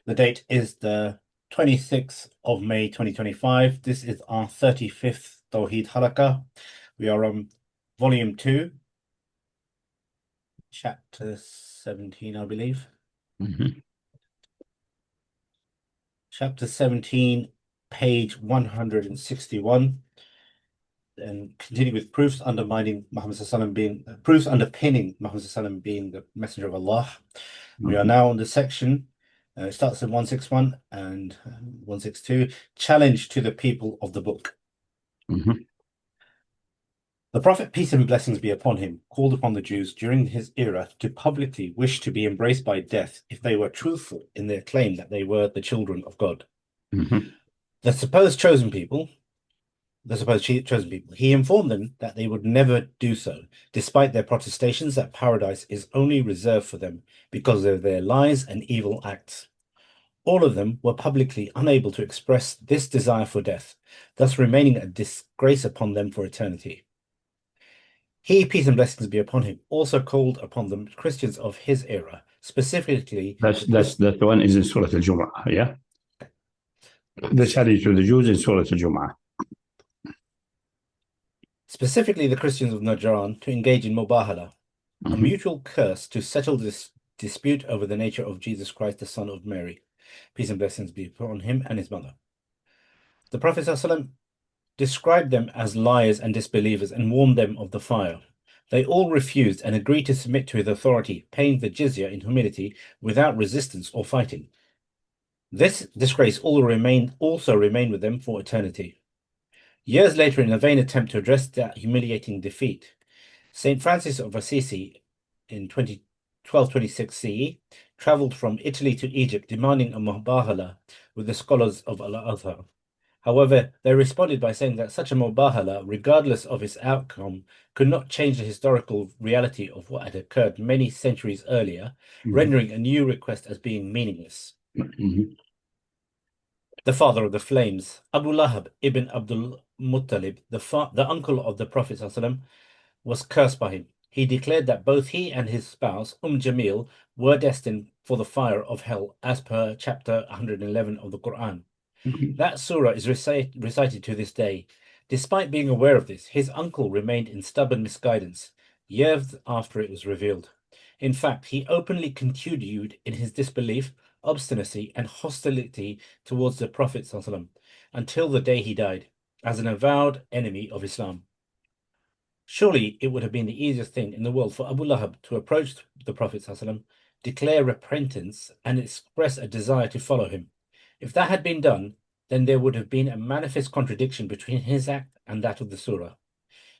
The date is the 26th of May 2025. This is our 35th Tawheed Halaqah. We are on volume 2, chapter 17, I believe. Chapter 17, page 161. And continue with proofs undermining Muhammad proofs underpinning Muhammad being the messenger of Allah. We are now on the section. It starts at 161 and 162. Challenge to the people of the book. The Prophet, peace and blessings be upon him, called upon the Jews during his era to publicly wish to be embraced by death if they were truthful in their claim that they were the children of God. The supposed chosen people, he informed them that they would never do so, despite their protestations that paradise is only reserved for them because of their lies and evil acts. All of them were publicly unable to express this desire for death, thus remaining a disgrace upon them for eternity. He, peace and blessings be upon him, also called upon the Christians of his era, specifically... That one is in Surah Al-Jumu'ah, yeah? The challenge to the Jews in Surah Al-Jumu'ah. Specifically the Christians of Najran, to engage in Mubahala, a mutual curse to settle this dispute over the nature of Jesus Christ, the son of Mary. Peace and blessings be upon him and his mother. The Prophet ﷺ described them as liars and disbelievers and warned them of the fire. They all refused and agreed to submit to his authority, paying the Jizya in humility without resistance or fighting. This disgrace also remained with them for eternity. Years later, in a vain attempt to address that humiliating defeat, Saint Francis of Assisi in 1226 CE travelled from Italy to Egypt demanding a Mubahala with the scholars of Al-Azhar. However, they responded by saying that such a Mubahala, regardless of its outcome, could not change the historical reality of what had occurred many centuries earlier, rendering a new request as being meaningless. The father of the flames, Abu Lahab ibn Abdul Muttalib, the uncle of the Prophet ﷺ, was cursed by him. He declared that both he and his spouse, Jamil, were destined for the fire of hell, as per chapter 111 of the Quran. That surah is recited to this day. Despite being aware of this, his uncle remained in stubborn misguidance years after it was revealed. In fact, he openly continued in his disbelief, obstinacy, and hostility towards the Prophet ﷺ until the day he died, as an avowed enemy of Islam. Surely it would have been the easiest thing in the world for Abu Lahab to approach the Prophet ﷺ, declare repentance, and express a desire to follow him. If that had been done, then there would have been a manifest contradiction between his act and that of the surah.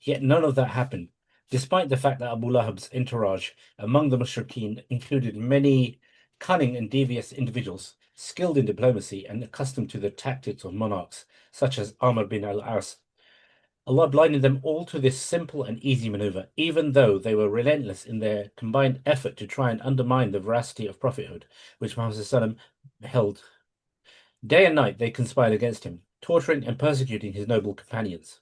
Yet none of that happened, despite the fact that Abu Lahab's entourage among the mushrikeen included many cunning and devious individuals, skilled in diplomacy and accustomed to the tactics of monarchs, such as Amr bin al-As. Allah blinded them all to this simple and easy maneuver, even though they were relentless in their combined effort to try and undermine the veracity of prophethood, which Muhammad ﷺ held. Day and night they conspired against him, torturing and persecuting his noble companions.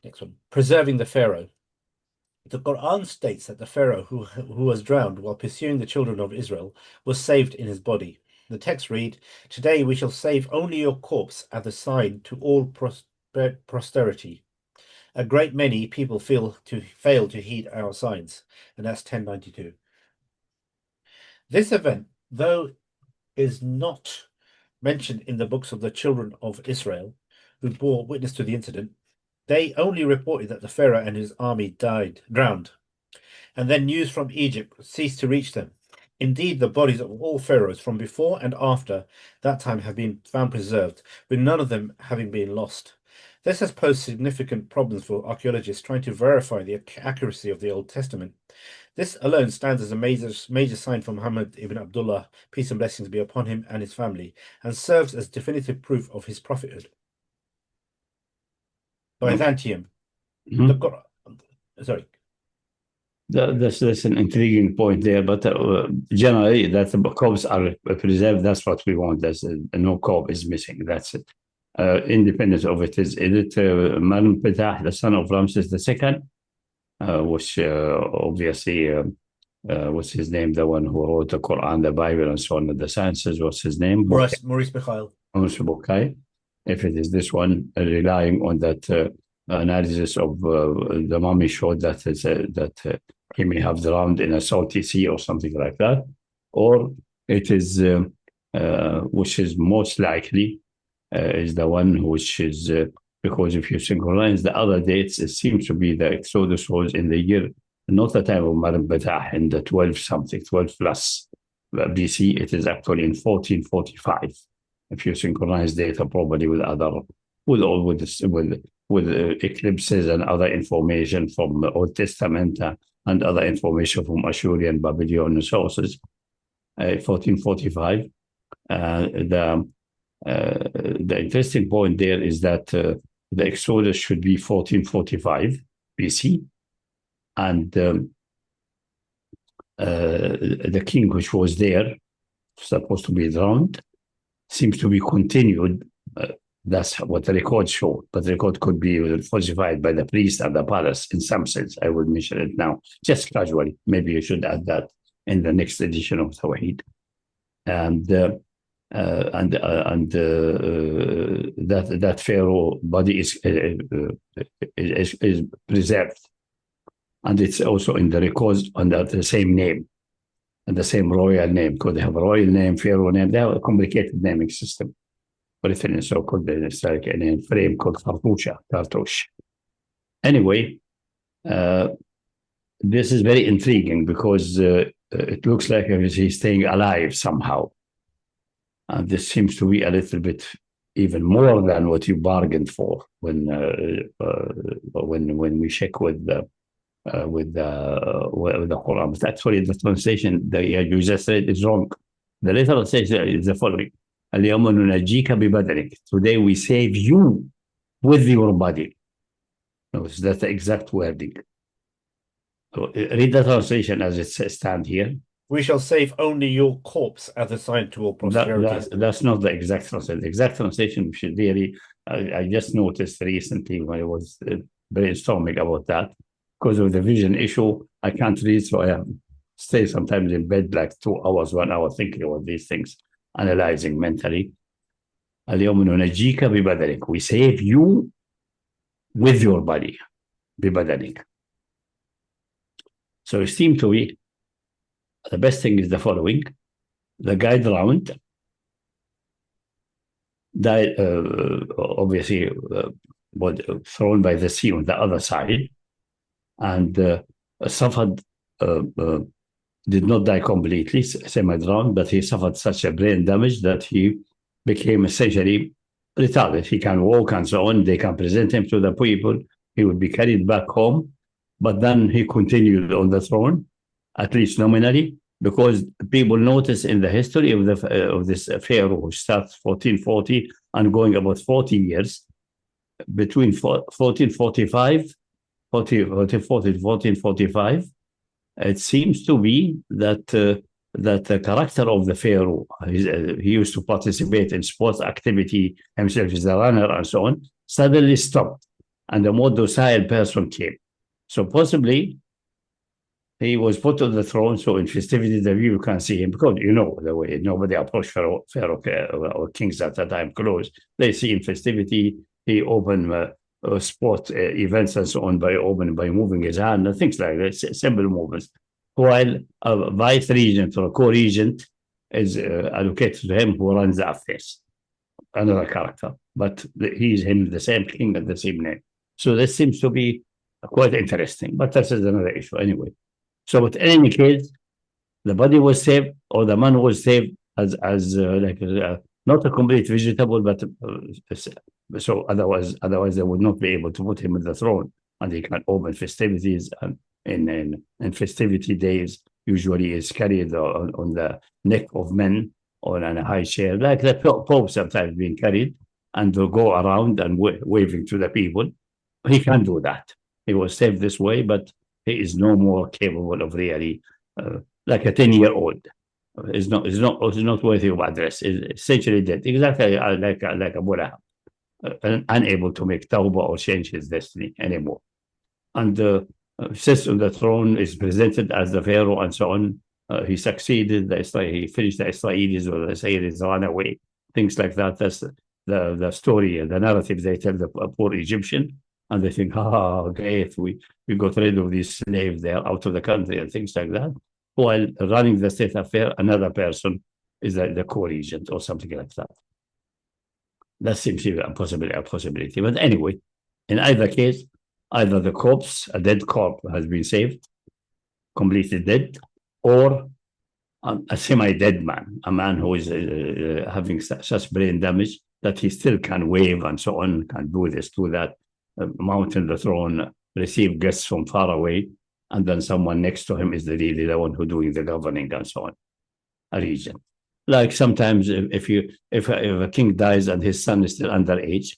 Next one. Preserving the Pharaoh. The Quran states that the Pharaoh who was drowned while pursuing the children of Israel was saved in his body. The text read, "Today we shall save only your corpse as a sign to all posterity. A great many people fail to heed our signs." And that's 1092. This event, though, is not mentioned in the books of the children of Israel who bore witness to the incident. They only reported that the Pharaoh and his army drowned, and then news from Egypt ceased to reach them. Indeed, the bodies of all pharaohs from before and after that time have been found preserved, with none of them having been lost. This has posed significant problems for archaeologists trying to verify the accuracy of the Old Testament. This alone stands as a major sign for Muhammad ibn Abdullah, peace and blessings be upon him and his family, and serves as definitive proof of his prophethood. Byzantium. Sorry. That's an intriguing point there, but generally that the copies are preserved. That's what we want. There's no copy is missing. That's it. Independent of it, is it Al-Petah, the son of Ramses II, which obviously what's his name? The one who wrote the Quran, the Bible, and so on, the sciences. What's his name? Maurice Mikhail. Bukai. If it is this one, relying on that analysis of the mummy showed that he may have drowned in a salty sea or something like that, or it is which is most likely is the one which is because if you synchronize the other dates, it seems to be the Exodus was in the year, not the time of Marim Batah, in the 12 plus BC. It is actually in 1445. If you synchronize data probably with eclipses and other information from the Old Testament and other information from Assyrian, Babylonian sources, 1445. The interesting point there is that the Exodus should be 1445 BC, and the king which was there, supposed to be drowned, seems to be continued. That's what the records show, but the record could be falsified by the priest at the palace in some sense. I would mention it now, just casually. Maybe you should add that in the next edition of Tawheed. And that Pharaoh body is preserved, and it's also in the records under the same name and the same royal name. Could they have a royal name, Pharaoh name? They have a complicated naming system. But if it's so called, it's like a name frame called Cartouche. Anyway, this is very intriguing because it looks like he's staying alive somehow. And this seems to be a little bit even more than what you bargained for when we check with the Quran. But actually, the translation that you just said is wrong. The literal translation is the following: اليوم ننجيك ببدنك. Today we save you with your body. No, that's the exact wording. So read the translation as it stands here. We shall save only your corpse as a sign to all posterity. That's not the exact translation. The exact translation should really, I just noticed recently when I was brainstorming about that, because of the vision issue, I can't read, so I stay sometimes in bed like 2 hours, 1 hour thinking about these things, analyzing mentally. اليوم ننجيك ببدنك. We save you with your body. ببدنك. So it seemed to be the best thing is the following: the guy drowned, died, obviously, was thrown by the sea on the other side, and suffered, did not die completely, semi-drowned, but he suffered such a brain damage that he became essentially retarded. He can walk and so on. They can present him to the people. He would be carried back home, but then he continued on the throne, at least nominally, because people notice in the history of this Pharaoh, who starts 1440 and going about 40 years, between 1445, 1445, it seems to be that the character of the Pharaoh, he used to participate in sports activity, himself as a runner and so on, suddenly stopped, and a more docile person came. So possibly he was put on the throne, so in festivities, the view can see him, because you know the way nobody approached Pharaoh or kings at that time close. They see in festivity, he opened sport events and so on by moving his hand and things like that, simple movements. While a vice regent or a co-regent is allocated to him, who runs the affairs, another character, but he's the same king and the same name. So this seems to be quite interesting, but this is another issue anyway. So, but in any case, the body was saved, or the man was saved as not a complete vegetable, but so otherwise they would not be able to put him on the throne, and he can open festivities, and in festivity days usually is carried on the neck of men or on a high chair, like the Pope sometimes being carried, and will go around and waving to the people. He can't do that. He was saved this way, but he is no more capable of really, like a 10-year-old. Is not worthy of address. Is essentially dead, exactly like Abu Lahab, unable to make tawbah or change his destiny anymore. And sits on the throne, is presented as the Pharaoh, and so on. He succeeded. He finished the Israelis, or the Israelis ran away. Things like that. That's the story, the narrative they tell the poor Egyptian, and they think, great, we got rid of these slaves. They are out of the country and things like that. While running the state affair, another person is the co-regent or something like that. That seems to be a possibility. But anyway, in either case, either the corpse, a dead corpse, has been saved, completely dead, or a semi-dead man, a man who is having such brain damage that he still can wave and so on, can do this, do that, mount on the throne, receive guests from far away, and then someone next to him is really the one who doing the governing and so on, a regent. Like sometimes if a king dies and his son is still underage,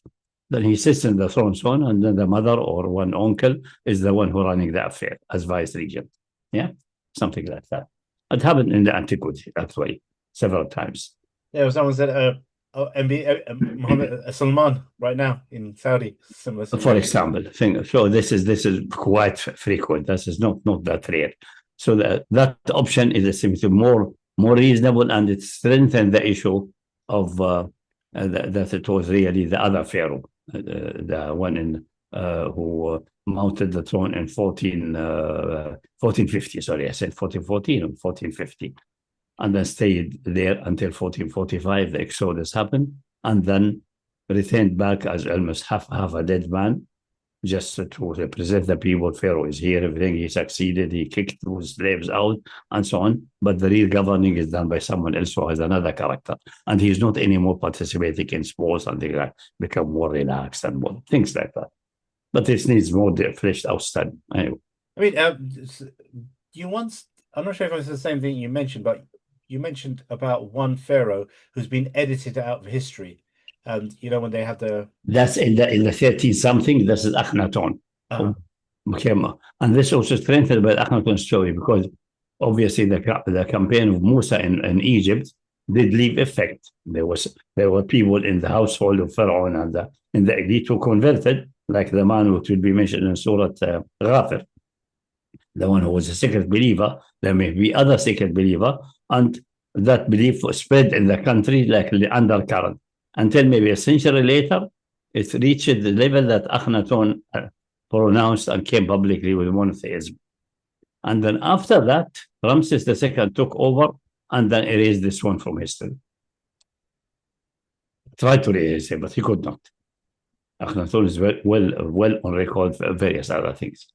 then he sits in the throne, so on, and then the mother or one uncle is the one who running the affair as vice regent. Yeah, something like that. It happened in the antiquity, actually, several times. Yeah, someone said Mohammed Salman right now in Saudi. Similar For example, so this is quite frequent. This is not that rare. So that option is simply more reasonable, and it strengthened the issue of that it was really the other Pharaoh, the one in who mounted the throne in 1450. Sorry, I said 1414 or 1450, and then stayed there until 1445. The Exodus happened, and then returned back as almost half a dead man, just to represent the people. Pharaoh is here, everything. He succeeded. He kicked those slaves out and so on. But the real governing is done by someone else who has another character. And he's not anymore participating in sports, and they become more relaxed and more things like that. But this needs more fleshed out study. Anyway. I mean, I'm not sure if it's the same thing you mentioned, but you mentioned about one pharaoh who's been edited out of history. And when they have that's in the 13 something, this is Akhenaton. And this also strengthened by Akhenaton's story, because obviously the campaign of Musa in Egypt did leave effect. There were people in the household of Pharaoh and in the elite who converted, like the man which will be mentioned in Surah Ghafir, the one who was a secret believer. There may be other secret believer, and that belief was spread in the country like the undercurrent, until maybe a century later, it reached the level that Akhenaton pronounced and came publicly with monotheism. And then after that, Ramses II took over and then erased this one from history. Tried to erase it, but he could not. Akhenaton is well on record for various other things.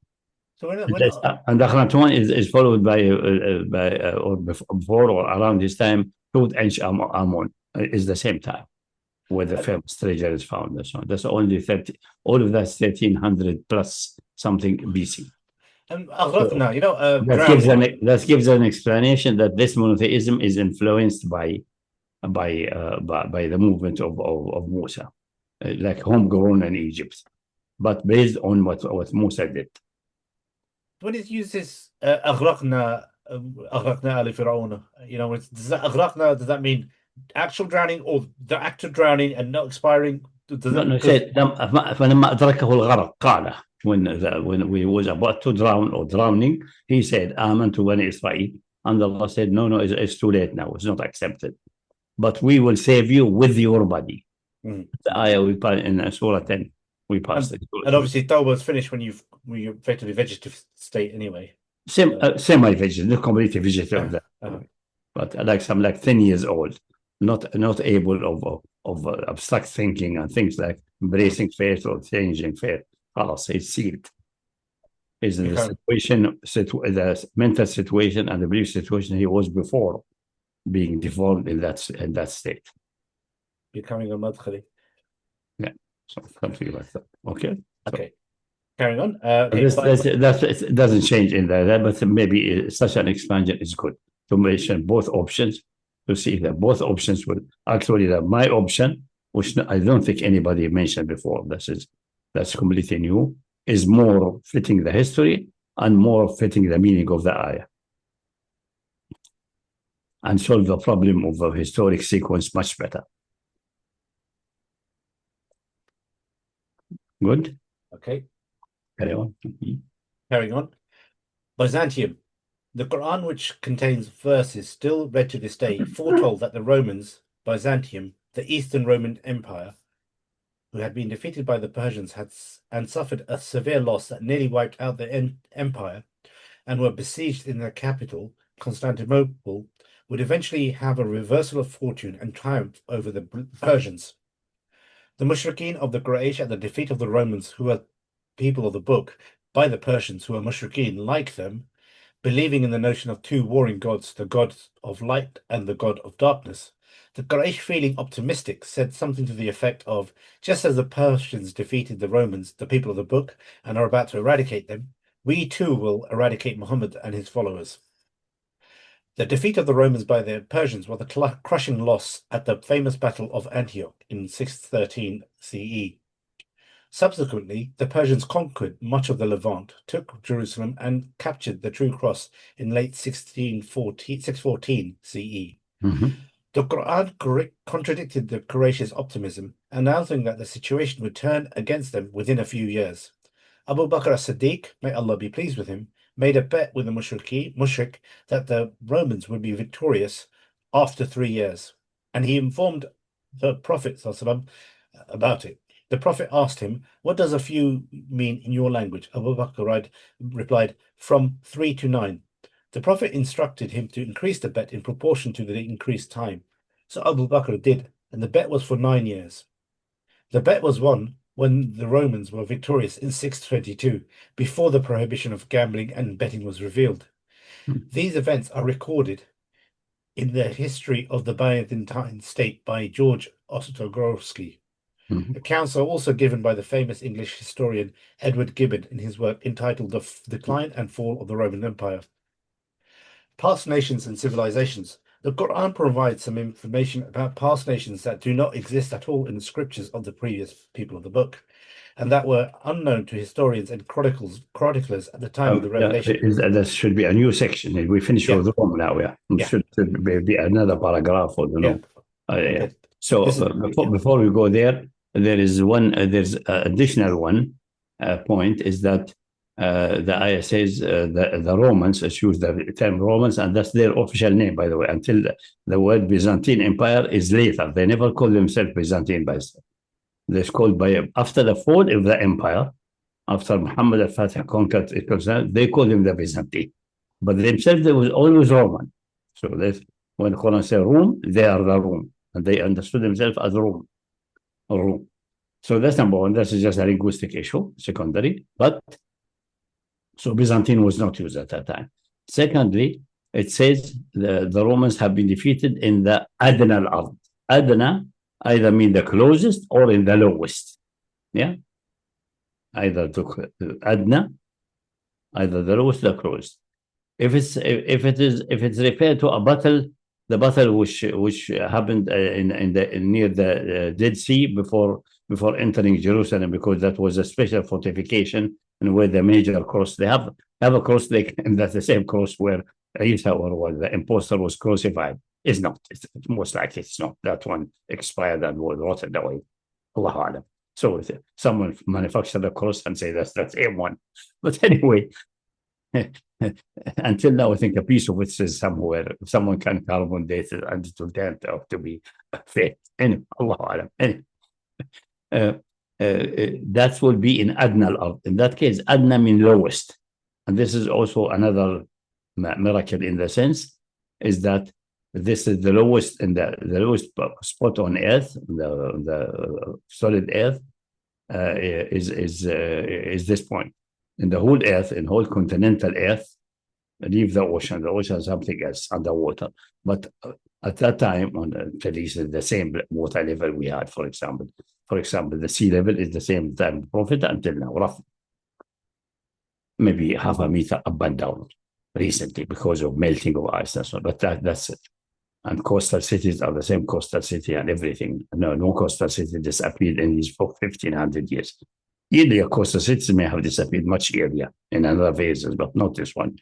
So and Akhenaton is followed by or before or around this time, Tutankhamun is the same time, where the famous treasure is found. And so on. That's only 30. All of that's 1300 plus something BC. That gives an explanation that this monotheism is influenced by the movement of Musa, like homegrown in Egypt, but based on what Musa did. When it uses أغرقنا آل فرعون, does that mean actual drowning or the act of drowning and not expiring? فلما أدركه الغرق قال, when we was about to drown or drowning, he said, آمنت بني إسرائيل, and Allah said, no, it's too late now, it's not accepted, but we will save you with your body. The ayah we passed in Surah 10, we passed it. And obviously Tawbah is finished when you're effectively vegetative state anyway. Semi-vegetative, not completely vegetative. But like 10 years old, not able of abstract thinking and things like embracing faith or changing faith. It's sealed. Is the situation, the mental situation and the belief situation he was before being deformed in that state. Becoming a madkhali. Yeah, so something like that. Okay. Okay. Carrying on. That doesn't change in that, but maybe such an expansion is good to mention both options, to see that both options will actually my option, which I don't think anybody mentioned before. That's completely new, is more fitting the history and more fitting the meaning of the ayah, and solve the problem of the historic sequence much better. Good. Okay. Carry on. Carrying on. Byzantium. The Quran, which contains verses still read to this day, foretold that the Romans, Byzantium, the Eastern Roman Empire, who had been defeated by the Persians and suffered a severe loss that nearly wiped out the empire, and were besieged in their capital, Constantinople, would eventually have a reversal of fortune and triumph over the Persians. The Mushrikeen of the Quraysh at the defeat of the Romans, who were people of the book, by the Persians, who were Mushrikeen like them, believing in the notion of two warring gods, the god of light and the god of darkness. The Quraysh, feeling optimistic, said something to the effect of, just as the Persians defeated the Romans, the people of the book, and are about to eradicate them, we too will eradicate Muhammad and his followers. The defeat of the Romans by the Persians was a crushing loss at the famous Battle of Antioch in 613 CE. Subsequently, the Persians conquered much of the Levant, took Jerusalem, and captured the True Cross in late 614 CE. The Quran contradicted the Quraysh's optimism, announcing that the situation would turn against them within a few years. Abu Bakr as-Siddiq, may Allah be pleased with him, made a bet with the mushrik that the Romans would be victorious after 3 years, and he informed the Prophet ﷺ about it. The Prophet asked him, "What does a few mean in your language?" Abu Bakr replied, "From 3 to 9. The Prophet instructed him to increase the bet in proportion to the increased time. So Abu Bakr did, and the bet was for 9 years. The bet was won when the Romans were victorious in 622, before the prohibition of gambling and betting was revealed. These events are recorded in the History of the Byzantine State by George Ostrogorski. Accounts are also given by the famous English historian Edward Gibbon in his work entitled The Decline and Fall of the Roman Empire. Past nations and civilizations. The Quran provides some information about past nations that do not exist at all in the scriptures of the previous people of the book, and that were unknown to historians and chroniclers at the time of the revelation. That should be a new section. We finish with Rome now. Should be another paragraph for the Rome. Okay. So before we go there, there is one. There's additional one point is that the ayah says the Romans, use the term Romans, and that's their official name, by the way, until the word Byzantine Empire is later. They never call themselves Byzantine. They're called after the fall of the empire, after Muhammad al-Fatih conquered it, they call them the Byzantine. But themselves, they was always Roman. So when the Quran says Rum, they are the Rum, and they understood themselves as Rum. So that's number one. That's just a linguistic issue, secondary. So Byzantine was not used at that time. Secondly, it says the Romans have been defeated in the Adna al-Ard. Adna either mean the closest or in the lowest. Either to Adna, either the lowest or the closest. If it's referred to a battle, the battle which happened near the Dead Sea before entering Jerusalem, because that was a special fortification and where the major cross, they have a cross, and that's the same cross where Isa or the impostor was crucified. It's not. It's most likely it's not. That one expired and was rotted away. Allahu Alam. So someone manufactured a cross and say that's M1. But anyway, until now, I think a piece of it says somewhere someone can carbon date it and it will turn out to be fake. Anyway, Allahu Alam. Anyway. That will be in Adna al-Ard. In that case, Adna means lowest. And this is also another miracle in the sense, is that this is the lowest lowest spot on earth, the solid earth, is this point. In the whole earth, in whole continental earth, leave the ocean. The ocean is something else underwater. But at that time, at least the same water level we had, for example. For example, the sea level is the same time Prophet until now, roughly. Maybe half a meter up and down recently because of melting of ice and so on. But that's it. And coastal cities are the same coastal city and everything. No coastal city disappeared in these 1,500 years. Earlier coastal cities may have disappeared much earlier in another phases, but not this one.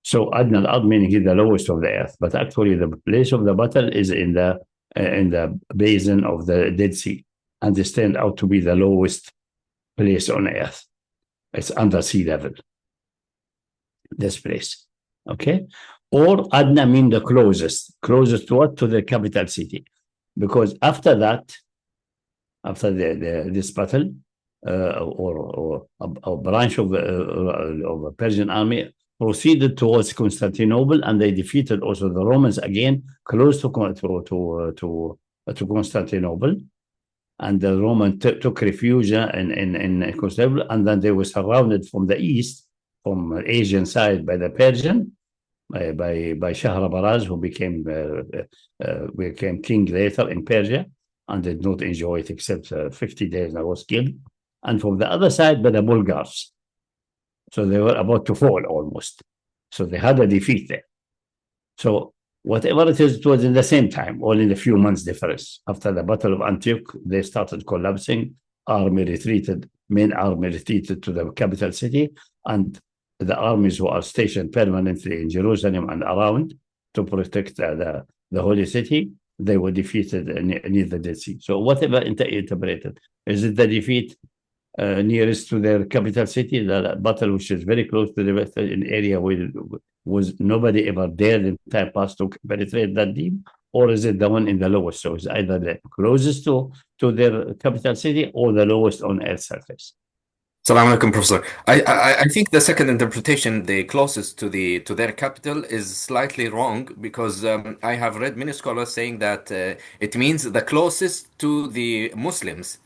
So Adna al-Ard meaning the lowest of the earth, but actually the place of the battle is in the basin of the Dead Sea, and this turned out to be the lowest place on earth. It's under sea level. this place. Okay? Or Adna mean the closest. Closest to what? To the capital city. Because after that, after this battle, or a branch of a Persian army proceeded towards Constantinople, and they defeated also the Romans again, close to Constantinople. And the Romans took refuge in Constantinople, and then they were surrounded from the east, from Asian side, by the Persian, by Shahrabaraz, who became king later in Persia, and did not enjoy it except 50 days and was killed. And from the other side, by the Bulgars. So they were about to fall almost. So they had a defeat there. So whatever it is, it was in the same time, all in a few months difference. After the Battle of Antioch, they started collapsing. Main army retreated to the capital city, and the armies who are stationed permanently in Jerusalem and around to protect the holy city, they were defeated near the Dead Sea. So whatever interpreted, is it the defeat nearest to their capital city, the battle which is very close to the an area where was nobody ever dared in time past to penetrate that deep, or is it the one in the lowest? So it's either the closest to their capital city or the lowest on Earth's surface. Assalamu alaikum, Professor. I think the second interpretation, the closest to their capital, is slightly wrong, because I have read many scholars saying that it means the closest to the Muslims.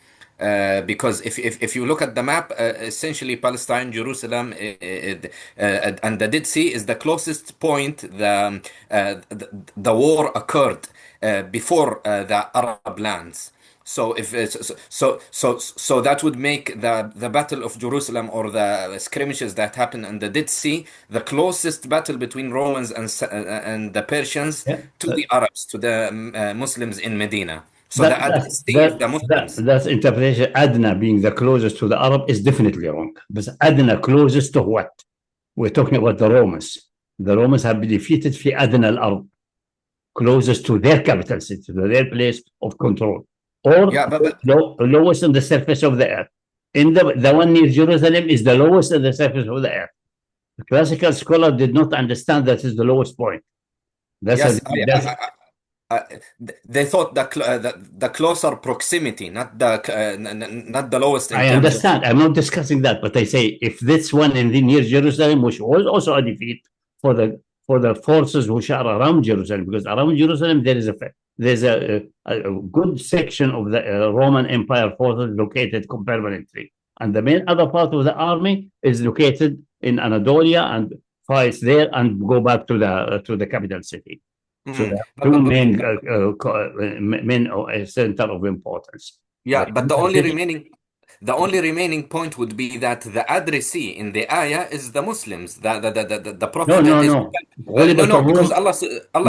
Because if you look at the map, essentially Palestine, Jerusalem, and the Dead Sea is the closest point the war occurred before the Arab lands. So if so that would make the Battle of Jerusalem, or the skirmishes that happened in the Dead Sea, the closest battle between Romans and the Persians to the Arabs, to the Muslims in Medina. So the Muslims. That interpretation, Adna being the closest to the Arab, is definitely wrong. But Adna closest to what? We're talking about the Romans. The Romans have been defeated fi Adna al-Arab, closest to their capital city, to their place of control. Or lowest on the surface of the earth. In the one near Jerusalem is the lowest on the surface of the earth. The classical scholar did not understand that is the lowest point. They thought the closer proximity, not the lowest. I understand. I'm not discussing that, but I say if this one in the near Jerusalem, which was also a defeat for the forces which are around Jerusalem, because around Jerusalem there's a good section of the Roman Empire forces located permanently, and the main other part of the army is located in Anatolia and fights there and go back to the capital city. So there are two main center of importance. Yeah, but the only remaining point would be that the addressee in the ayah is the Muslims. The prophet. No. Because Allah said, No.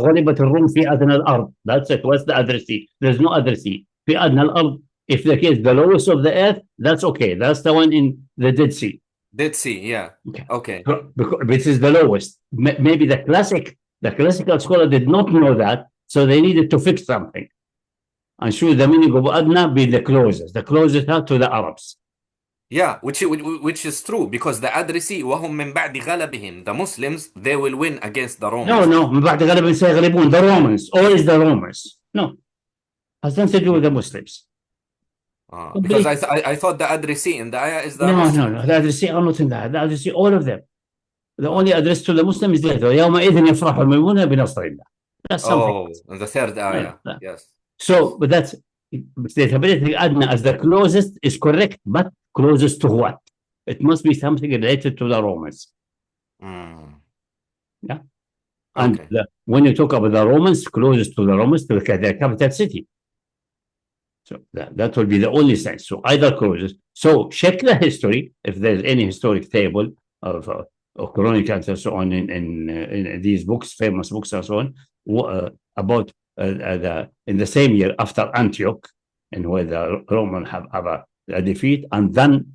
غلبت الروم في أدنى الأرض. That's it. What's the addressee? There's no addressee. في أدنى الأرض. If the case the lowest of the earth, that's okay. That's the one in the Dead Sea. Dead Sea, yeah. Okay. This is the lowest. Maybe the classical scholar did not know that, so they needed to fix something. And should the meaning of Adna be the closest to the Arabs. Yeah, which is true, because the addressee وهم من بعد غلبهم, the Muslims, they will win against the Romans. No, من بعد غلبهم سيغلبون, the Romans, always the Romans. No, has nothing to do with the Muslims. Because I thought the addressee in the ayah is the Muslims. No, the addressee are not in that. The addressee, all of them. The only address to the Muslim is later. يومئذ يفرح المؤمنون بنصر الله. That's something. Oh, the third ayah. Yes. So, but that's the ability Adna as the closest is correct, but closest to what? It must be something related to the Romans. Yeah. And when you talk about the Romans, closest to the Romans, to their capital city. So that will be the only sense. So either closest. So check the history, if there's any historic table of Quranic and so on in these books, famous books and so on, about in the same year after Antioch, and where the Romans have a defeat, and then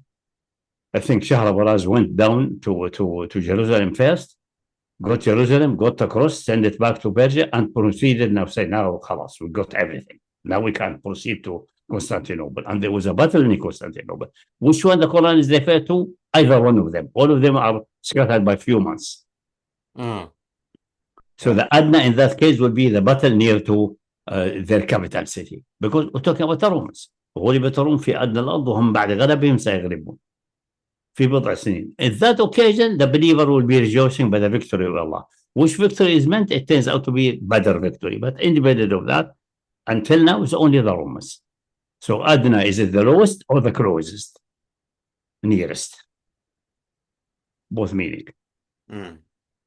I think Shahrabaraz went down to Jerusalem first, got Jerusalem, got the cross, send it back to Persia, and proceeded. Now say, now khalas, we got everything. Now we can proceed to Constantinople, and there was a battle in Constantinople. Which one the Quran is referred to? Either one of them. All of them are scattered by few months. So the Adna in that case would be the battle near to their capital city, because we're talking about the Romans. غلبت الروم في أدنى الأرض وهم بعد غلبهم سيغلبون في بضع سنين. In that occasion, the believer will be rejoicing by the victory of Allah. Which victory is meant? It turns out to be Badr victory. But independent of that, until now, it's only the Romans. So Adna, is it the lowest or the closest? Nearest. Both meaning.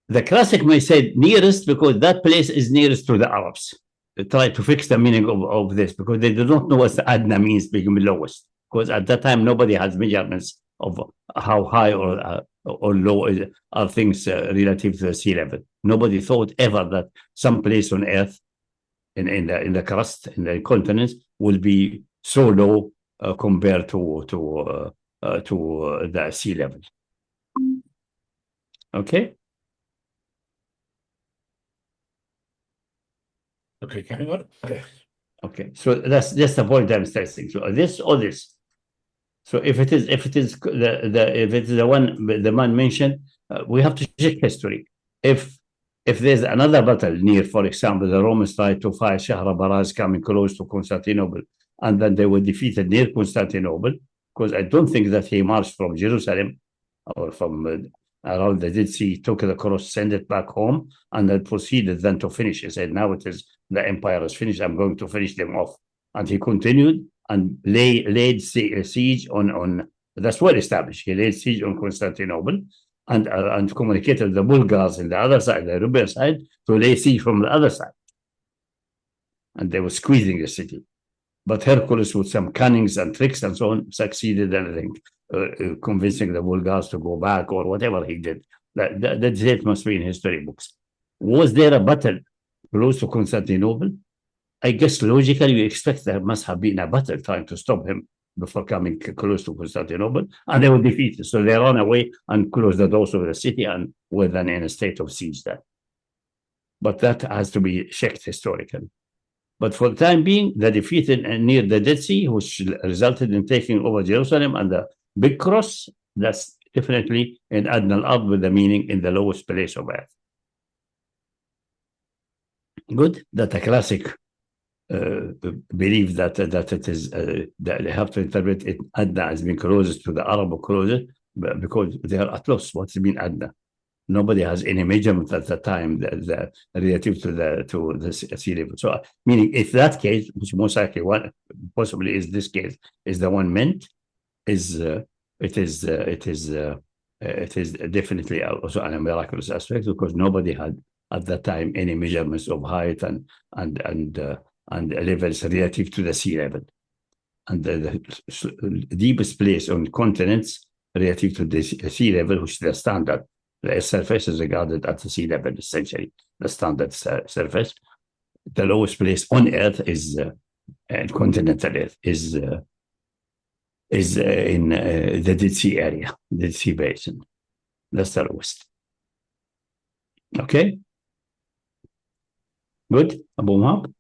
The classic may say nearest because that place is nearest to the Arabs. They try to fix the meaning of this because they do not know what the Adna means, being lowest. Because at that time, nobody has measurements of how high or low are things relative to the sea level. Nobody thought ever that some place on Earth, in the crust, in the continents, will be so low compared to the sea level. Okay. Okay, carry on. Okay, so that's just the point I'm stressing. So this or this. So if it is the one the man mentioned, we have to check history. If there's another battle near, for example, the Romans tried to fight Shahrabaraz coming close to Constantinople, and then they were defeated near Constantinople, because I don't think that he marched from Jerusalem or from around the Dead Sea, took the cross, sent it back home, and then proceeded then to finish. He said, now it is, the empire is finished, I'm going to finish them off. And he continued and laid siege on that's well established. He laid siege on Constantinople and communicated with the Bulgars in the other side, the European side, to lay siege from the other side. And they were squeezing the city. But Hercules, with some cunnings and tricks and so on, succeeded, and I think, convincing the Bulgars to go back or whatever he did. That date must be in history books. Was there a battle close to Constantinople? I guess logically you expect there must have been a battle trying to stop him before coming close to Constantinople, and they were defeated. So they ran away and closed the doors of the city and were then in a state of siege there. But that has to be checked historically. But for the time being, the defeat near the Dead Sea, which resulted in taking over Jerusalem and the big cross, that's definitely in Adna al-Ard, with the meaning in the lowest place of earth. Good. That a classic belief that it is that they have to interpret it Adna as being closest to the Arab or closest, because they are at loss. What's it mean Adna? Nobody has any measurement at the time the relative to the sea level. So, meaning, if that case, which most likely one possibly is this case, is the one meant, it is definitely also a miraculous aspect, because nobody had at that time any measurements of height and levels relative to the sea level, and the deepest place on continents relative to the sea level, which is the standard. The surface is regarded at the sea level, essentially, the standard surface. The lowest place on Earth is continental Earth, is in the Dead Sea area, Dead Sea Basin. That's the lowest. Okay? Good? Abu Mahab?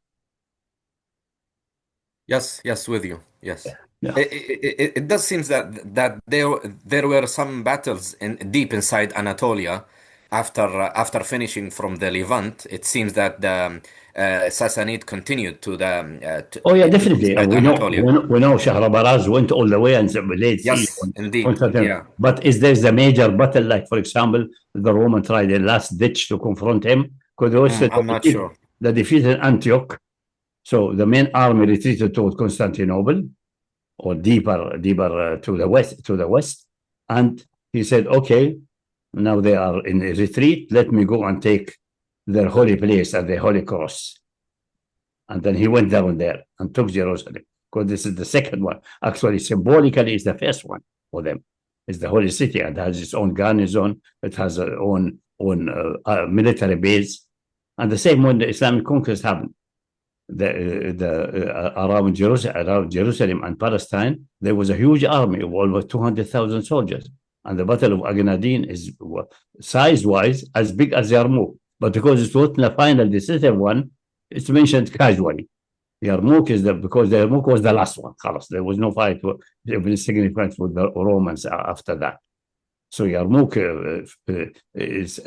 Yes, with you. Yes. Yeah. It does seem that there were some battles deep inside Anatolia after finishing from the Levant. It seems that the Sassanid continued to the Oh yeah, definitely. inside We know Shahrabaraz went all the way and laid siege. Yes, indeed. Yeah. But is there a major battle, like, for example, the Roman tried a last ditch to confront him? Because I'm not sure. The defeat in Antioch. So the main army retreated toward Constantinople, or deeper to the west, and he said, okay, now they are in a retreat, let me go and take their holy place at the Holy Cross. And then he went down there and took Jerusalem, because this is the second one. Actually, symbolically, it's the first one for them. It's the holy city, and has its own garrison, it has its own military base, and the same when the Islamic conquest happened. Around Jerusalem and Palestine, there was a huge army of almost 200,000 soldiers, and the Battle of Aghnadin is size-wise as big as Yarmouk, but because it wasn't the final decisive one, it's mentioned casually. Yarmouk is because the Yarmouk was the last one. خلاص, there was no fight even significant with the Romans after that. So Yarmouk is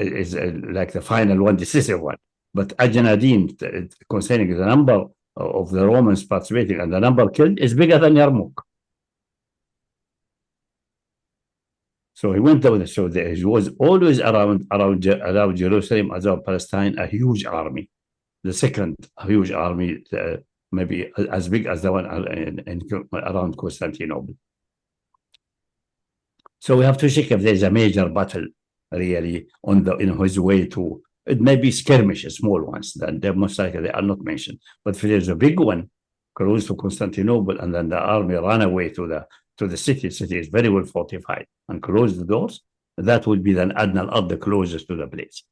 like the final one, decisive one. But Ajnadin, concerning the number of the Romans participating and the number killed, is bigger than Yarmouk. So he went there. So there was always around Jerusalem, as well Palestine, a huge army. The second huge army, maybe as big as the one around Constantinople. So we have to check if there's a major battle really on in his way to. It may be skirmishes, small ones. Then they're most likely they are not mentioned. But if there's a big one, close to Constantinople, and then the army ran away to the city. The city is very well fortified and closed the doors. That would be then Adna al-Ard, closest to the place.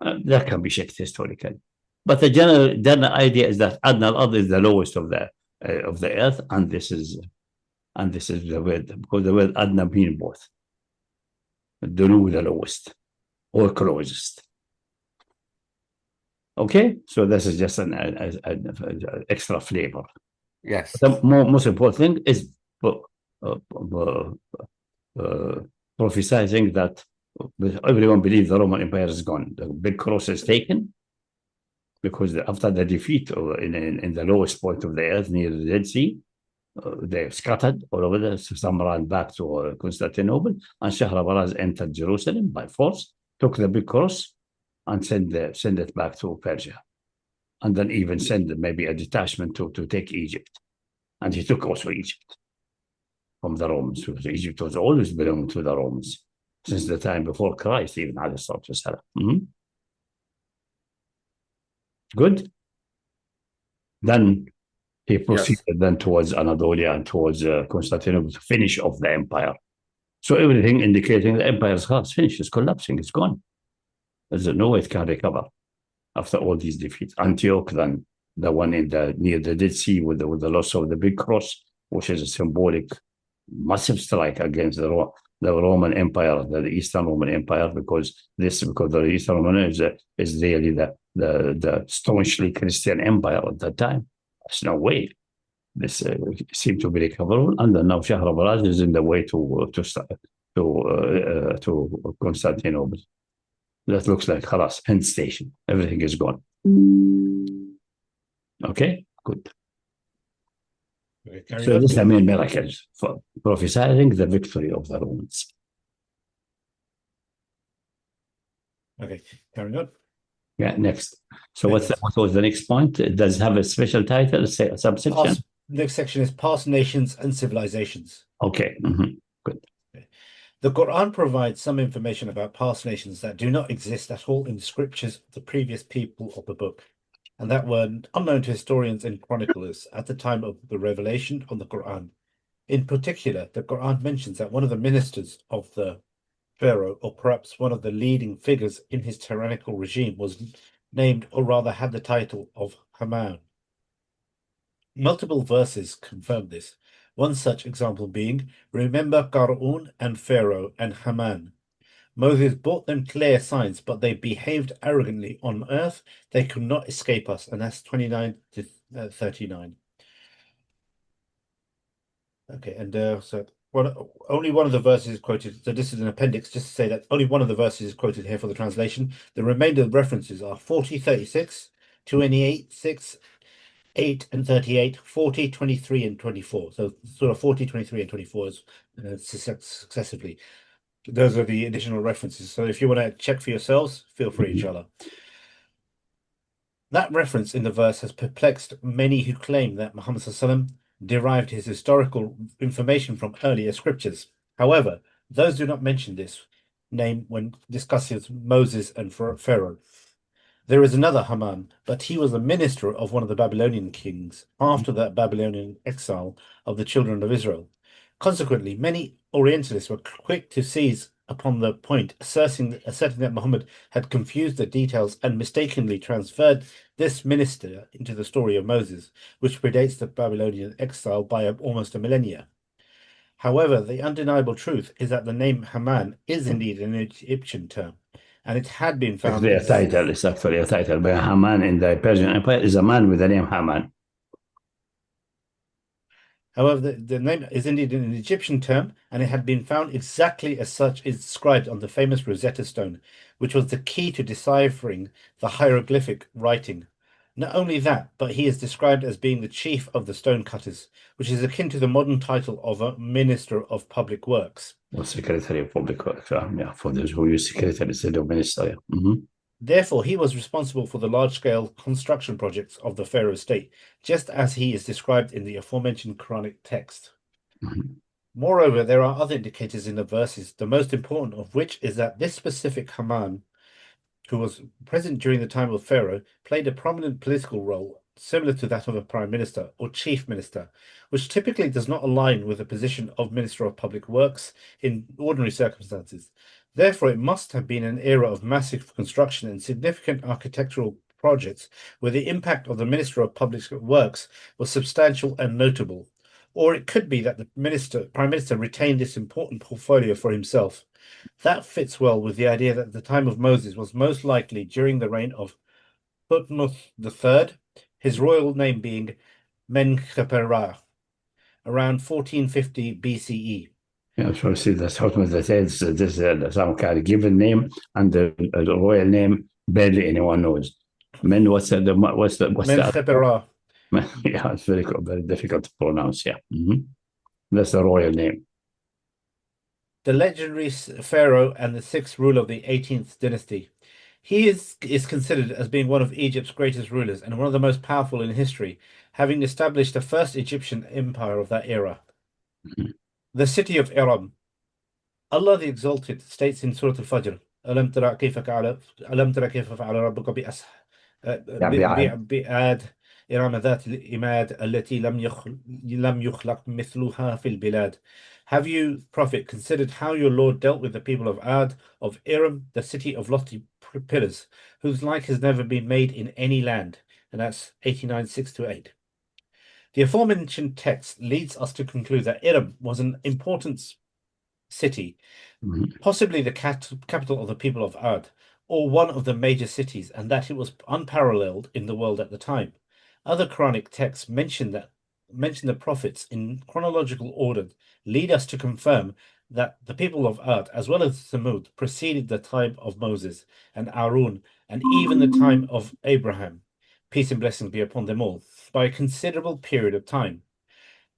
That can be checked historically. But the general idea is that Adna al-Ard is the lowest of the earth, and this is the word, because the word Adna means both. The lowest or closest. Okay, so this is just an extra flavor. Yes. The most important thing is prophesying that everyone believes the Roman Empire is gone. The big cross is taken because after the defeat in the lowest point of the earth near the Dead Sea, they scattered all over there. Some ran back to Constantinople, and Shahrabaraz entered Jerusalem by force, took the big cross, and send it back to Persia, and then even send maybe a detachment to take Egypt. And he took also Egypt from the Romans, because Egypt was always belonging to the Romans since the time before Christ, even alayhi. Good. Then he proceeded then towards Anatolia and towards Constantinople to finish off the empire. So everything indicating the empire is finished, it's collapsing, it's gone. There's no way it can recover after all these defeats. Antioch, then the one near the Dead Sea with the loss of the big cross, which is a symbolic massive strike against the Roman Empire, the Eastern Roman Empire, because the Eastern Roman is really the staunchly Christian empire at that time. There's no way this seemed to be recoverable, and then now Shahrabaraz is in the way to Constantinople. That looks like khalas, end station. Everything is gone. Okay, good. So this is the main miracles for prophesying the victory of the Romans. Okay, carrying on. Yeah, next. So what was the next point? It does have a special title, a subsection? Next section is Past Nations and Civilizations. Okay, good. The Quran provides some information about past nations that do not exist at all in the scriptures of the previous people of the book, and that were unknown to historians and chroniclers at the time of the revelation of the Quran. In particular, the Quran mentions that one of the ministers of the Pharaoh, or perhaps one of the leading figures in his tyrannical regime, was named, or rather had the title of Haman. Multiple verses confirm this. One such example being, remember Qarun and Pharaoh and Haman. Moses brought them clear signs, but they behaved arrogantly on earth. They could not escape us. And that's 29 to 39. Okay, and so only one of the verses is quoted. So this is an appendix, just to say that only one of the verses is quoted here for the translation. The remainder of the references are 40, 36, 28, 6, 8 and 38, 40, 23, and 24. So sort of 40, 23, and 24 is successively. Those are the additional references. So if you want to check for yourselves, feel free, inshallah. That reference in the verse has perplexed many who claim that Muhammad ﷺ derived his historical information from earlier scriptures. However, those do not mention this name when discussing Moses and Pharaoh. There is another Haman, but he was a minister of one of the Babylonian kings after the Babylonian exile of the children of Israel. Consequently, many Orientalists were quick to seize upon the point, asserting that Muhammad had confused the details and mistakenly transferred this minister into the story of Moses, which predates the Babylonian exile by almost a millennia. However, the undeniable truth is that the name Haman is indeed an Egyptian term, and it had been found. It's actually a title by Haman in the Persian Empire is a man with the name Haman. However, the name is indeed an Egyptian term, and it had been found exactly as such is described on the famous Rosetta Stone, which was the key to deciphering the hieroglyphic writing. Not only that, but he is described as being the chief of the stonecutters, which is akin to the modern title of a Minister of Public Works. Or Secretary of Public Works, yeah, for those who use Secretary instead of Minister. Yeah. Mm-hmm. Therefore, he was responsible for the large-scale construction projects of the Pharaoh's state, just as he is described in the aforementioned Quranic text. Mm-hmm. Moreover, there are other indicators in the verses, the most important of which is that this specific Haman, who was present during the time of Pharaoh, played a prominent political role similar to that of a prime minister or chief minister, which typically does not align with the position of Minister of Public Works in ordinary circumstances. Therefore, it must have been an era of massive construction and significant architectural projects where the impact of the Minister of Public Works was substantial and notable. Or it could be that the prime minister retained this important portfolio for himself. That fits well with the idea that the time of Moses was most likely during the reign of Thutmose III, his royal name being Menkaperah, around 1450 BCE. Yeah, so see, that's how that is. This is some kind of given name and the royal name barely anyone knows. What's the Menkaperah. Yeah, it's very difficult to pronounce. Yeah, mm-hmm. That's the royal name. The legendary pharaoh and the sixth ruler of the 18th dynasty. He is considered as being one of Egypt's greatest rulers and one of the most powerful in history, having established the first Egyptian empire of that era. Mm-hmm. The city of Ar-Rum. Allah the Exalted states in Surah Al-Fajr, ألم ترى كيف فعل ربك بعاد إرم ذات الإماد التي لم يخلق مثلها في البلاد. Have you, Prophet, considered how your Lord dealt with the people of Ad, of Iram, the city of lofty pillars, whose like has never been made in any land? And that's 89:6-8. The aforementioned text leads us to conclude that Iram was an important city, possibly the capital of the people of Ad, or one of the major cities, and that it was unparalleled in the world at the time. Other Quranic texts mention the prophets in chronological order, lead us to confirm that the people of Ad, as well as Thamud, preceded the time of Moses and Aaron, and even the time of Abraham, peace and blessings be upon them all, by a considerable period of time.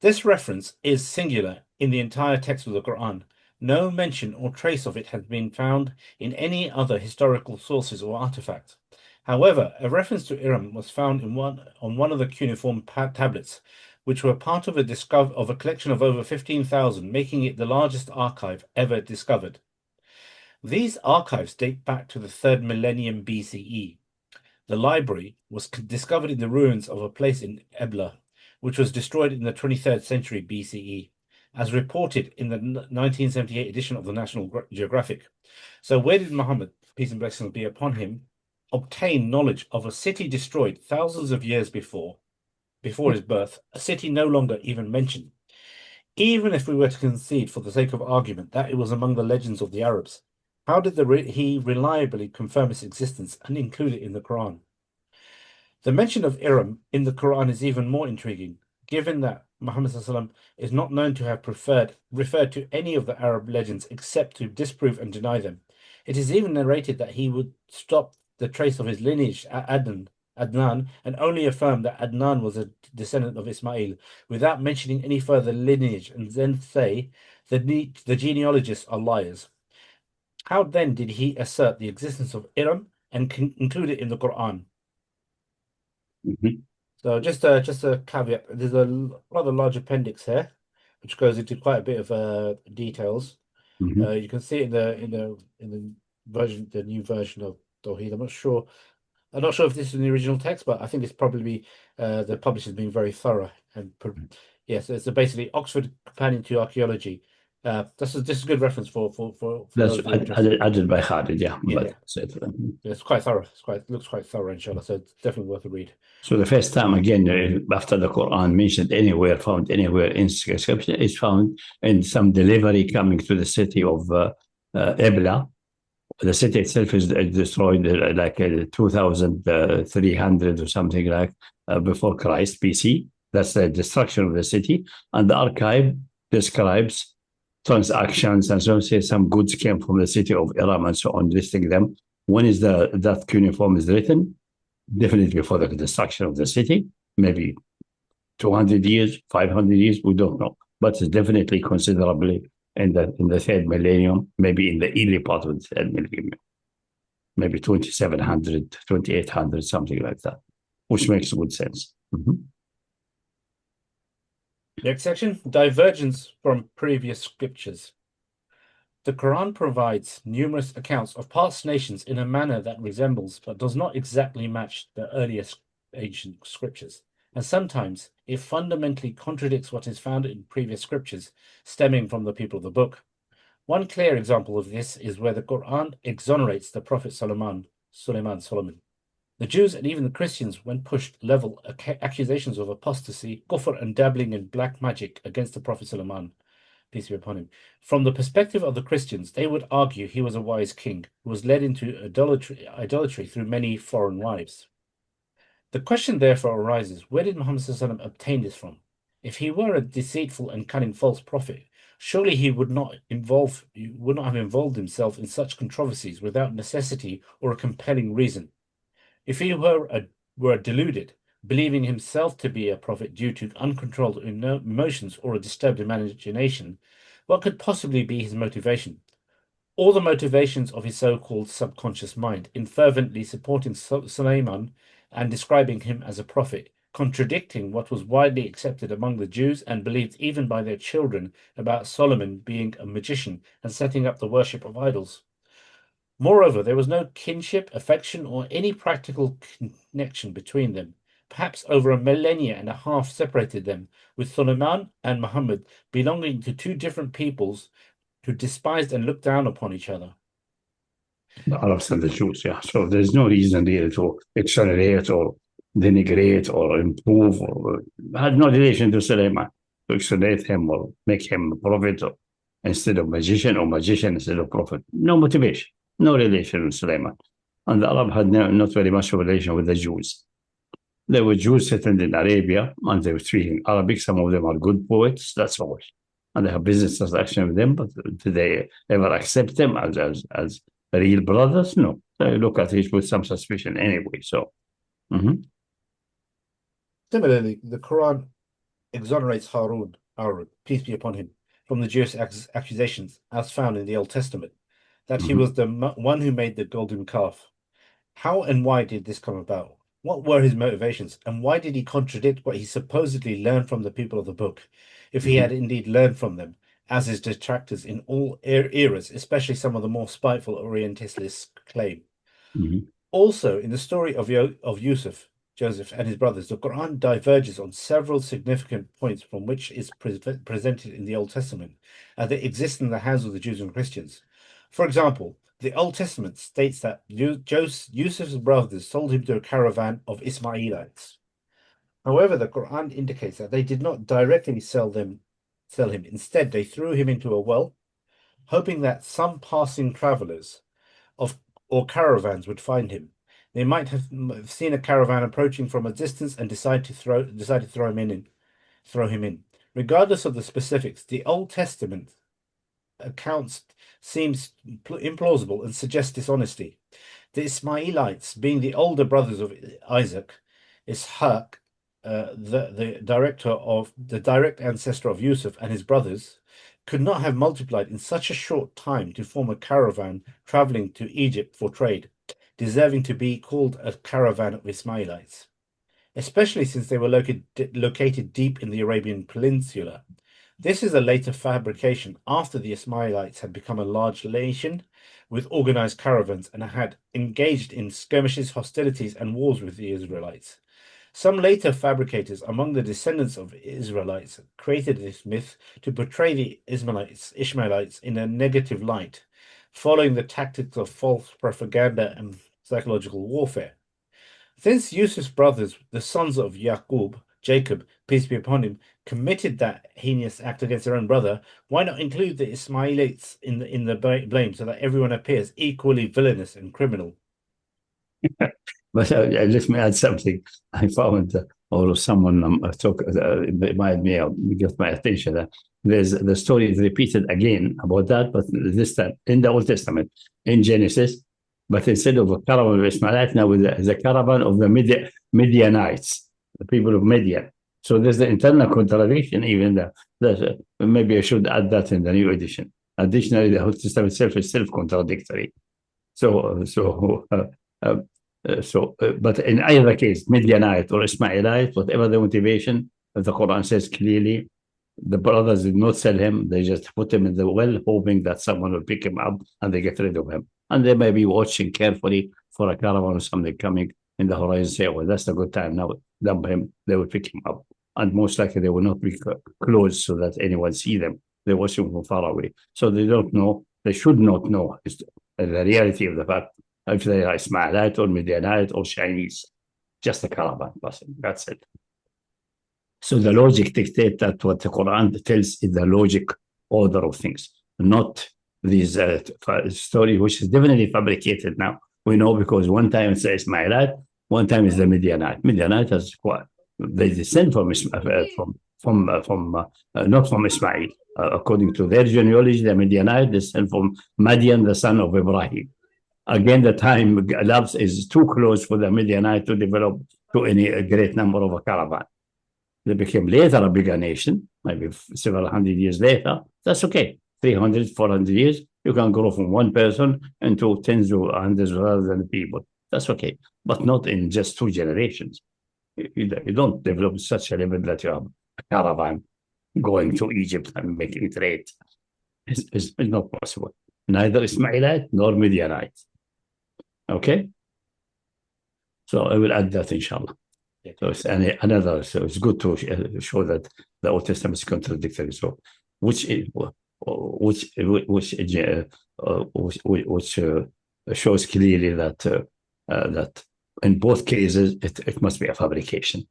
This reference is singular in the entire text of the Quran. No mention or trace of it has been found in any other historical sources or artifacts. However, a reference to Iram was found on one of the cuneiform tablets, which were part of a collection of over 15,000, making it the largest archive ever discovered. These archives date back to the 3rd millennium BCE. The library was discovered in the ruins of a place in Ebla, which was destroyed in the 23rd century BCE, as reported in the 1978 edition of the National Geographic. So where did Muhammad, peace and blessings be upon him, obtain knowledge of a city destroyed thousands of years before his birth, a city no longer even mentioned? Even if we were to concede, for the sake of argument, that it was among the legends of the Arabs, how did he reliably confirm its existence and include it in the Quran? The mention of Iram in the Quran is even more intriguing, given that Muhammad is not known to have referred to any of the Arab legends except to disprove and deny them. It is even narrated that he would stop the trace of his lineage at Adnan, and only affirm that Adnan was a descendant of Ismail, without mentioning any further lineage, and then say the genealogists are liars. How then did he assert the existence of Iram and include it in the Quran? So just a caveat. There's a rather large appendix here, which goes into quite a bit of details. You can see it in the version, the new version of Tawheed. I'm not sure if this is in the original text, but I think it's probably the publisher's been very thorough. And yes, it's basically Oxford Companion to Archaeology. This is a good reference for that's those added by Khalid, yeah. It's quite thorough. Looks quite thorough, inshallah. So it's definitely worth a read. So the first time again after the Quran mentioned found anywhere in scripture is found in some delivery coming to the city of Ebla. The city itself is destroyed like 2,300 or something like before Christ BC. That's the destruction of the city. And the archive describes transactions and so on. Say some goods came from the city of Ar-Rum and so on, listing them. When is that cuneiform is written? Definitely before the destruction of the city, maybe 200 years, 500 years, we don't know. But it's definitely considerably in the third millennium, maybe in the early part of the third millennium, maybe 2700, 2800, something like that, which makes good sense. Next section, divergence from previous scriptures. The Quran provides numerous accounts of past nations in a manner that resembles but does not exactly match the earliest ancient scriptures, and sometimes it fundamentally contradicts what is found in previous scriptures stemming from the people of the book. One clear example of this is where the Quran exonerates the Prophet Solomon. The Jews and even the Christians, when pushed, level accusations of apostasy, kufr, and dabbling in black magic against the Prophet Solomon, peace be upon him. From the perspective of the Christians, they would argue he was a wise king who was led into idolatry through many foreign wives. The question therefore arises, where did Muhammad obtain this from? If he were a deceitful and cunning false prophet, surely he would not have involved himself in such controversies without necessity or a compelling reason. If he were deluded, believing himself to be a prophet due to uncontrolled emotions or a disturbed imagination, what could possibly be his motivation? All the motivations of his so-called subconscious mind in fervently supporting Suleiman and describing him as a prophet, contradicting what was widely accepted among the Jews and believed even by their children about Solomon being a magician and setting up the worship of idols. Moreover, there was no kinship, affection, or any practical connection between them. Perhaps over a millennia and a half separated them, with Suleiman and Muhammad belonging to two different peoples who despised and looked down upon each other. The Arabs and the Jews, yeah. So there's no reason really to accelerate or denigrate or improve or had no relation to Suleiman, to accelerate him or make him a prophet or, instead of magician or magician instead of prophet. No motivation, no relation with Suleiman. And the Arab had not very much of a relation with the Jews. There were Jews settled in Arabia and they were speaking Arabic. Some of them are good poets, that's all. And they have business transaction with them, but did they ever accept them as real brothers? No. They look at it with some suspicion anyway. So, Similarly, the Quran exonerates Harun, peace be upon him, from the Jewish accusations, as found in the Old Testament, that he was the one who made the golden calf. How and why did this come about? What were his motivations, and why did he contradict what he supposedly learned from the people of the book, if he had indeed learned from them, as his detractors in all eras, especially some of the more spiteful Orientalists, claim? Also, in the story of Joseph and his brothers, the Quran diverges on several significant points from which is presented in the Old Testament, as they exist in the hands of the Jews and Christians. For example, the Old Testament states that Yusuf's brothers sold him to a caravan of Ismailites. However, the Quran indicates that they did not directly sell him. Instead, they threw him into a well, hoping that some passing travelers or caravans would find him. They might have seen a caravan approaching from a distance and decided to throw him in. Regardless of the specifics, the Old Testament accounts seems implausible and suggests dishonesty. The Ismailites, being the older brothers of Isaac, Ishaq, the direct ancestor of Yusuf and his brothers, could not have multiplied in such a short time to form a caravan traveling to Egypt for trade, deserving to be called a caravan of Ismailites, especially since they were located deep in the Arabian Peninsula. This is a later fabrication after the Ismailites had become a large nation with organized caravans and had engaged in skirmishes, hostilities, and wars with the Israelites. Some later fabricators among the descendants of Israelites created this myth to portray the Ishmaelites in a negative light, following the tactics of false propaganda and psychological warfare. Since Yusuf's brothers, the sons of Jacob, peace be upon him, committed that heinous act against their own brother, why not include the Ismailites in the blame so that everyone appears equally villainous and criminal? But let me add something. I found or someone reminded me, got my attention. There's the story is repeated again about that, but this time in the Old Testament, in Genesis, but instead of a caravan of Ishmaelites, now with the caravan of the Midianites, the people of Midian. So there's the internal contradiction, even that maybe I should add that in the new edition. Additionally, the Old Testament itself is self-contradictory. But in either case, Midianite or Ismailite, whatever the motivation, the Quran says clearly, the brothers did not sell him. They just put him in the well, hoping that someone will pick him up and they get rid of him. And they may be watching carefully for a caravan or something coming in the horizon, say, well, that's a good time now, dump him. They will pick him up. And most likely they will not be close so that anyone see them. They're watching from far away. So they don't know, they should not know the reality of the fact if they are Ismailite or Midianite or Chinese. Just a caravan person. That's it. So the logic dictates that what the Quran tells is the logic order of things, not these story, which is definitely fabricated now. We know because one time it's the Ismailite, one time it's the Midianite. Midianite has what they descend from not from Ismail. According to their genealogy, the Midianite descend from Madian, the son of Ibrahim. Again, the time elapsed is too close for the Midianite to develop to any great number of a caravan. They became later a bigger nation, maybe several hundred years later. That's okay. 300, 400 years, you can grow from one person into tens or hundreds of other people. That's okay, but not in just 2 generations. You don't develop such a level that you have a caravan going to Egypt and making trade. It's not possible. Neither Ismailite nor Midianite. Okay? So I will add that, inshallah. So it's so it's good to show that the Old Testament is contradictory. So which shows clearly that in both cases it must be a fabrication,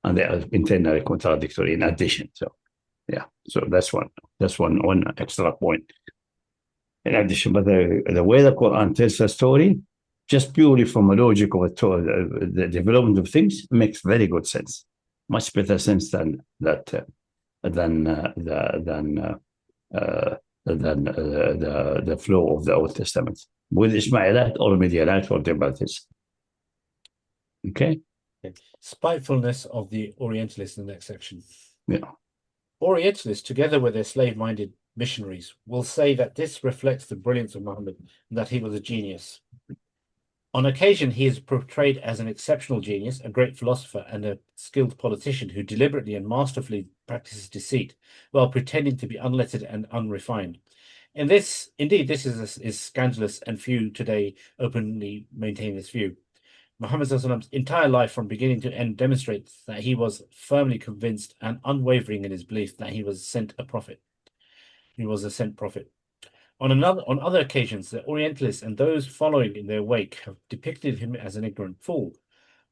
and they are internally contradictory in addition. So yeah, so that's one extra point in addition. But the way the Quran tells a story, just purely from a logic of the development of things, makes very good sense, much better sense than the flow of the Old Testament with Ishmaelite or Midianite or whatever it is. Okay. Spitefulness of the Orientalists in the next section. Yeah. Orientalists, together with their slave-minded missionaries, will say that this reflects the brilliance of Muhammad and that he was a genius. On occasion, he is portrayed as an exceptional genius, a great philosopher, and a skilled politician who deliberately and masterfully practices deceit while pretending to be unlettered and unrefined. Indeed, this is scandalous, and few today openly maintain this view. Muhammad's entire life from beginning to end demonstrates that he was firmly convinced and unwavering in his belief that he was a prophet. He was a sent prophet. On other occasions, the Orientalists and those following in their wake have depicted him as an ignorant fool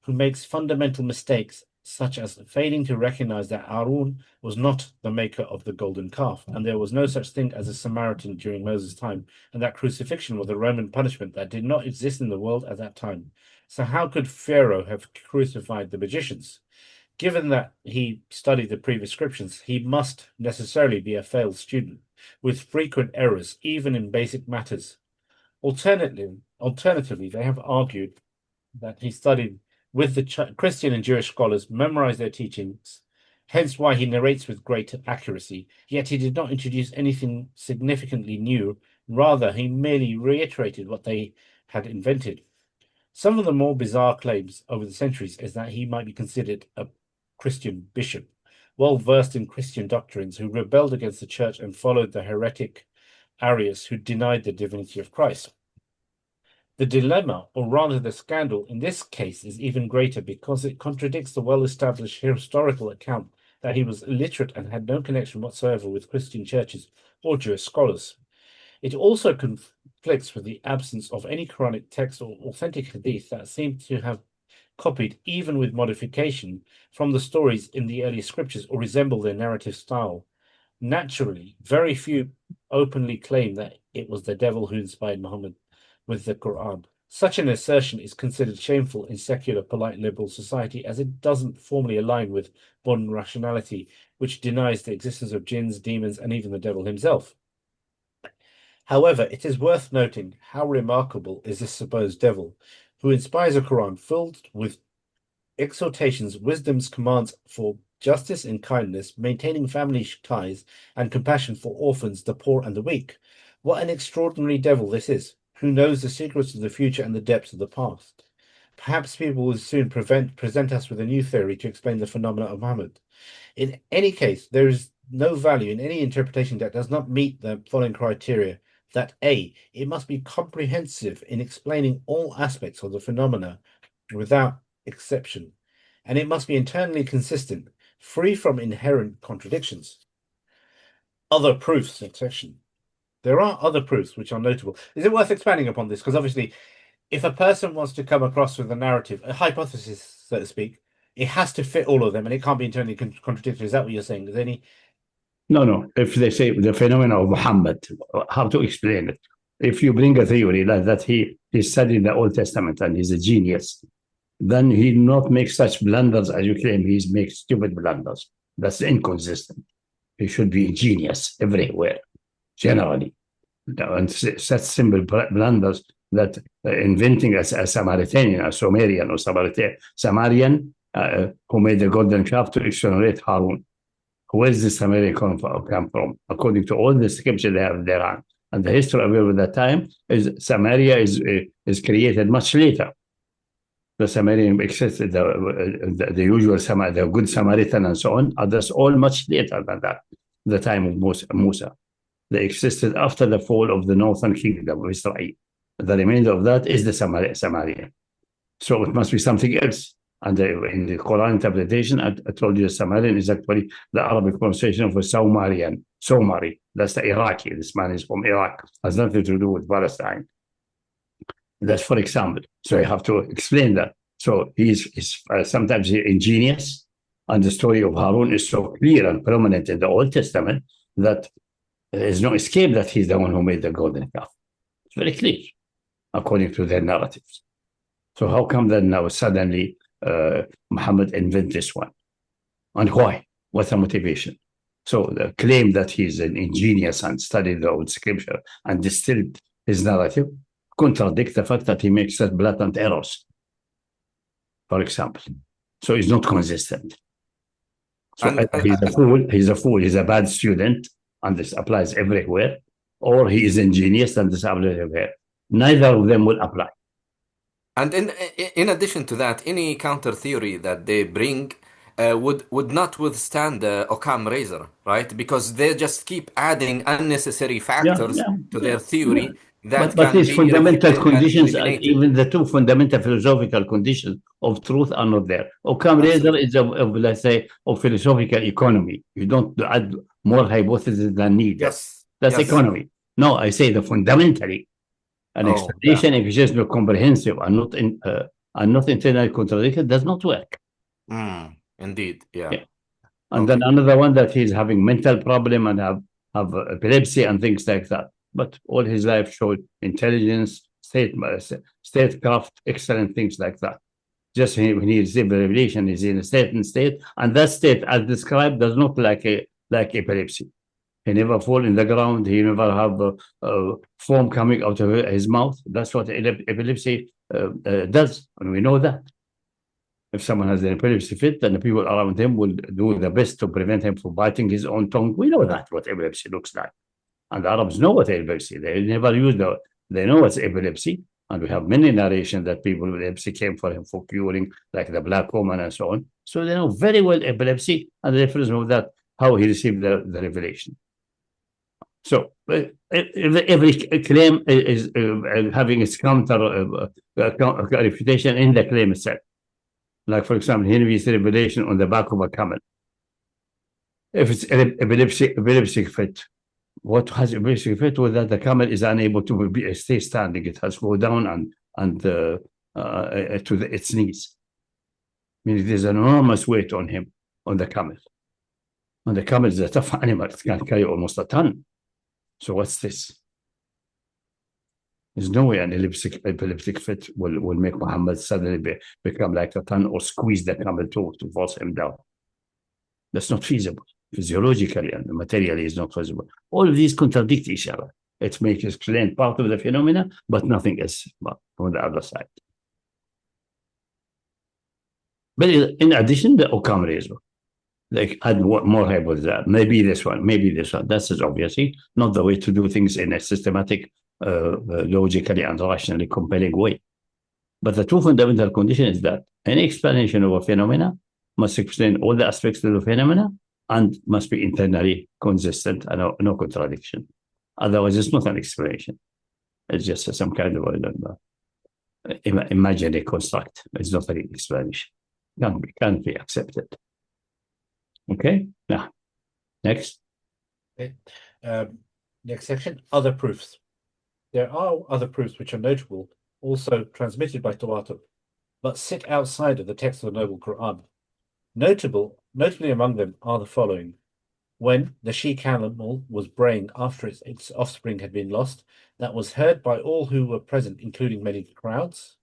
who makes fundamental mistakes, such as failing to recognize that Ar-Rum was not the maker of the golden calf, and there was no such thing as a Samaritan during Moses' time, and that crucifixion was a Roman punishment that did not exist in the world at that time. So how could Pharaoh have crucified the magicians? Given that he studied the previous scriptures, he must necessarily be a failed student, with frequent errors, even in basic matters. Alternatively, they have argued that he studied with the Christian and Jewish scholars, memorized their teachings, hence why he narrates with great accuracy, yet he did not introduce anything significantly new. Rather, he merely reiterated what they had invented. Some of the more bizarre claims over the centuries is that he might be considered a Christian bishop, well versed in Christian doctrines, who rebelled against the church and followed the heretic Arius, who denied the divinity of Christ. The dilemma, or rather the scandal, in this case is even greater because it contradicts the well-established historical account that he was illiterate and had no connection whatsoever with Christian churches or Jewish scholars. It also conflicts with the absence of any Quranic text or authentic hadith that seem to have copied, even with modification, from the stories in the early scriptures or resemble their narrative style. Naturally, very few openly claim that it was the devil who inspired Muhammad with the Quran, Such an assertion is considered shameful in secular, polite, liberal society, as it doesn't formally align with modern rationality, which denies the existence of jinns, demons, and even the devil himself. However, it is worth noting how remarkable is this supposed devil, who inspires a Quran filled with exhortations, wisdom's commands for justice and kindness, maintaining family ties, and compassion for orphans, the poor, and the weak. What an extraordinary devil this is, who knows the secrets of the future and the depths of the past. Perhaps people will soon present us with a new theory to explain the phenomena of Muhammad. In any case, there is no value in any interpretation that does not meet the following criteria. That A, it must be comprehensive in explaining all aspects of the phenomena without exception, and it must be internally consistent, free from inherent contradictions. Other proofs, section. There are other proofs which are notable. Is it worth expanding upon this? Because obviously, if a person wants to come across with a narrative, a hypothesis, so to speak, it has to fit all of them, and it can't be internally contradictory. Is that what you're saying? Is there any? No. If they say the phenomenon of Muhammad, how to explain it? If you bring a theory like that he studied the Old Testament and he's a genius, then he not make such blunders as you claim. He makes stupid blunders. That's inconsistent. He should be a genius everywhere, generally. And such simple blunders that inventing a Samaritan, a Sumerian or Samarian who made the golden calf to exonerate Harun. Where is the Samaritan come from? According to all the scripture they have there, and the history available at that time is Samaria is created much later. The Samaritan existed, the usual the good Samaritan and so on. Others all much later than that. The time of Musa, they existed after the fall of the northern kingdom of Israel. The remainder of that is the Samaria. So it must be something else. And in the Quran interpretation, I told you the Samaritan is actually the Arabic pronunciation of a Somarian. Somari. That's the Iraqi. This man is from Iraq. Has nothing to do with Palestine. That's for example. So you have to explain that. So he's sometimes ingenious, and the story of Harun is so clear and prominent in the Old Testament that there is no escape that he's the one who made the golden calf. It's very clear, according to their narratives. So how come that now suddenly Muhammad invent this one? And why? What's the motivation? So the claim that he's an ingenious and studied the old scripture and distilled his narrative contradict the fact that he makes such blatant errors, for example. So he's not consistent. So he's a fool, he's a bad student, and this applies everywhere, or he is ingenious and this applies everywhere. Neither of them will apply. And in addition to that, any counter theory that they bring would not withstand the Occam razor, right? Because they just keep adding unnecessary factors to their theory that but these fundamental conditions, even the two fundamental philosophical conditions of truth are not there. Occam razor is let's say, of philosophical economy. You don't add more hypotheses than needed. Yes. That's economy. No, I say the fundamentally. An explanation, if it's just not comprehensive and not internally contradicted, does not work. Indeed, yeah. And then another one that he's having mental problem and have epilepsy and things like that. But all his life showed intelligence, statecraft, excellent things like that. Just when he received the revelation, he's in a certain state, and that state, as described, does not like epilepsy. He never fall in the ground. He never have foam coming out of his mouth. That's what epilepsy does, and we know that. If someone has an epilepsy fit, then the people around him will do the best to prevent him from biting his own tongue. We know that, what epilepsy looks like. And the Arabs know what epilepsy. They never use they know what's epilepsy. And we have many narrations that people with epilepsy came for him for curing, like the black woman and so on. So they know very well epilepsy and the difference of that, how he received the revelation. So every claim is having its counter refutation in the claim itself. Like, for example, here we see revelation on the back of a camel. If it's epilepsy fit, what has epilepsy fit was that the camel is unable to stay standing. It has to go down and to its knees. I mean, there's an enormous weight on him, on the camel. And the camel is a tough animal. It can carry almost a ton. So what's this? There's no way an epileptic fit will make Muhammad suddenly become like a ton or squeeze the camel to force him down. That's not feasible. Physiologically and materially is not feasible. All of these contradict each other. It makes explain part of the phenomena, but nothing else on the other side. But in addition, the Okamri as well. Like add more hypotheses. Maybe this one, maybe this one. That's obviously not the way to do things in a systematic, logically and rationally compelling way. But the two fundamental condition is that any explanation of a phenomena must explain all the aspects of the phenomena and must be internally consistent and no contradiction. Otherwise, it's not an explanation. It's just some kind of imaginary construct. It's not an explanation. Can't be accepted. Okay, now, next. Okay. Next section, other proofs. There are other proofs which are notable, also transmitted by Tawatur, but sit outside of the text of the Noble Quran. Notably among them are the following. When the she-camel was braying after its offspring had been lost, that was heard by all who were present, including many crowds.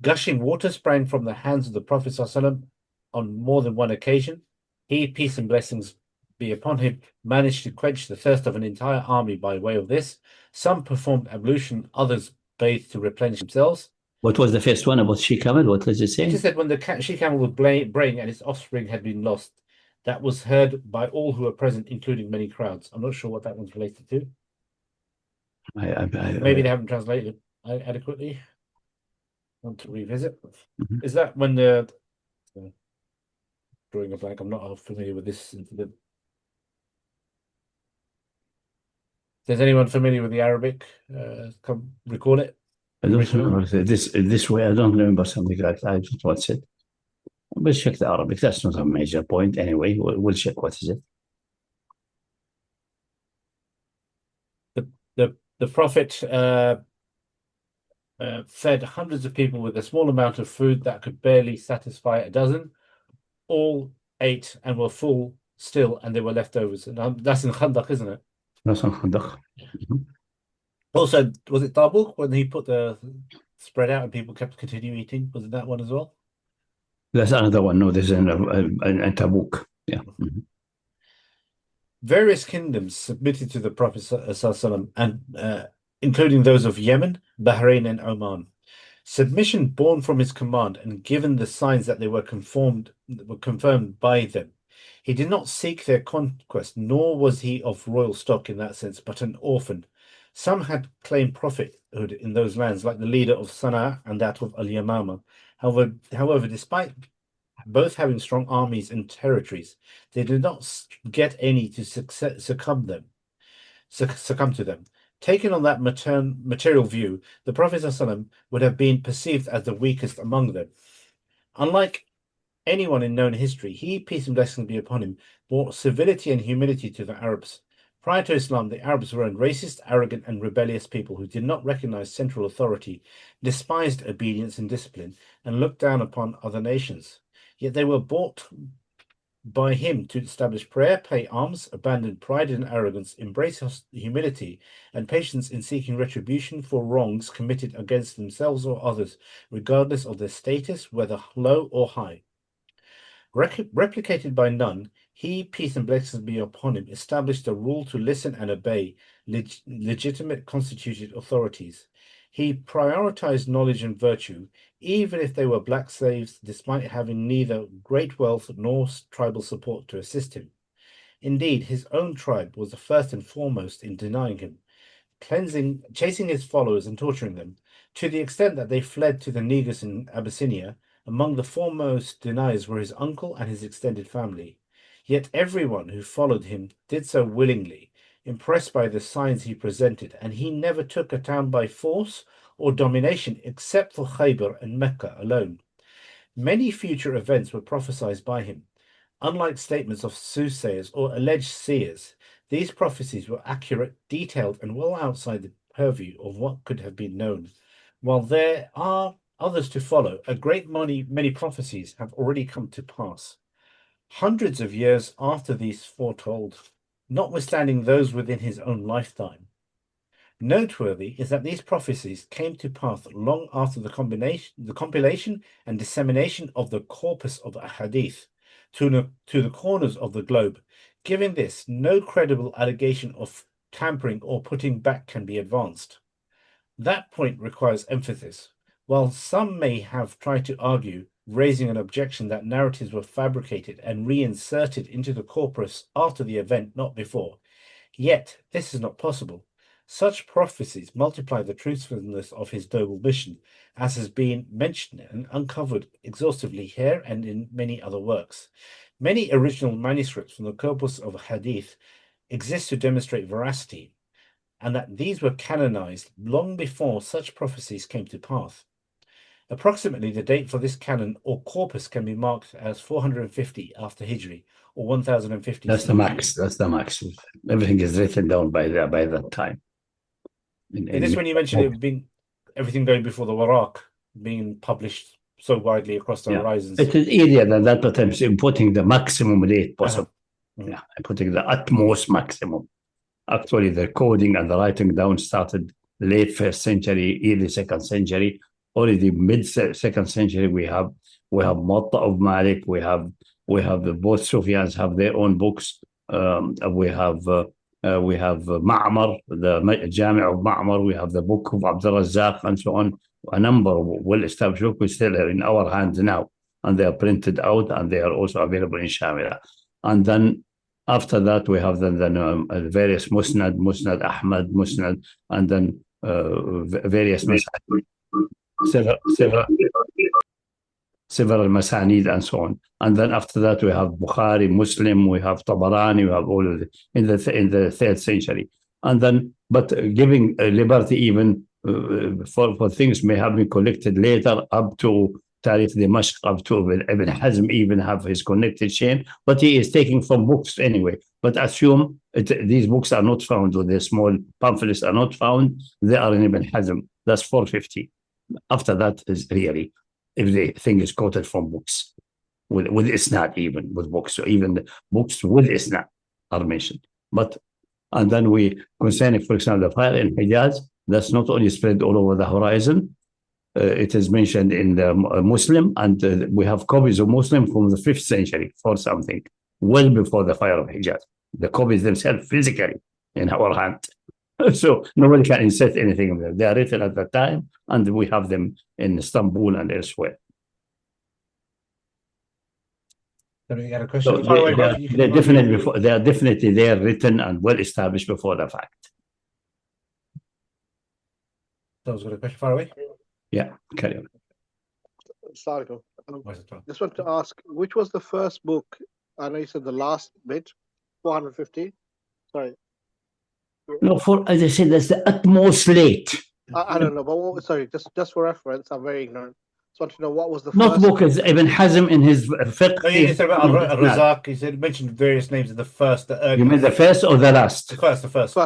Gushing water sprang from the hands of the Prophet ﷺ on more than one occasion. He, peace and blessings be upon him, managed to quench the thirst of an entire army by way of this. Some performed ablution, others bathed to replenish themselves. What was the first one about she-camel? What was it saying? It just said when the she-camel was braying and its offspring had been lost, that was heard by all who were present, including many crowds. I'm not sure what that one's related to. Maybe they haven't translated it adequately. Want to revisit? Is that when the drawing a blank? I'm not familiar with this incident. Is anyone familiar with the Arabic? Come recall it. I don't remember this way. I don't remember something like that. I just watched it. We'll check the Arabic. That's not a major point anyway. We'll check what is it. The Prophet fed hundreds of people with a small amount of food that could barely satisfy a dozen. All ate and were full still, and there were leftovers. And that's in Khandaq, isn't it? That's in Khandaq. Also, was it Tabuk when he put the spread out and people kept continuing eating? Was it that one as well? That's another one. No, there's in Tabuk. Yeah. Various kingdoms submitted to the Prophet ﷺ, and including those of Yemen, Bahrain, and Oman. Submission born from his command and given the signs that they were confirmed by them. He did not seek their conquest, nor was he of royal stock in that sense, but an orphan. Some had claimed prophethood in those lands, like the leader of Sana'a and that of Al-Yamama. However, despite both having strong armies and territories, they did not get any to succumb to them. Taken on that material view, the Prophet ﷺ would have been perceived as the weakest among them. Unlike anyone in known history, he, peace and blessings be upon him, brought civility and humility to the Arabs. Prior to Islam, the Arabs were a racist, arrogant, and rebellious people who did not recognize central authority, despised obedience and discipline, and looked down upon other nations. Yet they were brought by him to establish prayer, pay alms, abandon pride and arrogance, embrace humility, and patience in seeking retribution for wrongs committed against themselves or others, regardless of their status, whether low or high. Replicated by none, he, peace and blessings be upon him, established a rule to listen and obey legitimate constituted authorities. He prioritized knowledge and virtue, even if they were black slaves, despite having neither great wealth nor tribal support to assist him. Indeed, his own tribe was the first and foremost in denying him, chasing his followers and torturing them, to the extent that they fled to the Negus in Abyssinia. Among the foremost deniers were his uncle and his extended family. Yet everyone who followed him did so willingly, impressed by the signs he presented, and he never took a town by force or domination except for Khaybar and Mecca alone. Many future events were prophesied by him. Unlike statements of soothsayers or alleged seers, these prophecies were accurate, detailed, and well outside the purview of what could have been known. While there are others to follow, a great many prophecies have already come to pass, hundreds of years after these foretold, notwithstanding those within his own lifetime. Noteworthy is that these prophecies came to pass long after the compilation and dissemination of the corpus of hadith to the corners of the globe. Given this, no credible allegation of tampering or putting back can be advanced. That point requires emphasis. While some may have tried to argue, raising an objection that narratives were fabricated and reinserted into the corpus after the event, not before, yet this is not possible. Such prophecies multiply the truthfulness of his noble mission, as has been mentioned and uncovered exhaustively here and in many other works. Many original manuscripts from the corpus of hadith exist to demonstrate veracity, and that these were canonized long before such prophecies came to pass. Approximately the date for this canon or corpus can be marked as 450 after Hijri, or 1050. That's the max. That's the max. Everything is written down by that time. Is this when you mentioned it being everything going before the Waraq being published so widely across the horizons? It is easier than that, but I'm putting the maximum date possible. Yeah, I'm putting the utmost maximum. Actually, the coding and the writing down started late 1st century, early 2nd century. Already mid 2nd century, we have Muwatta of Malik. We have both Sufyans have their own books. We have Ma'mar, the Jami' of Ma'mar. We have the book of Abdul Razzaq and so on. A number of well-established books still are in our hands now, and they are printed out and they are also available in Shamila. And then after that, we have then various Musnad Ahmad, Musnad, and then various several Masanid and so on. And then after that, we have Bukhari, Muslim, we have Tabarani, we have all of it in the 3rd century. And then, but giving liberty even for things may have been collected later up to Tariq Dimashq, up to Ibn Hazm even have his connected chain, but he is taking from books anyway. But assume these books are not found, or the small pamphlets are not found, they are in Ibn Hazm. That's 450. After that is really, if the thing is quoted from books, with isnad, even with books, so even the books with isnad are mentioned. But, and then we, concerning, for example, the fire in Hijaz, that's not only spread all over the horizon, it is mentioned in the Muslim, and we have copies of Muslim from the 5th century for something, well before the fire of Hijaz. The copies themselves physically in our hand. So nobody can insert anything of them. They are written at that time, and we have them in Istanbul and elsewhere. So you got a question? So they are definitely there, written and well established before the fact. Someone's got a question far away? Yeah, carry on. Sorry, just want to ask, which was the first book? I know you said the last bit, 450. Sorry. No, as I said, that's the utmost late. I don't know, but sorry, just for reference, I'm very ignorant. Just want to know what was the not first book is Ibn Hazm in his fiqh. No, you said about Al-Razak. He said mentioned various names of the first, the early. You mean the first or the last? The first.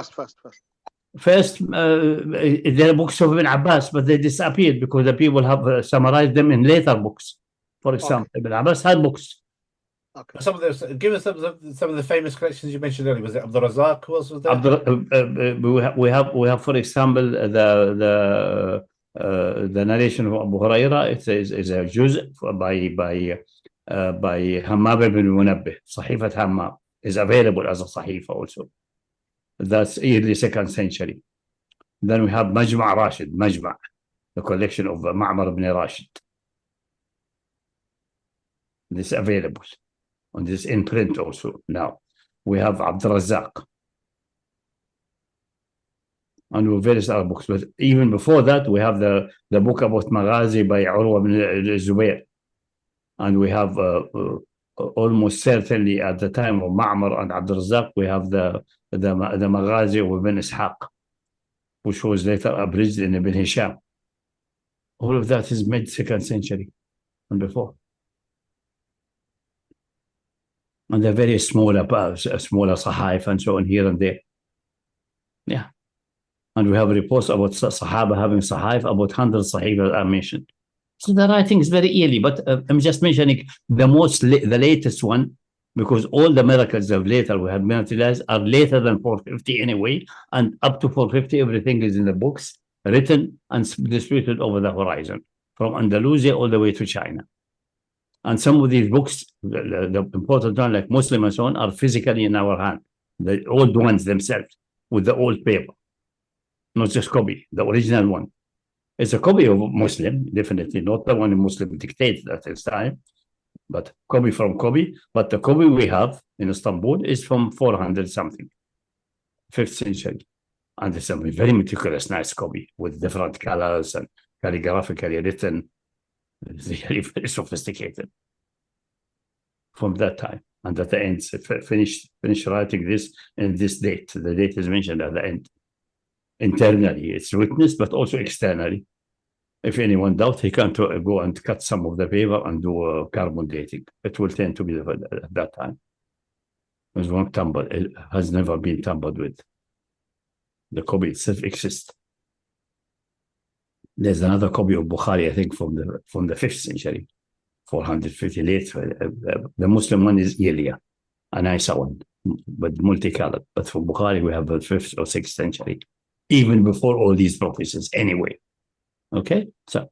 First, there are books of Ibn Abbas, but they disappeared because the people have summarized them in later books. For example, Ibn Abbas had books. Okay. Some of those, give us some of the famous collections you mentioned earlier. Was it Abdul Razzaq? Who else was there? We have, for example, the narration of Abu Huraira. It is a juz by Hammam ibn Munabbih. Sahifat Hammam is available as a sahifa also. That's early 2nd century. Then we have Majma' Rashid, the collection of Ma'mar ibn Rashid. This is available. And this is in print also now. We have Abdul Razzaq. And we have various other books. But even before that, we have the book about Maghazi by Ar-Rum ibn Zubayr. And we have almost certainly at the time of Ma'mar and Abdul Razzaq, we have the Maghazi of Ibn Ishaq, which was later abridged in Ibn Hisham. All of that is mid 2nd century and before. And they're very smaller sahaif and so on here and there. Yeah. And we have reports about Sahaba having sahaif, about 100 sahaif are mentioned. So the writing is very early, but I'm just mentioning the latest one because all the miracles of later we have materialized are later than 450 anyway, and up to 450 everything is in the books, written and distributed over the horizon, from Andalusia all the way to China. And some of these books, the important ones like Muslim and so on, are physically in our hand, the old ones themselves, with the old paper, not just copy, the original one. It's a copy of Muslim, definitely, not the one Muslim dictates at this time, but copy from copy. But the copy we have in Istanbul is from 400 something, 5th century. And it's a very meticulous, nice copy with different colors and calligraphically written. It's really very sophisticated from that time. And at the end, finish writing this in this date. The date is mentioned at the end. Internally, it's witnessed, but also externally. If anyone doubts, he can go and cut some of the paper and do carbon dating. It will tend to be at that time. It won't tumble. It has never been tampered with. The copy itself exists. There's another copy of Bukhari, I think, from the 5th century, 450 late. The Muslim one is Ilya, a nicer one, but multicolored. But for Bukhari, we have the 5th or 6th century, even before all these prophecies anyway. Okay? So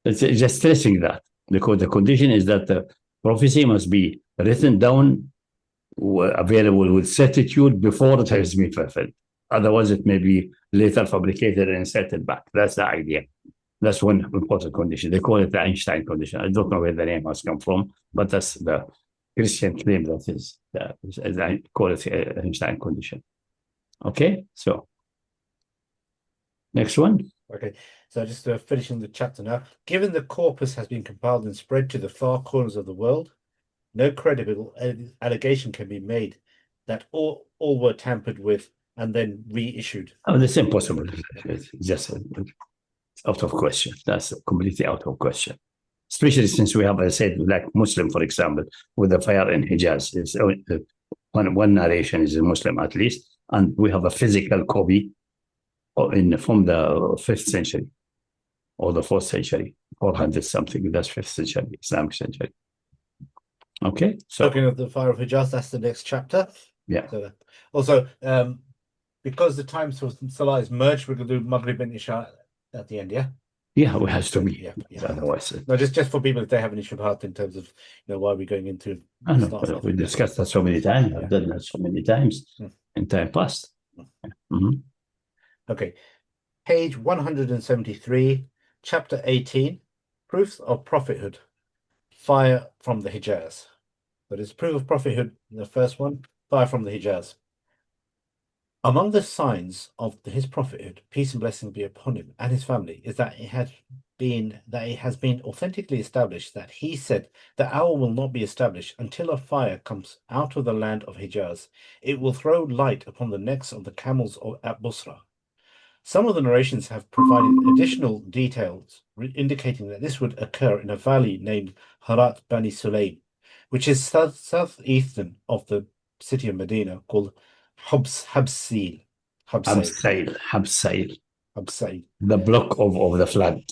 it's just stressing that, because the condition is that the prophecy must be written down, available with certitude before it has been fulfilled. Otherwise, it may be later fabricated and inserted back. That's the idea. That's one important condition. They call it the Einstein condition. I don't know where the name has come from, but that's the Christian claim that is, I call it the Einstein condition. Okay, so next one. Okay, so just finishing the chapter now. Given the corpus has been compiled and spread to the far corners of the world, no credible allegation can be made that all were tampered with and then reissued. Oh, that's impossible. It's just out of question. That's completely out of question. Especially since we have, I said, like Muslim, for example, with the fire in Hijaz. It's, one narration is a Muslim at least, and we have a physical copy from the 5th century or the 4th century, 400 something. That's 5th century, Islamic century. Okay, so talking of the fire of Hijaz, that's the next chapter. Yeah. So, also, because the times for Salah is merged, we're going to do Maghrib and Isha at the end, yeah? Yeah, it has to be. Yeah. Otherwise, no, just for people if they have any shubhat in terms of why we're going into. I know, we discussed that so many times. I've done that so many times in time past. Okay, page 173, chapter 18, proofs of prophethood. Fire from the Hijaz. That is proof of prophethood. The first one, fire from the Hijaz. Among the signs of his prophethood, peace and blessing be upon him and his family, is that it has been authentically established that he said, "The hour will not be established until a fire comes out of the land of Hijaz. It will throw light upon the necks of the camels at Busra." Some of the narrations have provided additional details indicating that this would occur in a valley named Harat Bani Sulaim, which is southeastern of the city of Medina, called Habsail. The block of the flood.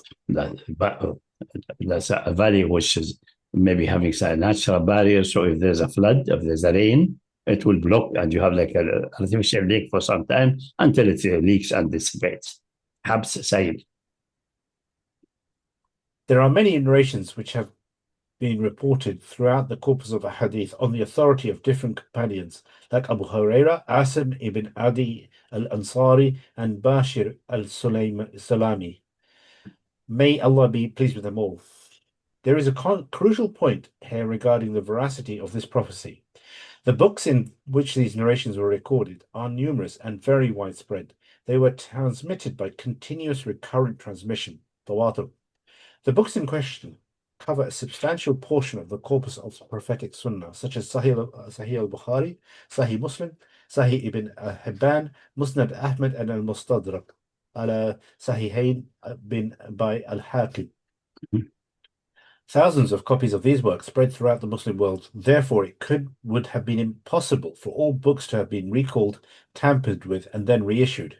That's a valley which is maybe having a natural barrier. So if there's a flood, if there's a rain, it will block, and you have like an artificial lake for some time until it leaks and dissipates. Habsail. There are many narrations which have been reported throughout the corpus of a hadith on the authority of different companions like Abu Huraira, Asim ibn Adi al-Ansari, and Bashir al-Sulami. May Allah be pleased with them all. There is a crucial point here regarding the veracity of this prophecy. The books in which these narrations were recorded are numerous and very widespread. They were transmitted by continuous recurrent transmission, tawatur. The books in question cover a substantial portion of the corpus of prophetic sunnah, such as Sahih al-Bukhari, Sahih Muslim, Sahih ibn Hibban, Musnad Ahmad, and al-Mustadrak, ala Sahihain by al-Hakim. Thousands of copies of these works spread throughout the Muslim world. Therefore, it would have been impossible for all books to have been recalled, tampered with, and then reissued.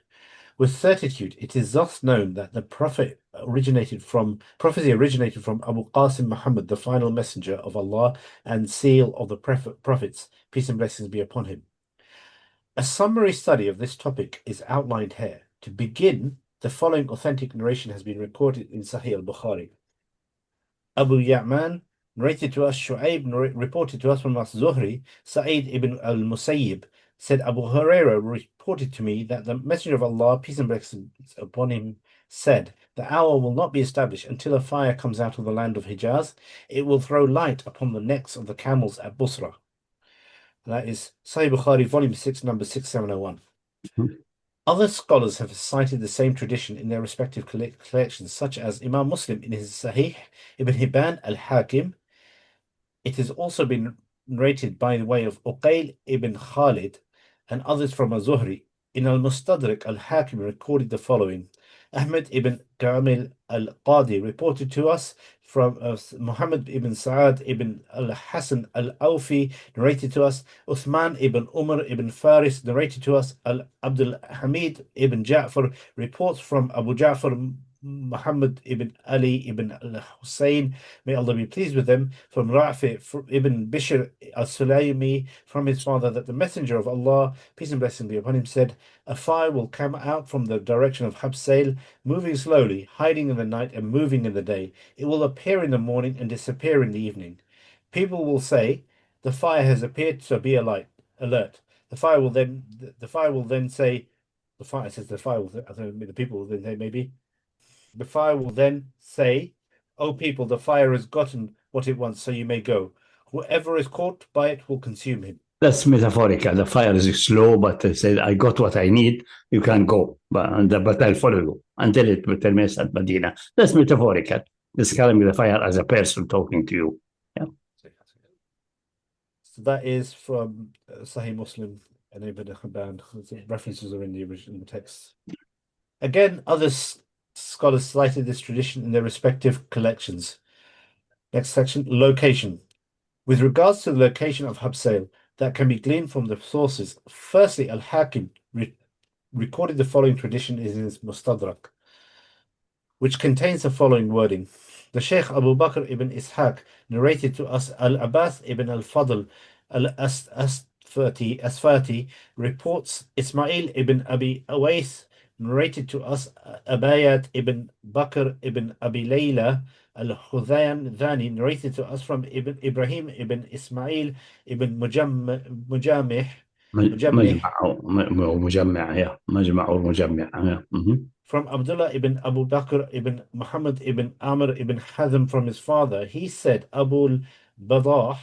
With certitude, it is thus known that the prophecy originated from Abu Qasim Muhammad, the final messenger of Allah and seal of the prophets, peace and blessings be upon him. A summary study of this topic is outlined here. To begin, the following authentic narration has been recorded in Sahih Al-Bukhari. Abu Ya'man narrated to us, Shu'aib reported to us from us, Zuhri, Sa'id ibn al-Musayyib said, Abu Huraira reported to me that the Messenger of Allah, peace and blessings upon him, said, the hour will not be established until a fire comes out of the land of Hijaz. It will throw light upon the necks of the camels at Busra. That is Sahih Bukhari, volume 6, number 6701. Other scholars have cited the same tradition in their respective collections, such as Imam Muslim in his Sahih, Ibn Hibban al-Hakim. It has also been narrated by the way of Uqayl ibn Khalid and others from Az-Zuhri. In Al-Mustadrak, al-Hakim recorded the following. Ahmed ibn Kamil al-Qadi reported to us from Muhammad ibn Sa'ad ibn al-Hasan al-Awfi narrated to us. Uthman ibn Umar ibn Faris narrated to us. Abdul Hamid ibn Ja'far reports from Abu Ja'far Muhammad ibn Ali ibn al-Hussein, may Allah be pleased with them, from Rafi ibn Bishr al-Sulaymi from his father, that the Messenger of Allah, peace and blessing be upon him, said, a fire will come out from the direction of Habsail, moving slowly, hiding in the night and moving in the day. It will appear in the morning and disappear in the evening. People will say, the fire has appeared, so be alert. The fire will then say, the fire says the fire will, I don't know, the people will then say maybe. The fire will then say, O people, the fire has gotten what it wants, so you may go. Whoever is caught by it will consume him. That's metaphorical. The fire is slow, but they said, I got what I need. You can go, but I'll follow you until it terminates at Medina. That's metaphorical. Describing the fire as a person talking to you. Yeah. So that is from Sahih Muslim and Ibn Hibban. References are in the original text. Again, other scholars cited this tradition in their respective collections. Next section, location. With regards to the location of Habsail, that can be gleaned from the sources. Firstly, Al-Hakim recorded the following tradition in his Mustadrak, which contains the following wording. The Shaykh Abu Bakr ibn Ishaq narrated to us Al-Abbas ibn al-Fadl al-Asfati reports Ismail ibn Abi Awais narrated to us Abayat ibn Bakr ibn Abi Layla al-Hudhani narrated to us from Ibrahim ibn Ismail ibn Mujamih from Abdullah ibn Abu Bakr ibn Muhammad ibn Amr ibn Hazm from his father. He said Abu al-Badah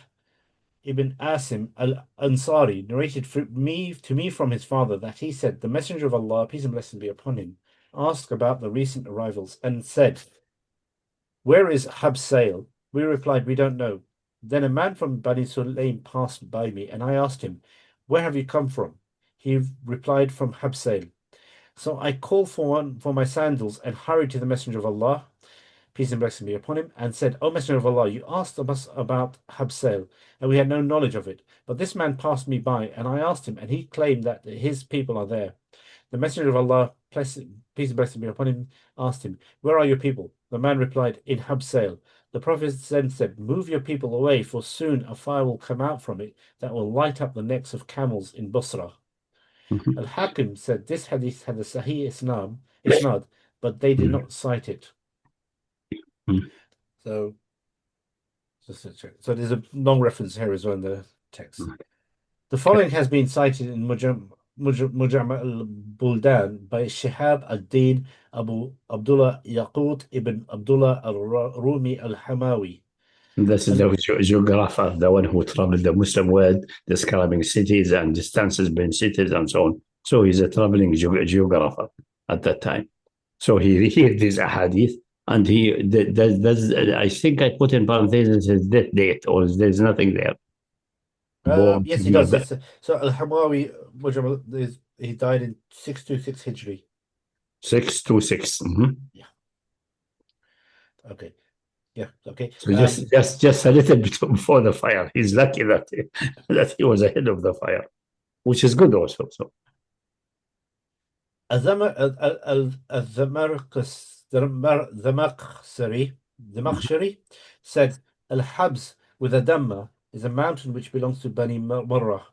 Ibn Asim al-Ansari narrated to me from his father that he said, the Messenger of Allah, peace and blessings be upon him, asked about the recent arrivals and said, where is Habsail? We replied, we don't know. Then a man from Bani Sulaim passed by me and I asked him, where have you come from? He replied, from Habsail. So I called for my sandals and hurried to the Messenger of Allah, peace and blessing be upon him, and said, O Messenger of Allah, you asked us about Habsail, and we had no knowledge of it. But this man passed me by, and I asked him, and he claimed that his people are there. The Messenger of Allah, peace and blessing be upon him, asked him, where are your people? The man replied, in Habsail. The Prophet then said, move your people away, for soon a fire will come out from it that will light up the necks of camels in Busra. Al-Hakim said this hadith had a Sahih Isnad, but they did not cite it. So there's a long reference here as well in the text. The following has been cited in Mujam' al-Buldan by Shihab ad-Din Abu Abdullah Yaqut ibn Abdullah al-Rumi al-Hamawi. This is the geographer, the one who traveled the Muslim world, describing cities and distances between cities and so on. So he's a traveling geographer at that time. So he heard these ahadith, and he does. I think I put in parentheses his death date, or there's nothing there. Yes, he does. So Al-Hamawi, he died in 626 Hijri. 626. Yeah. Okay. Yeah. Okay. So just a little bit before the fire. He's lucky that he was ahead of the fire, which is good also. So. Zamakhshari said Al-Habs with a Dhamma is a mountain which belongs to Bani Murrah.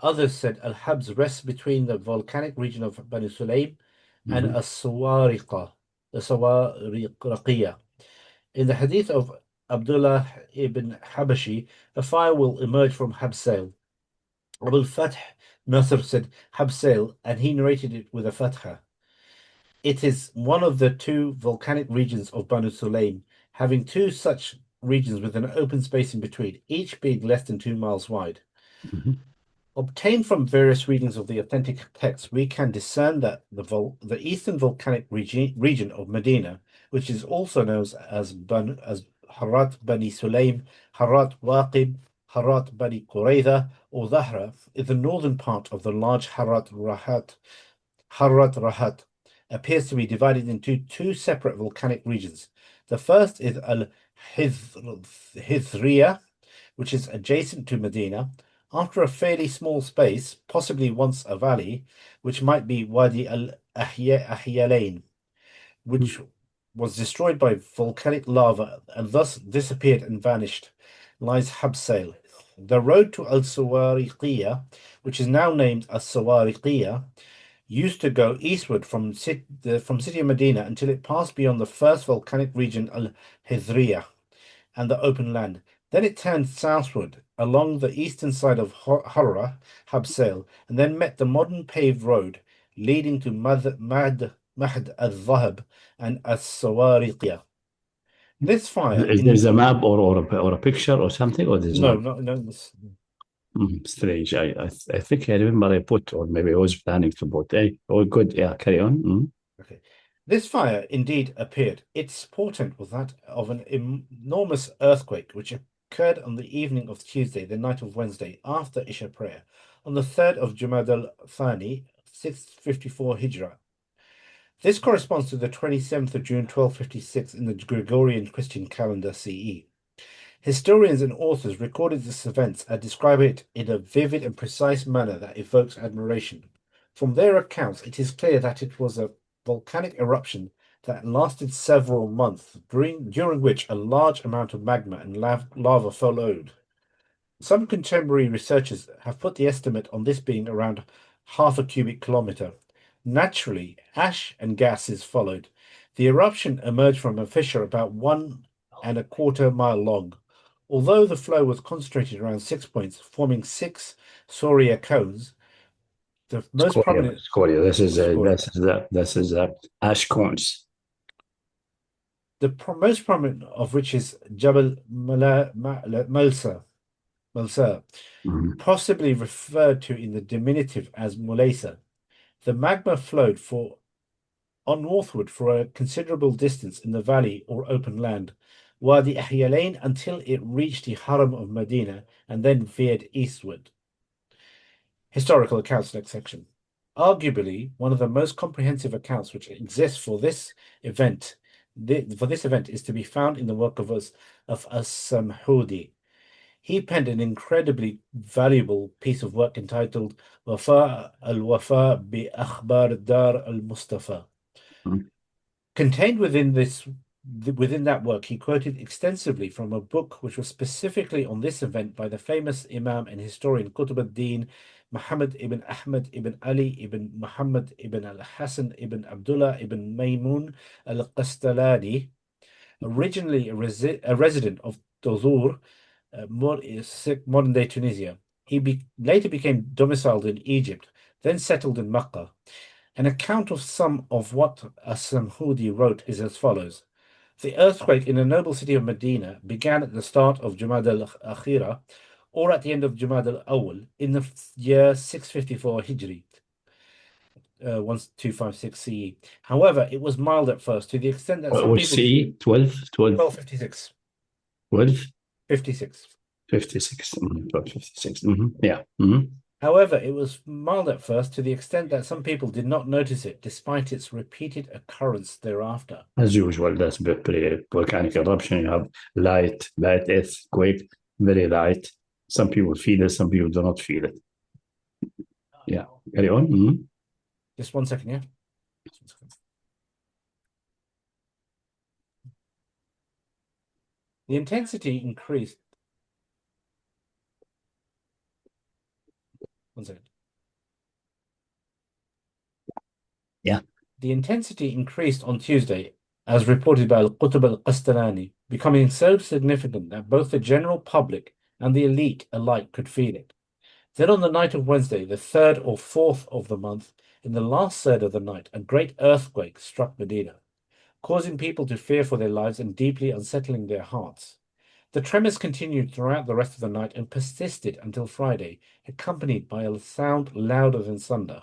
Others said Al-Habs rests between the volcanic region of Bani Sulaym and As-Sawariqa, the Sawariqiyah. In the hadith of Abdullah ibn Habashi, a fire will emerge from Habsail. Abul Fath Nasr said Habsail, and he narrated it with a fatha. It is one of the two volcanic regions of Banu Sulaym, having two such regions with an open space in between, each being less than 2 miles wide. Obtained from various readings of the authentic text, we can discern that the eastern volcanic region of Medina, which is also known as Harat Bani Sulaym, Harat Waqib, Harat Bani Qurayza, or Zahra, is the northern part of the large Harat Rahat, appears to be divided into two separate volcanic regions. The first is Al-Hithriya, which is adjacent to Medina, after a fairly small space, possibly once a valley, which might be Wadi al-Ahyalain, which was destroyed by volcanic lava and thus disappeared and vanished, lies Habsail. The road to Al-Sawariqiyah, which is now named As-Sawariqiyah, used to go eastward from city of Medina until it passed beyond the first volcanic region, Al-Hithriya, and the open land. Then it turned southward along the eastern side of Harra, Habsail, and then met the modern paved road leading to Mahd al-Zahab and As-Sawariqiyah. This fire... There's a map or a picture or something? Or there's no. Strange. I think I remember I put, or maybe I was planning to put. Oh, good. Yeah, carry on. Okay. This fire indeed appeared. Its portent was that of an enormous earthquake which occurred on the evening of Tuesday, the night of Wednesday, after Isha prayer, on the 3rd of Jumad al-Thani, 654 Hijrah. This corresponds to the 27th of June, 1256 in the Gregorian Christian calendar CE. Historians and authors recorded this event and describe it in a vivid and precise manner that evokes admiration. From their accounts, it is clear that it was a volcanic eruption that lasted several months, during which a large amount of magma and lava followed. Some contemporary researchers have put the estimate on this being around half a cubic kilometer. Naturally, ash and gases followed. The eruption emerged from a fissure about 1.25 miles long. Although the flow was concentrated around 6 points, forming 6 Soria cones, the most prominent... Scoria. This is ash cones. The most prominent of which is Jabal Mulsa, possibly referred to in the diminutive as Mulesa. The magma flowed on northward for a considerable distance in the valley or open land, Wadi Ahyalain, until it reached the Haram of Medina and then veered eastward. Historical accounts, next section. Arguably, one of the most comprehensive accounts which exists for this event is to be found in the work of As-Samhudi. He penned an incredibly valuable piece of work entitled Wafa al-Wafa bi Akhbar Dar al-Mustafa. Contained within that work, he quoted extensively from a book which was specifically on this event by the famous Imam and historian Qutb ad-Din Muhammad ibn Ahmad ibn Ali ibn Muhammad ibn al-Hasan ibn Abdullah ibn Maymun al-Qastalani, originally a resident of Tozur, modern-day Tunisia. He later became domiciled in Egypt, then settled in Makkah. An account of some of what As-Samhudi wrote is as follows. The earthquake in the noble city of Medina began at the start of Jumad al-Akhira, or at the end of Jumad al-Awwal, in the year 654 Hijri, 1256 CE. However, it was mild at first, to the extent that some people... CE? 1256. 1256. 1256. Yeah. However, it was mild at first to the extent that some people did not notice it, despite its repeated occurrence thereafter. As usual, that's volcanic eruption. You have light earthquake, very light. Some people feel it, some people do not feel it. Yeah, carry on. Just 1 second, yeah? The intensity increased. One second. Yeah. The intensity increased on Tuesday, as reported by Al-Qutb al-Qastalani, becoming so significant that both the general public and the elite alike could feel it. Then on the night of Wednesday, the 3rd or 4th of the month, in the last third of the night, a great earthquake struck Medina, causing people to fear for their lives and deeply unsettling their hearts. The tremors continued throughout the rest of the night and persisted until Friday, accompanied by a sound louder than thunder.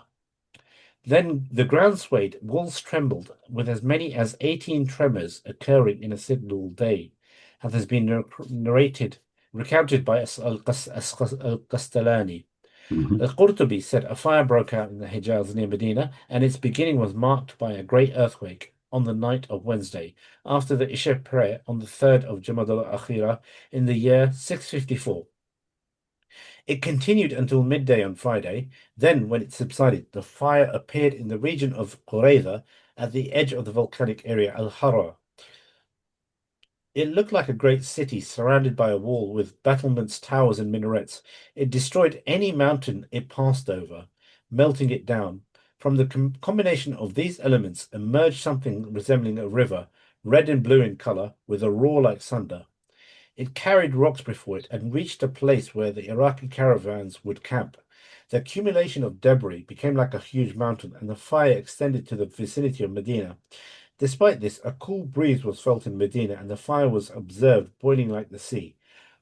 Then the ground swayed, walls trembled, with as many as 18 tremors occurring in a single day, as has been recounted by Al-Qastalani. Al-Qurtubi said a fire broke out in the Hijaz near Medina, and its beginning was marked by a great earthquake on the night of Wednesday, after the Isha prayer on the 3rd of Jumada al-Akhirah in the year 654. It continued until midday on Friday. Then, when it subsided, the fire appeared in the region of Qurayza at the edge of the volcanic area Al-Harra. It looked like a great city surrounded by a wall with battlements, towers, and minarets. It destroyed any mountain it passed over, melting it down. From the combination of these elements emerged something resembling a river, red and blue in color, with a roar like thunder. It carried rocks before it and reached a place where the Iraqi caravans would camp. The accumulation of debris became like a huge mountain, and the fire extended to the vicinity of Medina. Despite this, a cool breeze was felt in Medina, and the fire was observed boiling like the sea.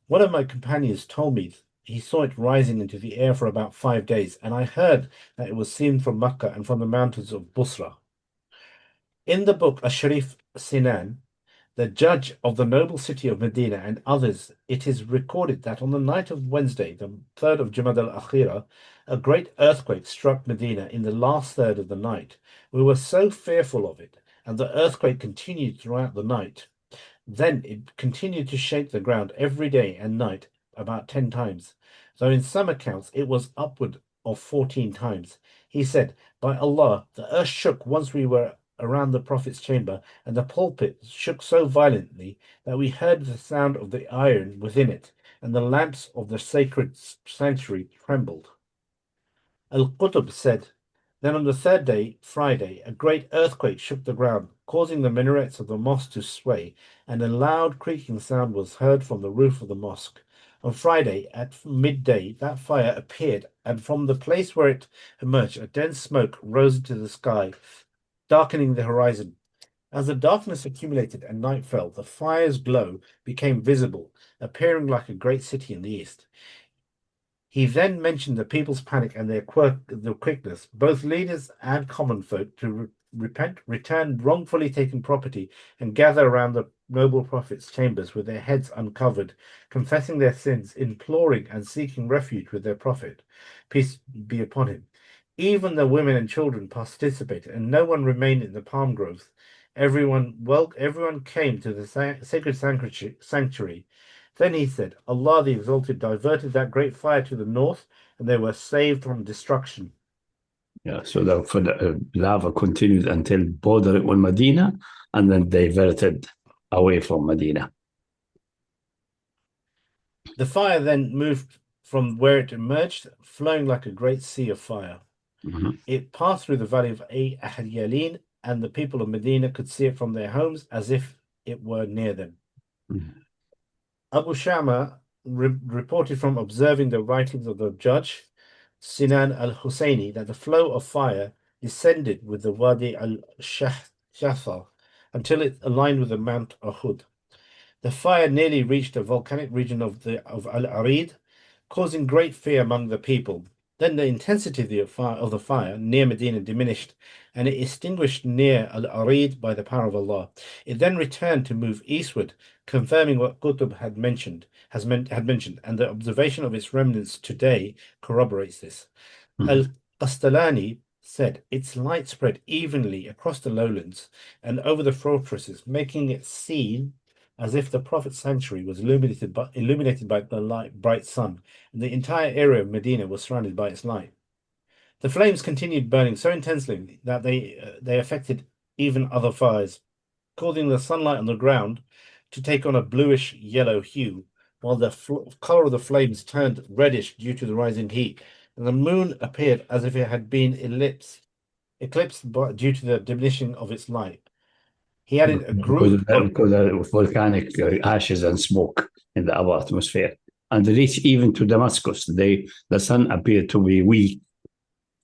One of my companions told me he saw it rising into the air for about 5 days, and I heard that it was seen from Mecca and from the mountains of Busra. In the book Asharif Sinan, the judge of the noble city of Medina, and others, it is recorded that on the night of Wednesday, the 3rd of Jumada al-Akhirah, a great earthquake struck Medina in the last third of the night. We were so fearful of it, and the earthquake continued throughout the night. Then it continued to shake the ground every day and night about 10 times, though in some accounts it was upward of 14 times. He said, "By Allah, the earth shook once we were around the Prophet's chamber, and the pulpit shook so violently that we heard the sound of the iron within it, and the lamps of the sacred sanctuary trembled." Al-Qutb said, "Then on the 3rd day, Friday, a great earthquake shook the ground, causing the minarets of the mosque to sway, and a loud creaking sound was heard from the roof of the mosque. On Friday, at midday, that fire appeared, and from the place where it emerged, a dense smoke rose into the sky, darkening the horizon. As the darkness accumulated and night fell, the fire's glow became visible, appearing like a great city in the east." He then mentioned the people's panic and their quickness, both leaders and common folk, to repent, return wrongfully taken property, and gather around the noble prophet's chambers with their heads uncovered, confessing their sins, imploring and seeking refuge with their prophet, peace be upon him. Even the women and children participated, and no one remained in the palm groves. Everyone came to the sacred sanctuary. Then he said, "Allah the Exalted diverted that great fire to the north, and they were saved from destruction." Yeah, so the lava continued until bordering on Medina, and then diverted away from Medina. The fire then moved from where it emerged, flowing like a great sea of fire. It passed through the valley of Ahyalin, and the people of Medina could see it from their homes as if it were near them. Abu Shama reported from observing the writings of the judge, Sinan al-Husayni, that the flow of fire descended with the Wadi al-Shahthar until it aligned with the Mount Uhud. The fire nearly reached the volcanic region of Al-Arid, causing great fear among the people. Then the intensity of the fire near Medina diminished, and it extinguished near Al-Arid by the power of Allah. It then returned to move eastward, confirming what Qutb had mentioned, and the observation of its remnants today corroborates this. Al-Qastalani said its light spread evenly across the lowlands and over the fortresses, making it seem as if the Prophet's sanctuary was illuminated by the bright sun, and the entire area of Medina was surrounded by its light. The flames continued burning so intensely that they affected even other fires, causing the sunlight on the ground to take on a bluish yellow hue, while the color of the flames turned reddish due to the rising heat, and the moon appeared as if it had been eclipsed due to the diminishing of its light. He added a group because of volcanic ashes and smoke in the upper atmosphere, and reached even to Damascus. The sun appeared to be weak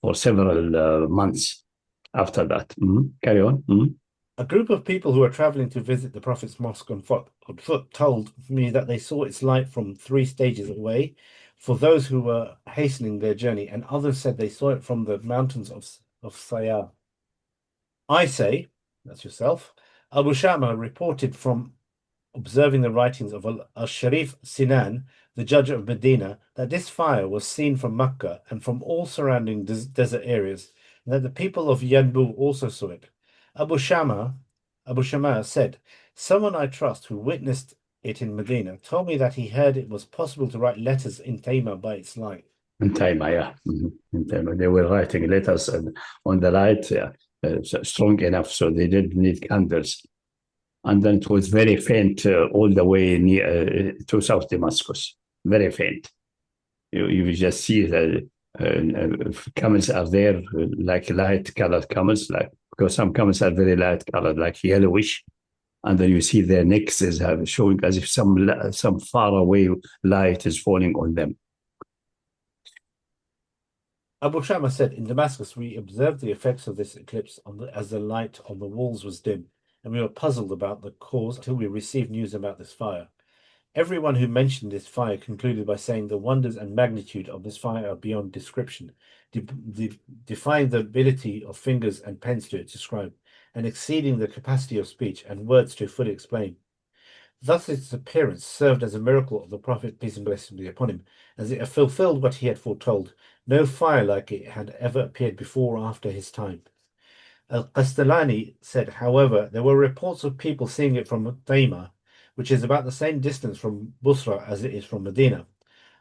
for several months after that. Carry on. A group of people who were traveling to visit the Prophet's mosque on foot told me that they saw its light from 3 stages away for those who were hastening their journey, and others said they saw it from the mountains of Sayar. I say, that's yourself, Abu Shama reported from observing the writings of Al-Sharif Sinan, the judge of Medina, that this fire was seen from Mecca and from all surrounding desert areas, and that the people of Yanbu also saw it. Abu Shama said, someone I trust who witnessed it in Medina told me that he heard it was possible to write letters in Taima by its light. In Taima, yeah. In Taima. They were writing letters on the light, strong enough, so they didn't need candles. And then it was very faint all the way near to South Damascus, very faint. You just see the camels are there, like light-colored camels, because some camels are very light-colored, like yellowish, and then you see their necks is showing as if some far-away light is falling on them. Abu Shama said, in Damascus, we observed the effects of this eclipse as the light on the walls was dim, and we were puzzled about the cause until we received news about this fire. Everyone who mentioned this fire concluded by saying the wonders and magnitude of this fire are beyond description, defying the ability of fingers and pens to describe, and exceeding the capacity of speech and words to fully explain. Thus its appearance served as a miracle of the Prophet, peace and blessings be upon him, as it fulfilled what he had foretold. No fire like it had ever appeared before or after his time. Al-Qastalani said, however, there were reports of people seeing it from Taima, which is about the same distance from Busra as it is from Medina.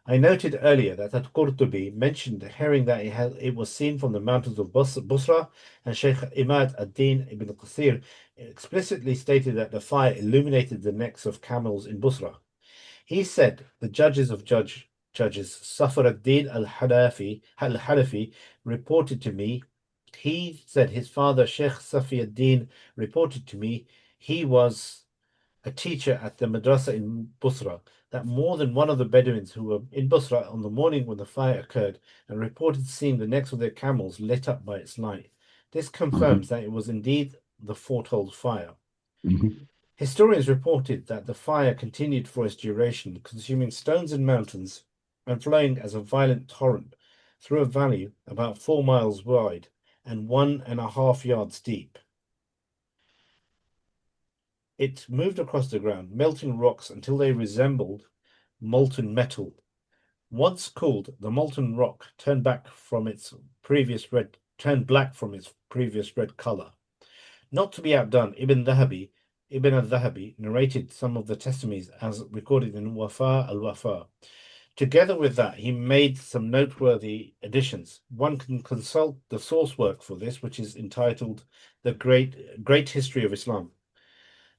I noted earlier that Al-Qurtubi mentioned hearing that it was seen from the mountains of Busra, and Sheikh Imad ad-Din ibn Qasir explicitly stated that the fire illuminated the necks of camels in Busra. He said the judges, Safar ad-Din al-Hanafi, reported to me. He said his father, Sheikh Safi ad-Din, reported to me he was a teacher at the madrasa in Busra, that more than one of the Bedouins who were in Busra on the morning when the fire occurred and reported seeing the necks of their camels lit up by its light. This confirms that it was indeed the foretold fire. Historians reported that the fire continued for its duration, consuming stones and mountains and flowing as a violent torrent through a valley about 4 miles wide and 1.5 yards deep. It moved across the ground, melting rocks until they resembled molten metal. Once cooled, the molten rock turned black from its previous red color. Not to be outdone, Ibn al-Dhahabi narrated some of the testimonies as recorded in Wafa al-Wafa. Together with that, he made some noteworthy additions. One can consult the source work for this, which is entitled The Great History of Islam.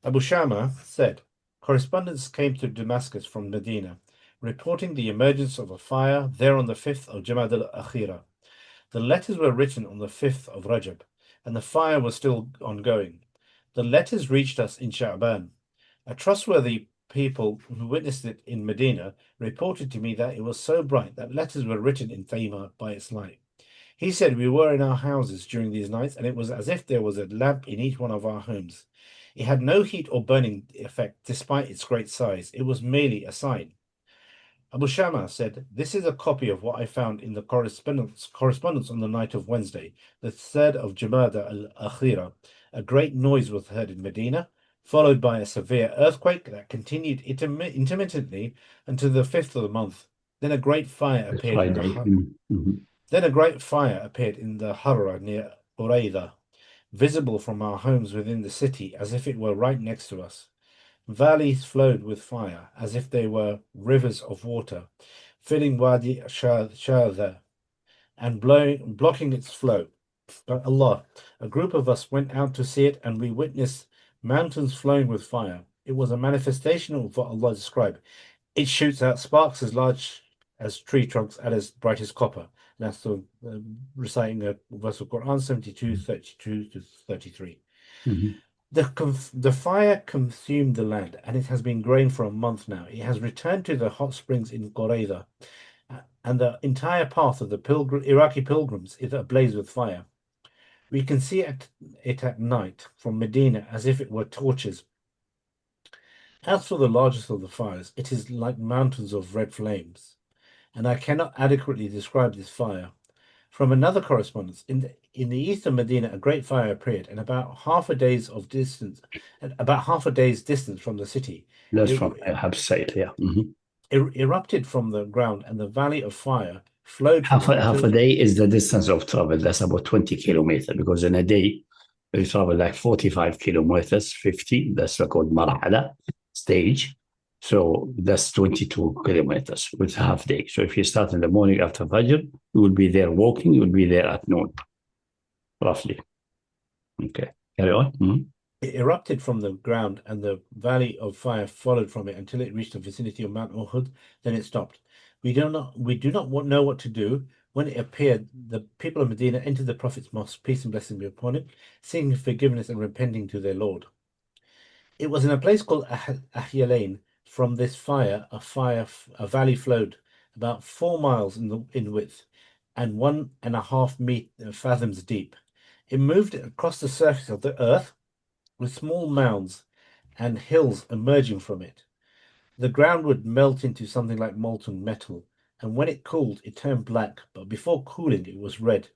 Abu Shama said, correspondents came to Damascus from Medina, reporting the emergence of a fire there on the 5th of Jamad al-Akhira. The letters were written on the 5th of Rajab, and the fire was still ongoing. The letters reached us in Sha'ban. A trustworthy people who witnessed it in Medina reported to me that it was so bright that letters were written in Taima by its light. He said we were in our houses during these nights, and it was as if there was a lamp in each one of our homes. It had no heat or burning effect despite its great size. It was merely a sign. Abu Shama said, this is a copy of what I found in the correspondence on the night of Wednesday, the 3rd of Jamada al-Akhira. A great noise was heard in Medina, followed by a severe earthquake that continued intermittently until the 5th of the month. Then a great fire appeared in the Harra near Uraida, visible from our homes within the city, as if it were right next to us. Valleys flowed with fire, as if they were rivers of water, filling Wadi Shadha, and blocking its flow. By Allah, a group of us went out to see it, and we witnessed mountains flowing with fire. It was a manifestation of what Allah described. It shoots out sparks as large as tree trunks and as bright as copper. That's the reciting a verse of Quran 72, 32 to 33. The fire consumed the land, and it has been growing for a month now. It has returned to the hot springs in Qurayza, and the entire path of the Iraqi pilgrims is ablaze with fire. We can see it at night from Medina as if it were torches. As for the largest of the fires, it is like mountains of red flames, and I cannot adequately describe this fire. From another correspondence, in the east of Medina, a great fire appeared, and about half a day's distance from the city. That's from Habsite, yeah. Erupted from the ground, and the valley of fire flowed. Half a day is the distance of travel. That's about 20 kilometers, because in a day we travel like 45 kilometers, 50. That's called Marhala stage. So that's 22 kilometers with half day. So if you start in the morning after Fajr, you will be there walking, you will be there at noon, roughly. Okay, carry on. It erupted from the ground, and the valley of fire followed from it until it reached the vicinity of Mount Uhud. Then it stopped. We do not know what to do. When it appeared, the people of Medina entered the Prophet's mosque, peace and blessing be upon him, seeking forgiveness and repenting to their Lord. It was in a place called Ahyalain. From this fire, a valley flowed about 4 miles in width and 1.5 fathoms deep. It moved across the surface of the earth with small mounds and hills emerging from it. The ground would melt into something like molten metal, and when it cooled, it turned black, but before cooling, it was red.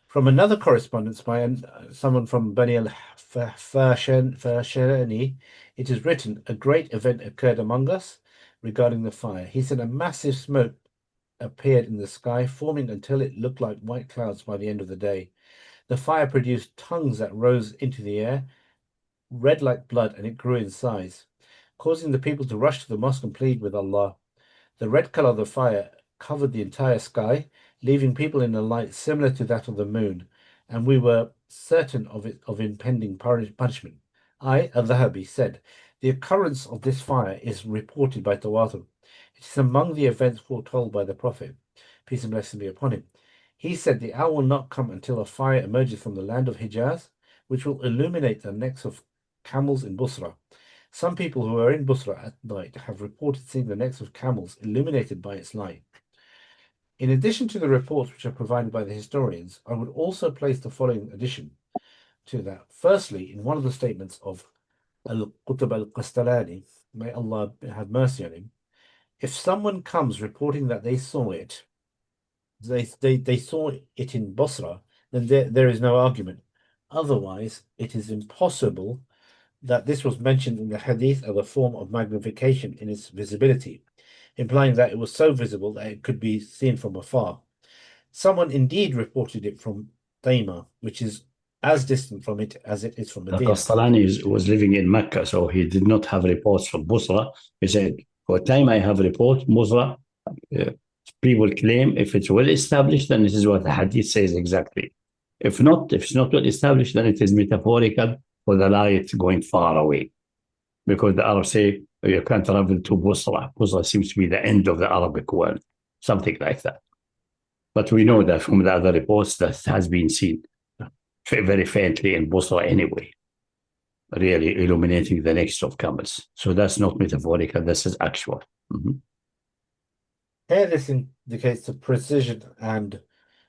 From another correspondence by someone from Bani al-Farshani, it is written, a great event occurred among us regarding the fire. He said a massive smoke appeared in the sky, forming until it looked like white clouds by the end of the day. The fire produced tongues that rose into the air, red like blood, and it grew in size, causing the people to rush to the mosque and plead with Allah. The red color of the fire covered the entire sky, leaving people in a light similar to that of the moon, and we were certain of impending punishment. Al-Zahabi said, the occurrence of this fire is reported by Tawatur. It is among the events foretold by the Prophet, peace and blessing be upon him. He said, the hour will not come until a fire emerges from the land of Hijaz, which will illuminate the necks of camels in Busra. Some people who are in Busra at night have reported seeing the necks of camels illuminated by its light. In addition to the reports which are provided by the historians, I would also place the following addition to that. Firstly, in one of the statements of Al-Qutb al-Qastalani, may Allah have mercy on him, if someone comes reporting that they saw it, they saw it in Basra, then there is no argument. Otherwise, it is impossible that this was mentioned in the hadith as a form of magnification in its visibility, implying that it was so visible that it could be seen from afar. Someone indeed reported it from Taima, which is as distant from it as it is from Medina. Qastalani was living in Mecca, so he did not have reports from Busra. He said, for a time I have reports, Busra, people claim if it's well established, then this is what the hadith says exactly. If it's not well established, then it is metaphorical for the light going far away. Because the Arabs say, you can't travel to Busra. Busra seems to be the end of the Arabic world, something like that. But we know that from the other reports that has been seen very faintly in Busra anyway, really illuminating the necks of camels. So that's not metaphorical, this is actual. Here this indicates the precision and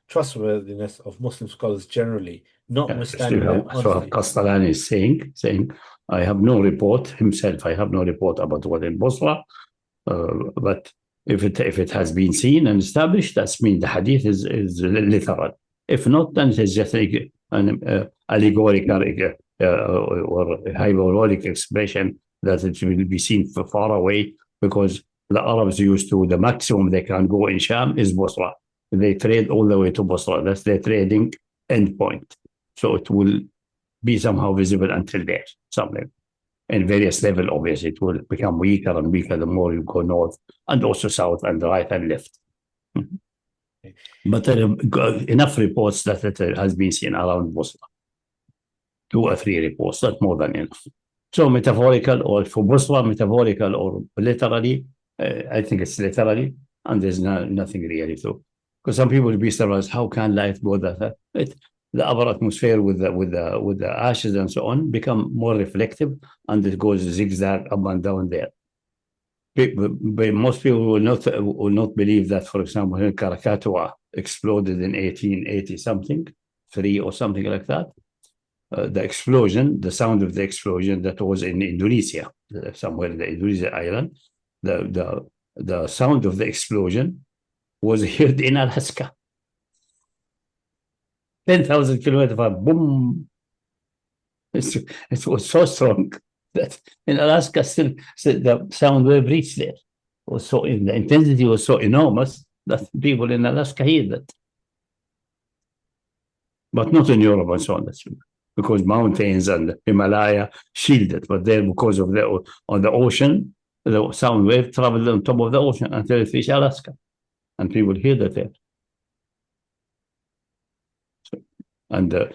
trustworthiness of Muslim scholars generally, notwithstanding their honesty. So Qastalani is saying, I have no report himself. I have no report about what in Basra, but if it has been seen and established, that means the hadith is literal. If not, then it is just an allegorical or hyperbolic expression that it will be seen from far away, because the Arabs used to, the maximum they can go in Sham is Basra. They trade all the way to Basra. That's their trading endpoint. So it will be somehow visible until there, something. In various levels, obviously, it will become weaker and weaker the more you go north, and also south and right and left. But there are enough reports that it has been seen around Basra. 2 or 3 reports, not more than enough. So metaphorical, or for Basra, metaphorical or literally, I think it's literally, and there's nothing really to. Because some people will be surprised, how can light go that? The upper atmosphere with the ashes and so on become more reflective, and it goes zigzag up and down there. But most people will not believe that, for example, when Krakatoa exploded in 1880 something, 3 or something like that. The explosion, the sound of the explosion that was in Indonesia, somewhere in the Indonesia island, the sound of the explosion was heard in Alaska. 10,000 kilometers, boom. It was so strong that in Alaska, still the sound wave reached there. The intensity was so enormous that people in Alaska hear that. But not in Europe and so on. That's true. Because mountains and Himalaya shield it, but there, because of on the ocean, the sound wave traveled on top of the ocean until it reached Alaska, and people hear that there. So, and the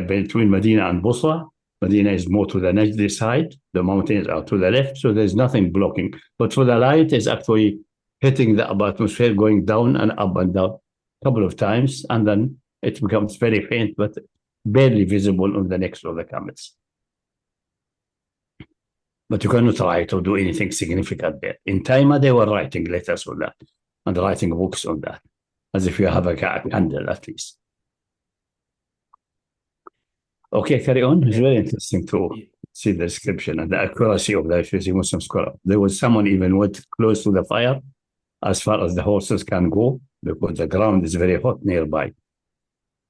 between Medina and Basra, Medina is more to the Najd side. The mountains are to the left, so there's nothing blocking. But for the light, is actually hitting the atmosphere, going down and up and down a couple of times, and then it becomes very faint, but barely visible on the necks of the camels. But you cannot write or do anything significant there. In Taima, they were writing letters on that and writing books on that, as if you have a candle at least. Okay, carry on. It's very interesting to see the description and the accuracy of the Muslim scholar. There was someone even went close to the fire as far as the horses can go, because the ground is very hot nearby.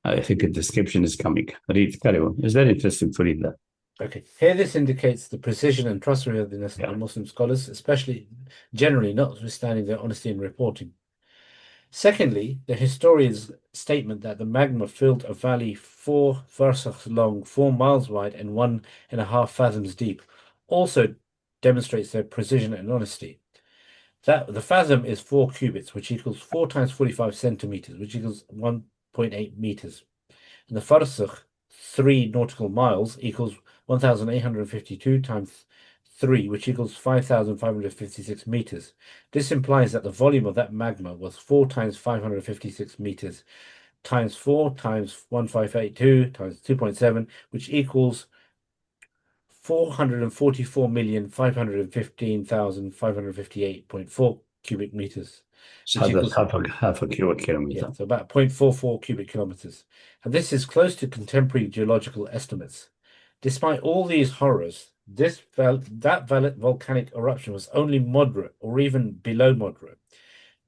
I think a description is coming. Read, carry on. It's very interesting to read that. Okay. Here, this indicates the precision and trustworthiness of the Muslim scholars, especially generally, notwithstanding their honesty in reporting. Secondly, the historian's statement that the magma filled a valley 4 farsakhs long, 4 miles wide, and 1.5 fathoms deep also demonstrates their precision and honesty. That the fathom is 4 cubits, which equals 4 times 45 centimeters, which equals 1.8 meters. And the farsakh, 3 nautical miles, equals 1,852 times 3, which equals 5,556 meters. This implies that the volume of that magma was 4 times 556 meters times 4 times 1582 times 2.7, which equals 444,515,558.4 cubic meters. So that's half a cubic kilometer. Yeah, so about 0.44 cubic kilometers. And this is close to contemporary geological estimates. Despite all these horrors, that volcanic eruption was only moderate or even below moderate.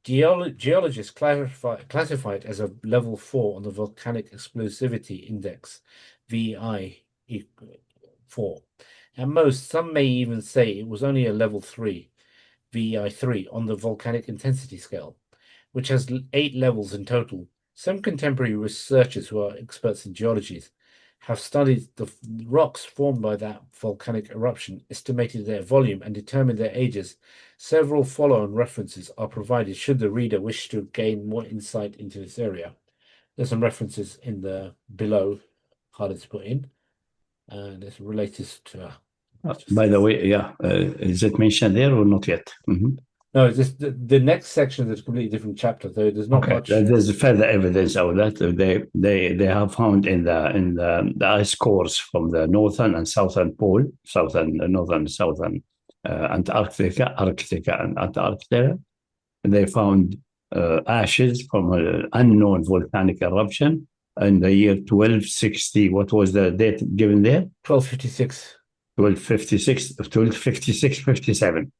Geologists classify it as a level 4 on the Volcanic Explosivity Index, VEI4. At most, some may even say it was only a level 3, VEI3, on the Volcanic Intensity Scale, which has 8 levels in total. Some contemporary researchers who are experts in geology have studied the rocks formed by that volcanic eruption, estimated their volume, and determined their ages. Several follow-on references are provided should the reader wish to gain more insight into this area. There's some references in the below, harder to put in, and it's related to... by the way, is it mentioned there or not yet? Mm-hmm. No, it's just the next section is a completely different chapter, though there's not much. There's further evidence of that. They have found in the ice cores from the northern and southern pole, northern southern Antarctica and Antarctica. They found ashes from an unknown volcanic eruption in the year 1260. What was the date given there? 1256. 1257.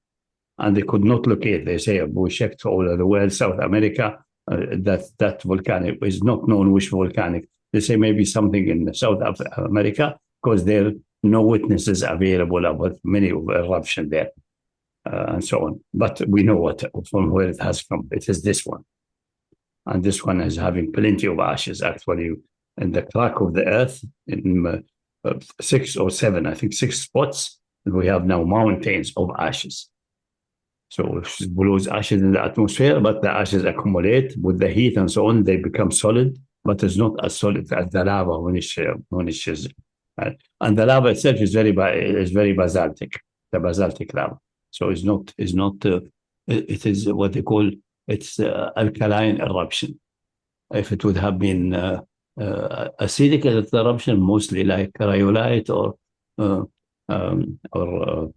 And they could not locate. They say, we checked all over the world, South America, that volcanic is not known which volcanic. They say maybe something in South America, because there are no witnesses available about many eruption there, and so on. But we know from where it has come. It is this one. And this one is having plenty of ashes, actually, in the crack of the earth, in 6 or 7, I think 6 spots. And we have now mountains of ashes. So it blows ashes in the atmosphere, but the ashes accumulate with the heat and so on. They become solid, but it's not as solid as the lava when it's and the lava itself is very basaltic, the basaltic lava. So it is what they call it's alkaline eruption. If it would have been acidic eruption, mostly like rhyolite uh, or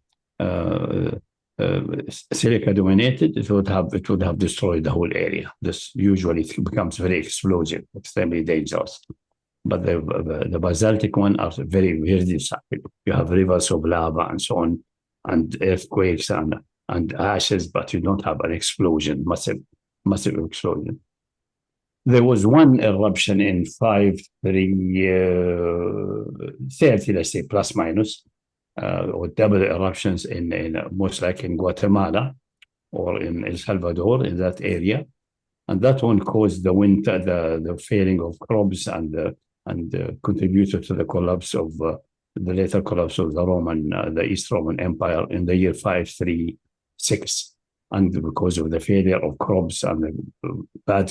silica dominated, it would have destroyed the whole area. This usually becomes very explosive, extremely dangerous. But the basaltic one are very destructive. You have rivers of lava and so on, and earthquakes and ashes, but you don't have an explosion, massive explosion. There was one eruption in 5330, let's say, plus minus, or double eruptions in most like in Guatemala or in El Salvador, in that area. And that one caused the winter, the failing of crops and contributed to the collapse of the later collapse of the East Roman Empire in the year 536. And because of the failure of crops and the bad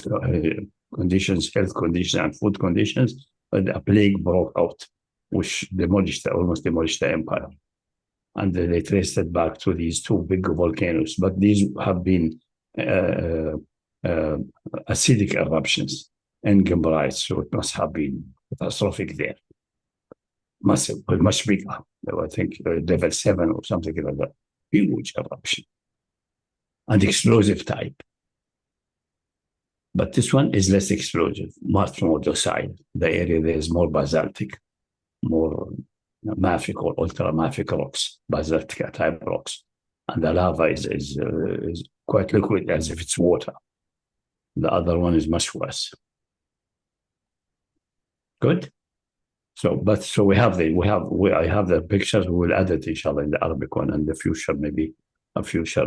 conditions, health conditions, and food conditions, a plague broke out, which almost demolished the empire. And they traced it back to these two big volcanoes. But these have been acidic eruptions and Gimbrites, so it must have been catastrophic there. Massive, but much bigger. I think level 7 or something like that. Huge eruption. And explosive type. But this one is less explosive, much more docile. The area there is more basaltic, more mafic or ultramafic rocks, basaltic type rocks. And the lava is quite liquid, as if it's water. The other one is much worse. Good. So I have the pictures. We will add it, inshallah, in the Arabic one, and the future, maybe a future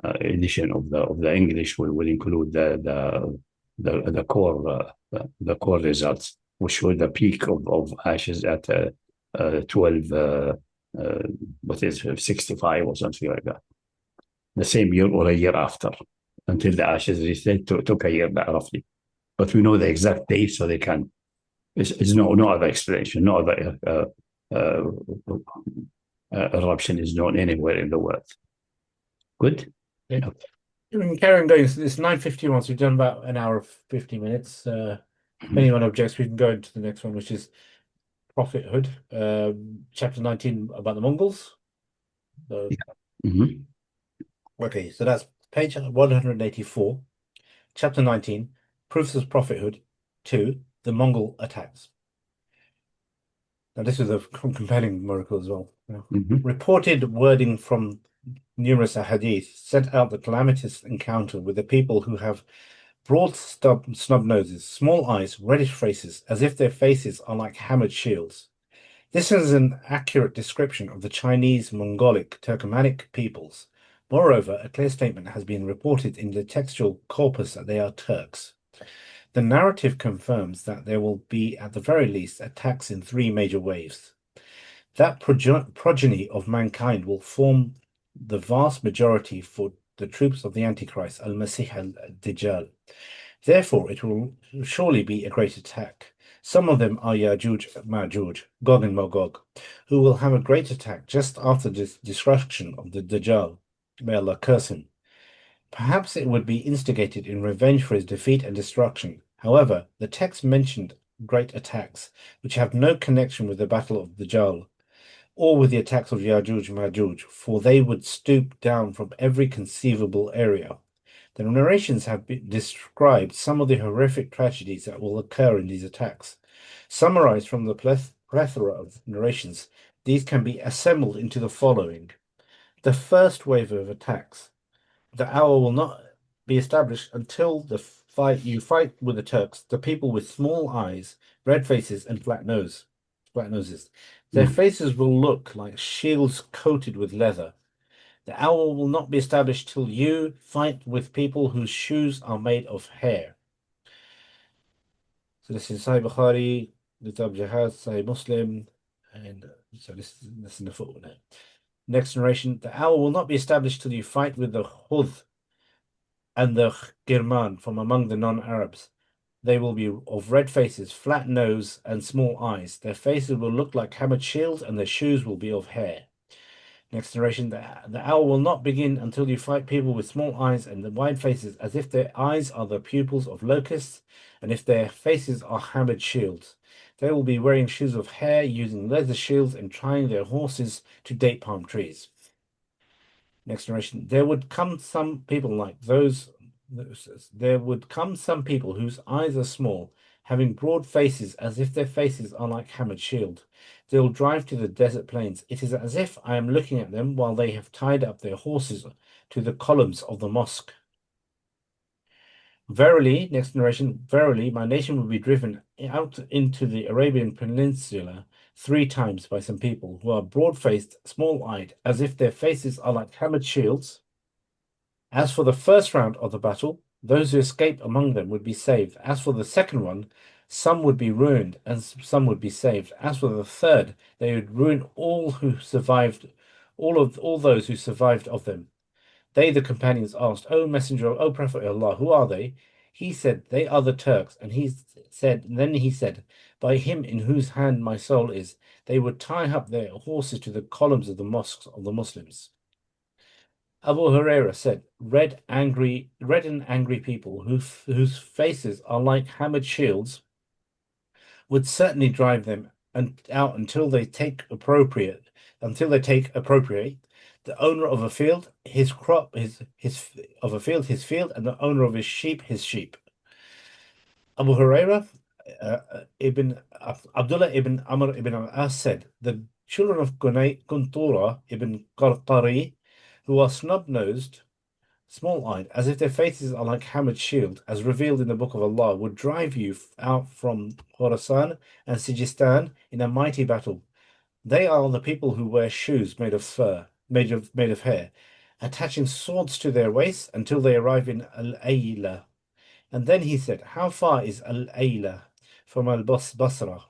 edition of the English will include the core results, which show the peak of ashes at 65 or something like that. The same year or a year after, until the ashes reset, took a year roughly. But we know the exact date, so they can. There's no other explanation, no other eruption is known anywhere in the world. Good. Yeah. We can carry on going. So it's 9:51, so we've done about an hour of 50 minutes. If anyone objects, we can go into the next one, which is prophethood, chapter 19 about the Mongols. So, Okay, so that's page 184, chapter 19, proofs of prophethood, 2, the Mongol attacks. Now, this is a compelling miracle as well. Reported wording from numerous hadith set out the calamitous encounter with the people who have broad snub noses, small eyes, reddish faces, as if their faces are like hammered shields. This is an accurate description of the Chinese, Mongolic, Turkomanic peoples. Moreover, a clear statement has been reported in the textual corpus that they are Turks. The narrative confirms that there will be, at the very least, attacks in 3 major waves. That progeny of mankind will form the vast majority for the troops of the Antichrist, Al-Masih al-Dajjal. Therefore, it will surely be a great attack. Some of them are Ya'juj, Ma'juj, Gog and Magog, who will have a great attack just after the destruction of the Dajjal. May Allah curse him. Perhaps it would be instigated in revenge for his defeat and destruction. However, the text mentioned great attacks, which have no connection with the Battle of Dajjal, or with the attacks of Ya'juj Ma'juj, for they would stoop down from every conceivable area. The narrations have described some of the horrific tragedies that will occur in these attacks. Summarized from the plethora of narrations, these can be assembled into the following. The first wave of attacks. The hour will not be established until you fight with the Turks, the people with small eyes, red faces, and flat noses. Their faces will look like shields coated with leather. The hour will not be established till you fight with people whose shoes are made of hair. So this is Sahih Bukhari, Kitab Jihad, Sahih Muslim, and so this is in the footnote. Next narration, the owl will not be established till you fight with the Hudh and the Girman from among the non-Arabs. They will be of red faces, flat nose, and small eyes. Their faces will look like hammered shields, and their shoes will be of hair. Next narration, the owl will not begin until you fight people with small eyes and the wide faces, as if their eyes are the pupils of locusts, and if their faces are hammered shields. They will be wearing shoes of hair, using leather shields, and tying their horses to date palm trees. Next narration, there would come some people like those. There would come some people whose eyes are small, having broad faces, as if their faces are like hammered shield. They will drive to the desert plains. It is as if I am looking at them while they have tied up their horses to the columns of the mosque. Verily, next narration, verily, my nation will be driven out into the Arabian Peninsula 3 times by some people who are broad-faced, small-eyed, as if their faces are like hammered shields. As for the first round of the battle, those who escape among them would be saved. As for the second one, some would be ruined and some would be saved. As for the third, they would ruin all who survived, all those who survived of them. They, the companions, asked, O Messenger, O Prophet of Allah, who are they? He said, they are the Turks. And then he said, by him in whose hand my soul is, they would tie up their horses to the columns of the mosques of the Muslims. Abu Huraira said, red and angry people whose faces are like hammered shields would certainly drive them out until they take appropriate. The owner of a field, his crop, his field, and the owner of his sheep, his sheep. Abu Huraira ibn Abdullah ibn Amr ibn al-As said, the children of Kuntura ibn Qarqari, who are snub-nosed, small-eyed, as if their faces are like hammered shield, as revealed in the Book of Allah, would drive you out from Khorasan and Sijistan in a mighty battle. They are the people who wear shoes made of fur, made of hair, attaching swords to their waists until they arrive in Al-Ayla. And then he said, how far is Al-Ayla from Al-Basra?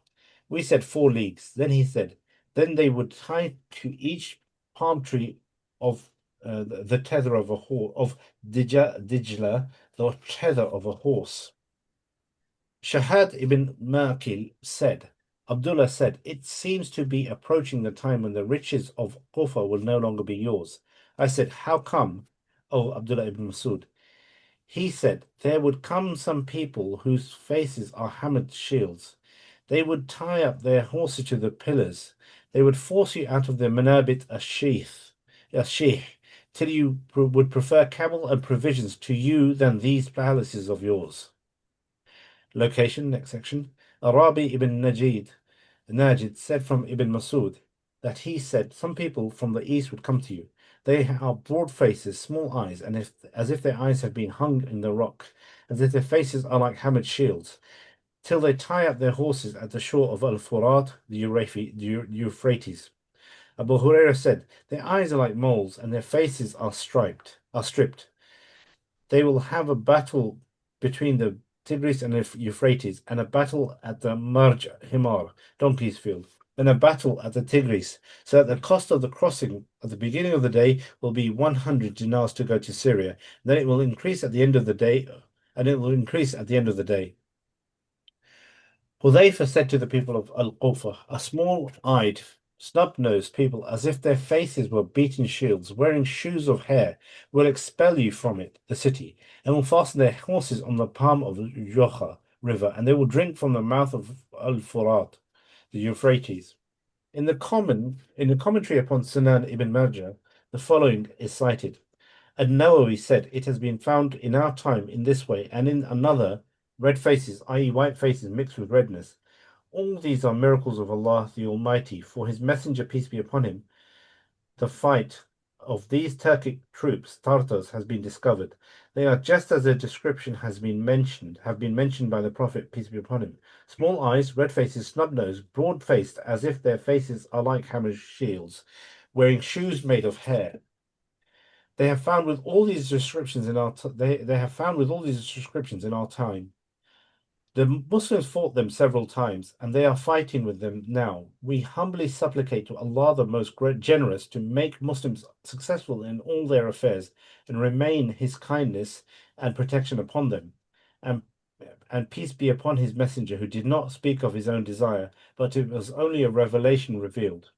We said 4 leagues. Then he said, then they would tie to each palm tree of the tether of a horse, of Dijla, the tether of a horse. Shahad ibn Maqil said, Abdullah said, it seems to be approaching the time when the riches of Kufa will no longer be yours. I said, how come, O Abdullah ibn Masud? He said, there would come some people whose faces are hammered shields. They would tie up their horses to the pillars. They would force you out of the manabit sheikh, till you would prefer camel and provisions to you than these palaces of yours. Location, next section. Arabi ibn Najid said from Ibn Masud that he said, some people from the east would come to you. They are broad faces, small eyes, and as if their eyes have been hung in the rock, as if their faces are like hammered shields, till they tie up their horses at the shore of Al-Furat, the Euphrates. Abu Huraira said, their eyes are like moles, and their faces are stripped. They will have a battle between the Tigris and the Euphrates, and a battle at the Marj Himar, donkey's field, and a battle at the Tigris, so that the cost of the crossing at the beginning of the day will be 100 dinars to go to Syria. Then it will increase at the end of the day, Hudhayfa said to the people of Al-Qufa, a small-eyed, snub-nosed people, as if their faces were beaten shields, wearing shoes of hair, will expel you from the city, and will fasten their horses on the palm of the Jocha river, and they will drink from the mouth of Al-Furat, the Euphrates. In the commentary upon Sunan ibn Majah, the following is cited. An-Nawawi said, it has been found in our time in this way, and in another, red faces, i.e. white faces mixed with redness. All these are miracles of Allah the Almighty, for His Messenger, peace be upon him. The fight of these Turkic troops, Tartars, has been discovered. They are just as their description have been mentioned by the Prophet, peace be upon him. Small eyes, red faces, snub-nosed, broad-faced, as if their faces are like hammered shields, wearing shoes made of hair. They have found with all these descriptions in our time. The Muslims fought them several times, and they are fighting with them now. We humbly supplicate to Allah, the most generous, to make Muslims successful in all their affairs and remain His kindness and protection upon them. And peace be upon His messenger, who did not speak of his own desire, but it was only a revelation revealed.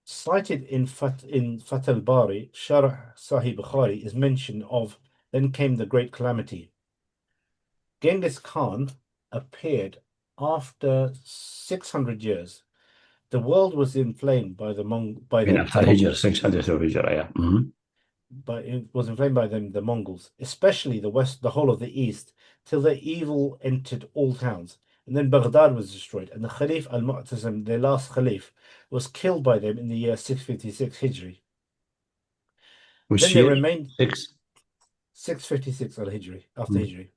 Cited in Fath al-Bari, Sharh Sahih Bukhari is mention of, then came the great calamity. Genghis Khan appeared after 600 years. The world was inflamed by the Mongols. But it was inflamed by them, the Mongols, especially the west, the whole of the east, till their evil entered all towns. And then Baghdad was destroyed, and the Khalif al-Mu'tasim, their last Khalif, was killed by them in the year 656 Hijri. Then there remained 656 al-Hijri, after Hijri.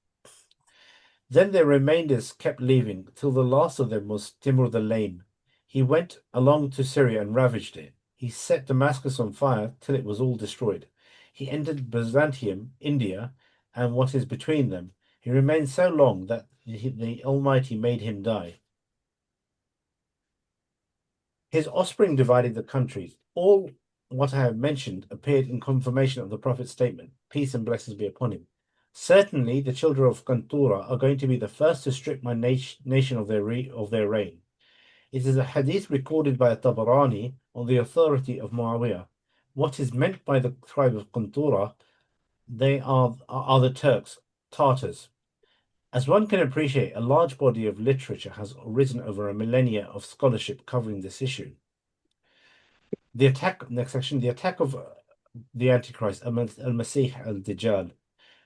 Then their remainders kept leaving, till the last of them was Timur the Lame. He went along to Syria and ravaged it. He set Damascus on fire till it was all destroyed. He entered Byzantium, India, and what is between them. He remained so long that the Almighty made him die. His offspring divided the countries. All what I have mentioned appeared in confirmation of the Prophet's statement, peace and blessings be upon him. Certainly, the children of Qantura are going to be the first to strip my nation of their reign. It is a hadith recorded by Tabarani on the authority of Muawiyah. What is meant by the tribe of Qantura, they are the Turks, Tartars. As one can appreciate, a large body of literature has arisen over a millennia of scholarship covering this issue. The attack, next section, the attack of the Antichrist, Al-Masih al-Dajjal.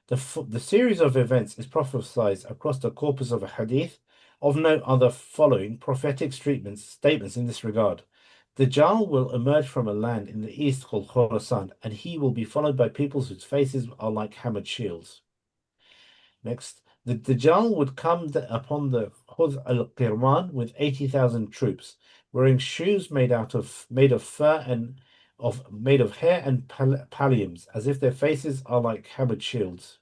The series of events is prophesied across the corpus of a hadith. Of note are the following prophetic statements in this regard. Dajjal will emerge from a land in the east called Khorasan, and he will be followed by peoples whose faces are like hammered shields. Next, the Dajjal would come upon the Khudh al-Qirman with 80,000 troops, wearing shoes made of fur and made of hair and palliums, as if their faces are like hammered shields.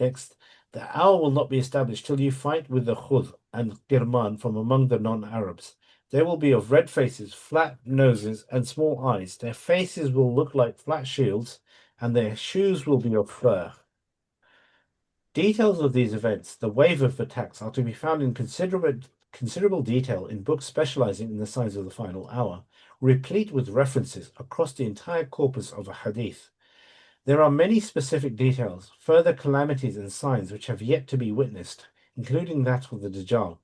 Next, the hour will not be established till you fight with the Khudh and Qirman from among the non-Arabs. They will be of red faces, flat noses, and small eyes. Their faces will look like flat shields, and their shoes will be of fur. Details of these events, the wave of attacks, are to be found in considerable detail in books specializing in the signs of the final hour, replete with references across the entire corpus of a hadith. There are many specific details, further calamities and signs which have yet to be witnessed, including that of the Dajjal.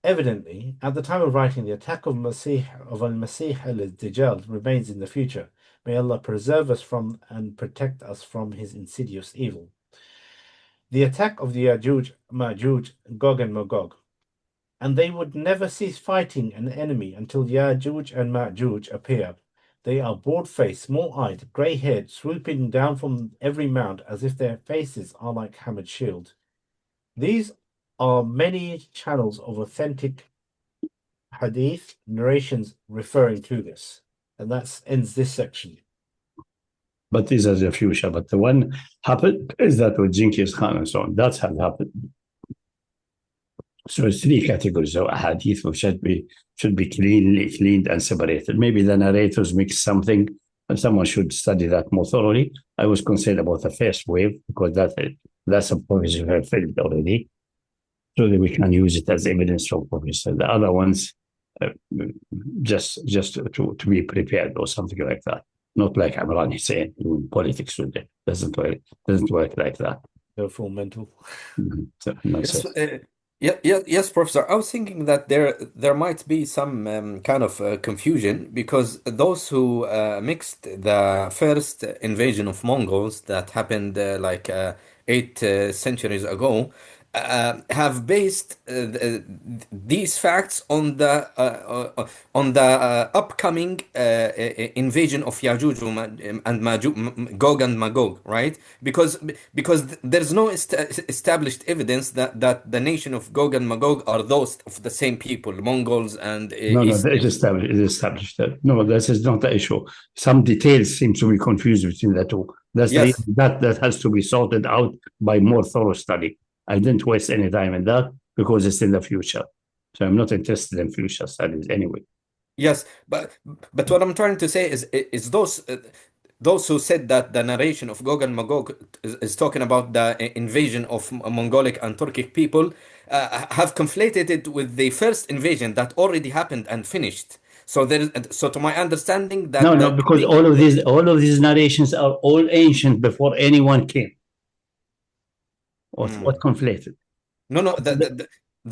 Evidently, at the time of writing, the attack of Al-Masih al-Dajjal remains in the future. May Allah preserve us from and protect us from his insidious evil. The attack of the Ya'juj, Ma'juj, Gog and Magog. And they would never cease fighting an enemy until Ya'juj and Ma'juj appear. They are broad-faced, small-eyed, grey-haired, swooping down from every mount as if their faces are like hammered shields. These are many channels of authentic hadith narrations referring to this. And that ends this section. But these are the future. But the one happened is that with Genghis Khan and so on. That's how it happened. So it's three categories of hadith which should be cleaned and separated. Maybe the narrators mix something, and someone should study that more thoroughly. I was concerned about the first wave because that's a prophecy fulfilled already, so that we can use it as evidence for prophecy. The other ones, just to be prepared or something like that. Not like Imran is saying in politics today. Doesn't work like that. They're full mental. Yes, Professor. I was thinking that there might be some kind of confusion because those who mixed the first invasion of Mongols that happened 8 centuries ago have based these facts on the upcoming invasion of Ya'juj and Ma'juj, Gog and Magog, right? Because there's no established evidence that the nation of Gog and Magog are those of the same people, Mongols and no, it's established. No, this is not the issue. Some details seem to be confused between the two. That has to be sorted out by more thorough study. I didn't waste any time in that because it's in the future. So I'm not interested in future studies anyway. Yes, but what I'm trying to say is those who said that the narration of Gog and Magog is talking about the invasion of Mongolic and Turkic people have conflated it with the first invasion that already happened and finished. So to my understanding that No, because all of these narrations are all ancient before anyone came. What conflated? No, the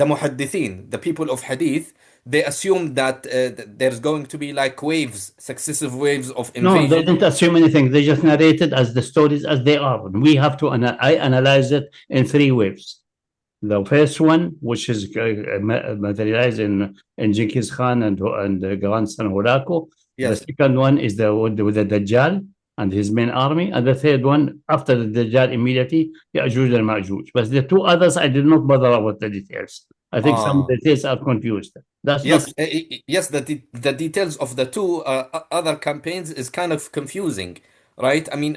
muhaddithin, the people of hadith, they assume that there's going to be like waves, successive waves of invasion. No, they didn't assume anything. They just narrated as the stories as they are. We have to I analyze it in three waves. The first one, which is materialized in Genghis Khan and the grandson Horako. Yes. The second one is with the Dajjal and his main army. And the third one, after the Dajjal, immediately, Ya'juj and Ma'juj. But the two others, I did not bother about the details. I think some of the details are confused. That's yes, yes. The details of the two other campaigns is kind of confusing, right? I mean,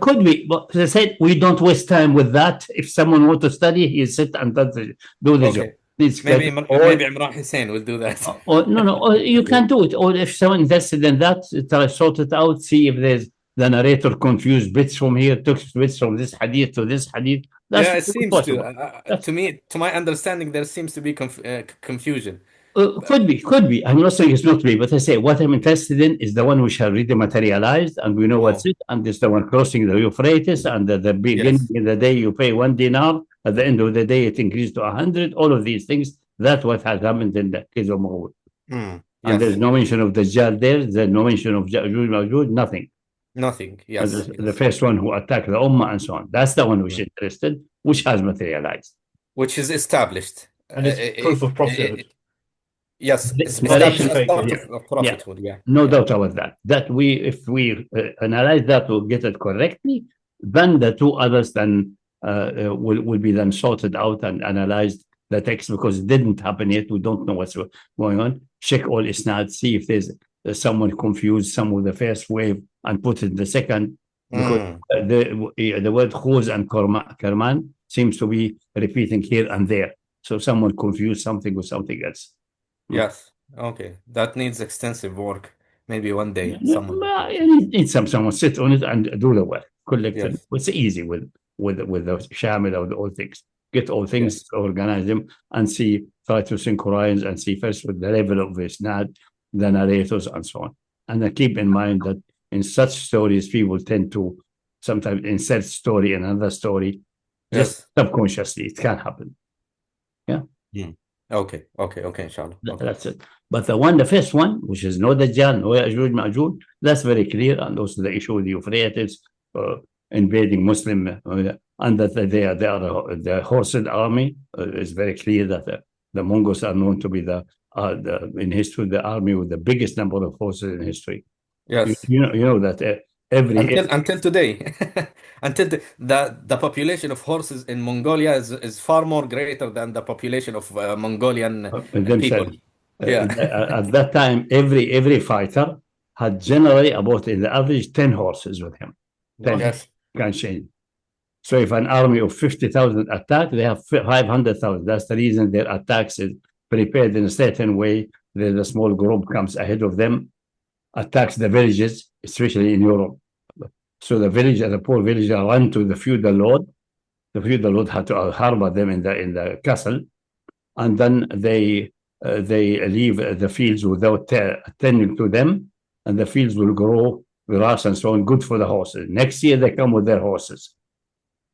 could be, but they said we don't waste time with that. If someone wants to study, he sit and do the job. Maybe Imran Hussein will do that. Or you can do it. Or if someone invested in that, try to sort it out, see if there's the narrator confused bits from here, took bits from this hadith to this hadith. It seems to me, to my understanding, there seems to be confusion. Could be. I'm not saying it's not be, but I say what I'm interested in is the one which already materialized, and we know what's it, and it's the one crossing the Euphrates, and at the beginning of the day you pay 1 dinar, at the end of the day it increased to 100. All of these things, that's what has happened in the case of Mahmoud. And there's no mention of Dajjal there's no mention of Ya'juj, Ma'juj, nothing. Yes. The first one who attacked the Ummah and so on. That's the one which is interested, which has materialized. Which is established. And it's proof of prophethood. Yes, prophethood. No doubt about that. If we analyze that, we'll get it correctly. Then the two others then will be then sorted out and analyzed the text because it didn't happen yet. We don't know what's going on. Check all isnad, see if there's someone confused some of the first wave and put it in the second. Because the word khuz and karman seems to be repeating here and there. So someone confused something with something else. Yes. Okay. That needs extensive work. Maybe one day someone sit on it and do the work. Collect It's easy with the shamil of all things. Get all things, organize them, and try to synchronize and see first with the level of isnad, the narrators, and so on. And then keep in mind that in such stories, people tend to sometimes insert story in another story, just subconsciously. It can happen. Yeah. Okay, inshallah. That's it. But the first one, which is no Dajjal, no Ya'juj, Ma'juj, that's very clear. And also the issue with the Euphrates invading Muslim, and that they are the horsed army is very clear that the Mongols are known to be in history the army with the biggest number of horses in history. Yes, you know that until today, until the population of horses in Mongolia is far more greater than the population of Mongolian people. At that time, every fighter had generally about in the average 10 horses with him. 10 can change. So if an army of 50,000 attack, they have 500,000. That's the reason their attacks is prepared in a certain way. There's a small group comes ahead of them, attacks the villages, especially in Europe. So the poor villager run to the feudal lord. The feudal lord had to harbor them in the castle, and then they leave the fields without attending to them, and the fields will grow grass and so on, good for the horses. Next year they come with their horses,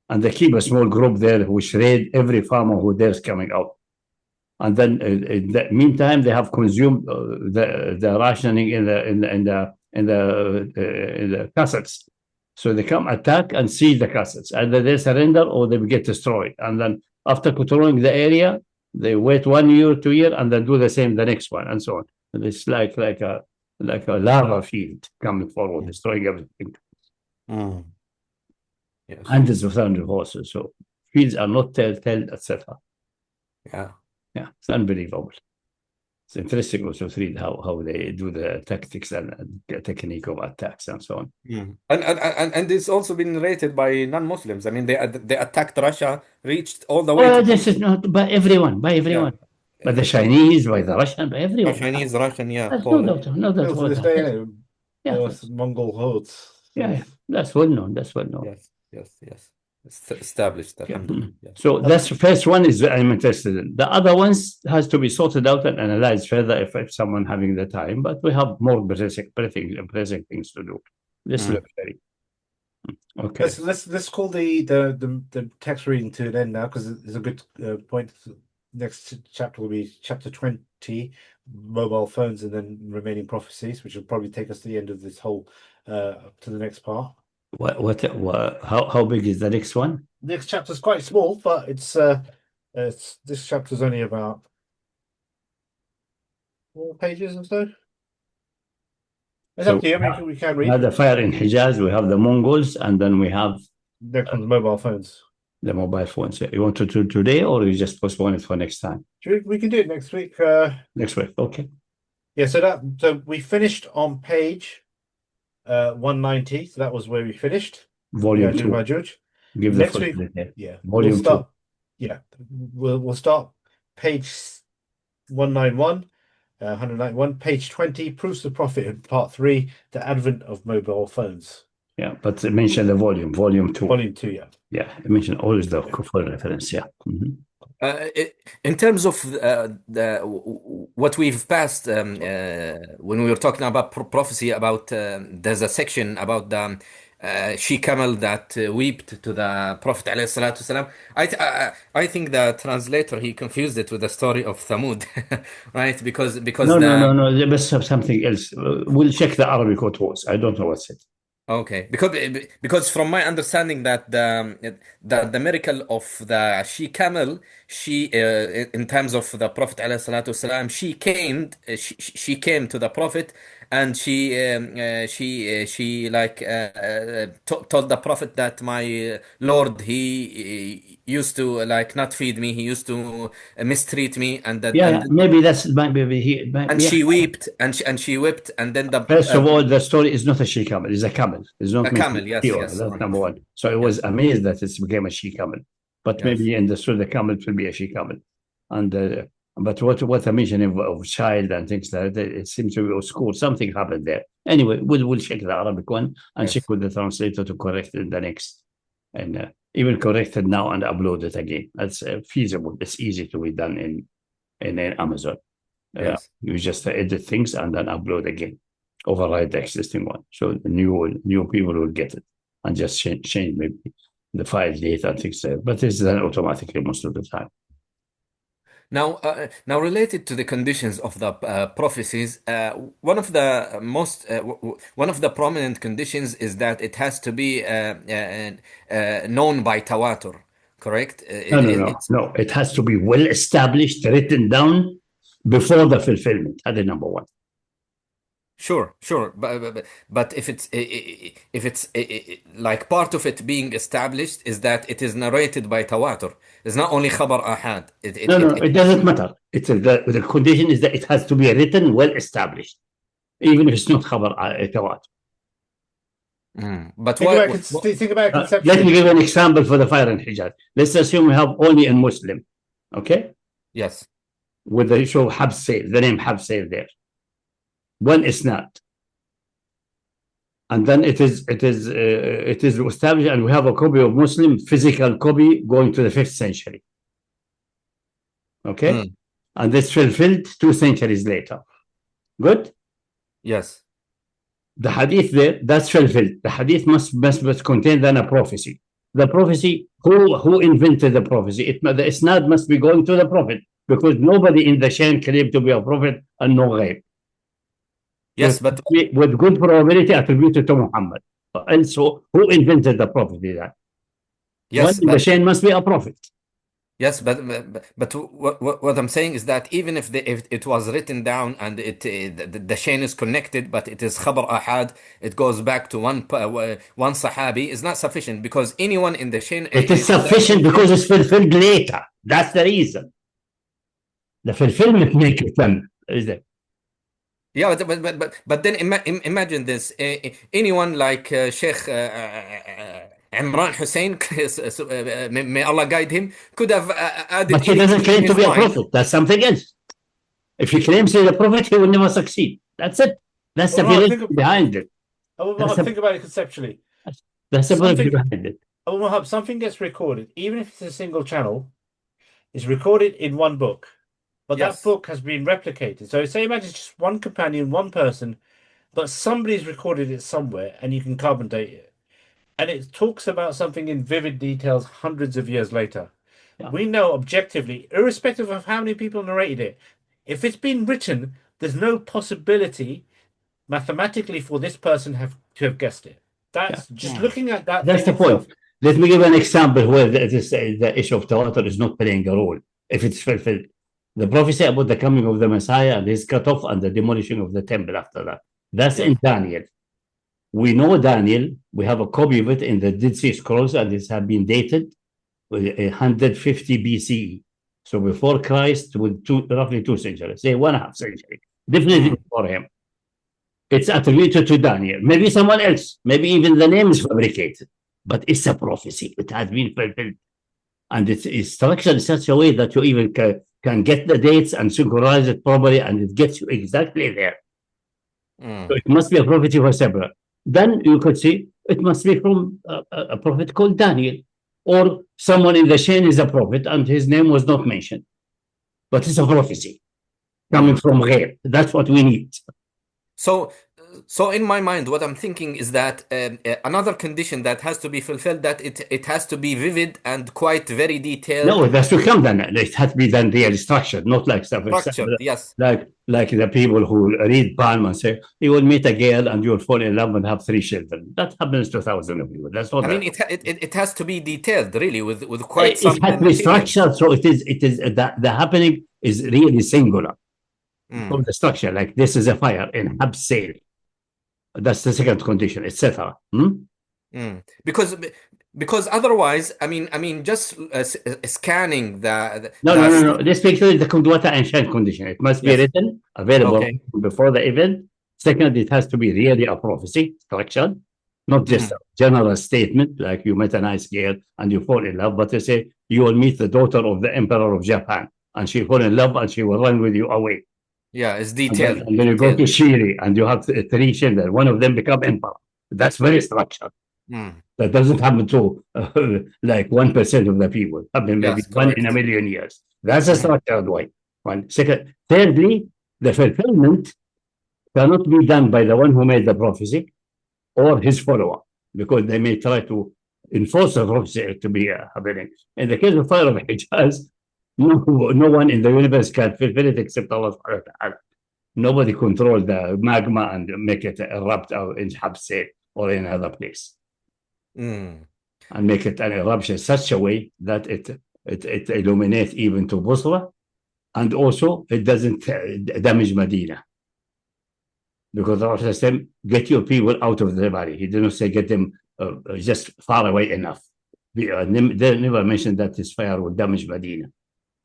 and they keep a small group there which raid every farmer who dares coming out. And then in the meantime, they have consumed the rationing in the castles. So they come attack and seize the castles. Either they surrender or they get destroyed. And then after controlling the area, they wait 1 year, 2 years, and then do the same the next one, and so on. And it's like a lava field coming forward, destroying everything. Yes. Hundreds of thousands of horses. So fields are not telltale, etc. Yeah. Yeah, it's unbelievable. It's interesting also to read how they do the tactics and the technique of attacks and so on. And it's also been rated by non-Muslims. I mean, they attacked Russia, reached all the way to This is not by everyone, by everyone. By the Chinese, by the Russian, by everyone. Chinese, Russian, yeah. That's no doubt To this day, about that. those Mongol hordes. That's well known. That's well known. Yes. It's established. So that's the first one is I'm interested in. The other ones has to be sorted out and analyzed further if someone having the time. But we have more pressing things to do. This looks very okay. Let's call the text reading to an end now, because it's a good point. Next chapter will be chapter 20, mobile phones, and then remaining prophecies, which will probably take us to the end of this whole to the next part. How big is the next one? Next chapter is quite small, but it's this chapter is only about 4 pages or so. It's up to you. I mean, we can read. We have the fire in Hijaz, we have the Mongols, and then we have the mobile phones. The mobile phones. You want to do today, or you just postpone it for next time? We can do it next week. Next week, okay. Yeah. So we finished on page 190. So that was where we finished. Volume 2. Give next week. Volume 2. Yeah. We'll start page 191. 191, page 20, Proofs of Prophet in part 3, the advent of mobile phones. Yeah, but mention the volume 2. Volume 2, yeah. Yeah, mention always the full reference, yeah. In terms of what we've passed, when we were talking about prophecy, about there's a section about the she-camel that wept to the Prophet ﷺ. I think the translator, he confused it with the story of Thamud, right? Because no, there must have something else. We'll check the Arabic what was. I don't know what's it. Okay, because from my understanding that the miracle of the she-camel, in terms of the Prophet ﷺ, she came to the Prophet, and she told the Prophet that my Lord, he used to like not feed me, he used to mistreat me, and that maybe that's maybe he and she wept and she wept, and then the first of all, the story is not a she-camel, it's a camel. It's not a camel, yes. That's number one. So I was amazed that it became a she-camel, but maybe he understood the camel will be a she-camel. And but what I mentioned of child and things like that, it seems to be school. Something happened there. Anyway, we'll check the Arabic one and check with the translator to correct it in the next, and even correct it now and upload it again. That's feasible. It's easy to be done in Amazon. You just edit things and then upload again, override the existing one, so the new people will get it and just change maybe the file data and things like that. But it's done automatically most of the time. Now, related to the conditions of the prophecies, one of the prominent conditions is that it has to be known by tawatur, correct? No. It has to be well established, written down before the fulfillment. That's the number one. Sure, but if it's like part of it being established is that it is narrated by tawatur. It's not only khabar ahad. It doesn't matter. It's the condition is that it has to be written, well established, even if it's not khabar tawatur. But think about conception. Let me give an example for the fire in Hijaz. Let's assume we have only a Muslim, okay? Yes. With the issue of Habsayl, the name Habsayl there. One is not, and then it is established, and we have a copy of Muslim, physical copy going to the 5th century. Okay, and this fulfilled 2 centuries later. Good. Yes. The hadith there, that's fulfilled. The hadith must contain then a prophecy. The prophecy, who invented the prophecy? The isnad must be going to the Prophet, because nobody in the chain claimed to be a prophet and no ghaib. Yes, but with good probability attributed to Muhammad. And so, who invented the prophecy? That yes, the chain must be a prophet. Yes, but what I'm saying is that even if it was written down and the chain is connected, but it is khabar ahad, it goes back to one sahabi, is not sufficient, because anyone in the chain. It is sufficient because it's fulfilled later. That's the reason. The fulfillment makes it then. Is there? Yeah, but then imagine this. Anyone like Sheikh Imran Hussein, may Allah guide him, could have added But he doesn't anything in claim to his be a mind. prophet. That's something else. If he claims he's a prophet, he will never succeed. That's it. That's the Well, no, philosophy behind it. think about it conceptually. That's the philosophy Something, behind it. something gets recorded, even if it's a single channel, it's recorded in one book, but that Yes. book has been replicated. So say imagine just one companion, one person, but somebody's recorded it somewhere and you can carbon date it. And it talks about something in vivid details hundreds of years later. Yeah. We know objectively, irrespective of how many people narrated it, if it's been written, there's no possibility mathematically for this person to have guessed it. That's just looking at that. That's the point. Let me give an example where the issue of tawatur is not playing a role. If it's fulfilled, the prophecy about the coming of the Messiah and his cut off and the demolishing of the temple after that. That's in Daniel. We know Daniel. We have a copy of it in the Dead Sea Scrolls, and it's have been dated 150 BCE. So before Christ, with roughly 2 centuries, say 1.5 century, definitely before him. It's attributed to Daniel. Maybe someone else. Maybe even the name is fabricated. But it's a prophecy. It has been fulfilled. And it's structured in such a way that you even can get the dates and synchronize it properly, and it gets you exactly there. So it must be a prophecy for separate. Then you could see it must be from a prophet called Daniel, or someone in the chain is a prophet and his name was not mentioned. But it's a prophecy coming from Ghaib. That's what we need. So in my mind, what I'm thinking is that another condition that has to be fulfilled, that it has to be vivid and quite very detailed. No, that's to come then. It has to be then really structured, not like stuff. Structured, yes. Like the people who read palm and say, you will meet a girl and you'll fall in love and have 3 children. That happens to thousands of people. That's not. I mean, it has to be detailed, really, with quite some. It has to be structured, so it is the happening is really singular. From the structure, like this is a fire in Hab sale. That's the second condition, etc. Because otherwise, I mean, just scanning the. No. This picture is the Kundwata ancient condition. It must be written, available before the event. Second, it has to be really a prophecy, structured, not just a general statement like you met a nice girl and you fall in love, but they say you will meet the daughter of the Emperor of Japan and she fall in love and she will run with you away. Yeah, it's detailed. And then you go to Shiri and you have 3 children. One of them become emperor. That's very structured. That doesn't happen to like 1% of the people. Happen maybe 1 in a million years. That's a structured way. One. Second, thirdly, the fulfillment cannot be done by the one who made the prophecy or his follower, because they may try to enforce the prophecy to be happening. In the case of fire of Hijaz, no one in the universe can fulfill it except Allah subhanahu wa ta'ala. Nobody controls the magma and make it erupt out in Habsay or in another place. And make it an eruption such a way that it illuminates even to Busra, and also it doesn't damage Medina. Because the Prophet said, get your people out of the valley. He didn't say get them just far away enough. They never mentioned that this fire will damage Medina.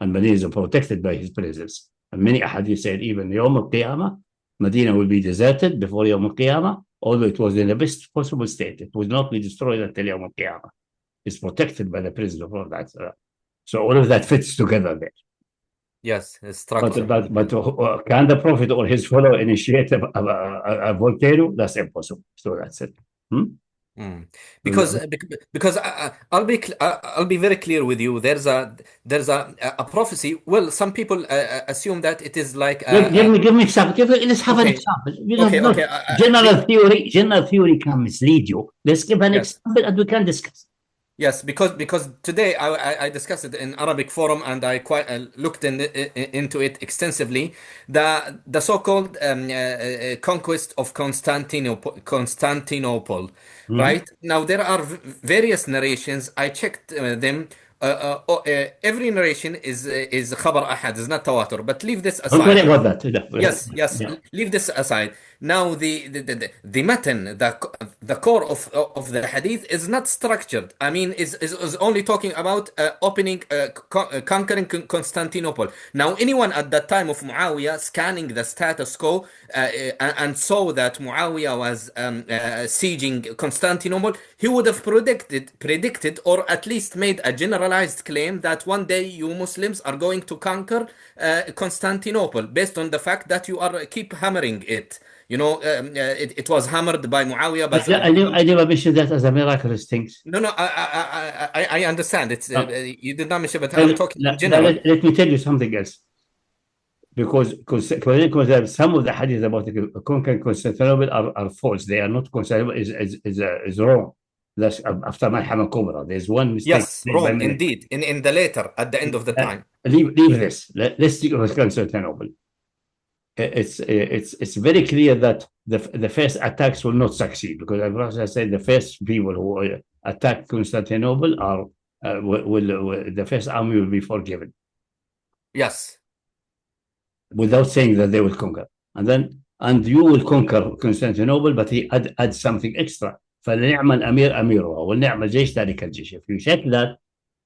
And Medina is protected by his presence. And many ahadith said even Yawm al-Qiyamah, Medina will be deserted before Yawm al-Qiyamah, although it was in the best possible state. It will not be destroyed until Yawm al-Qiyamah. It's protected by the presence of Allah. So all of that fits together there. Yes, it's structured. But can the Prophet or his follower initiate a volcano? That's impossible. So that's it. Because I'll be very clear with you. There's a prophecy. Well, some people assume that it is like. Give me example. Let's have an example. General theory can mislead you. Let's give an example and we can discuss. Yes, because today I discussed it in Arabic forum and I quite looked into it extensively. The so-called conquest of Constantinople. Right? Now there are various narrations. I checked them. Every narration is khabar ahad, is not tawatur. But leave this aside. Don't worry about that. Yes. Leave this aside. Now the matan, the core of the hadith is not structured. I mean, is only talking about conquering Constantinople. Now, anyone at that time of Muawiyah scanning the status quo and saw that Muawiyah was sieging Constantinople, he would have predicted, or at least made a generalized claim that one day you Muslims are going to conquer Constantinople, based on the fact that you are keep hammering it. You know, it was hammered by Muawiyah. But I never mentioned that as a miraculous thing. No, I understand. It's you did not mention, but Well, I'm talking in general. let me tell you something else. Because some of the hadith about conquering Constantinople are false. They are not Constantinople is wrong. That's after Malhama Kubra. There's one mistake. Yes, wrong indeed. In the later, at the end of the time. Leave this. Let's speak of Constantinople. It's very clear that the first attacks will not succeed, because as I said, the first people who attack Constantinople are the first army will be forgiven. Yes. Without saying that they will conquer, and you will conquer Constantinople, but he add something extra. فلنعم الأمير أميرها ولنعم الجيش ذلك الجيش. If you check that,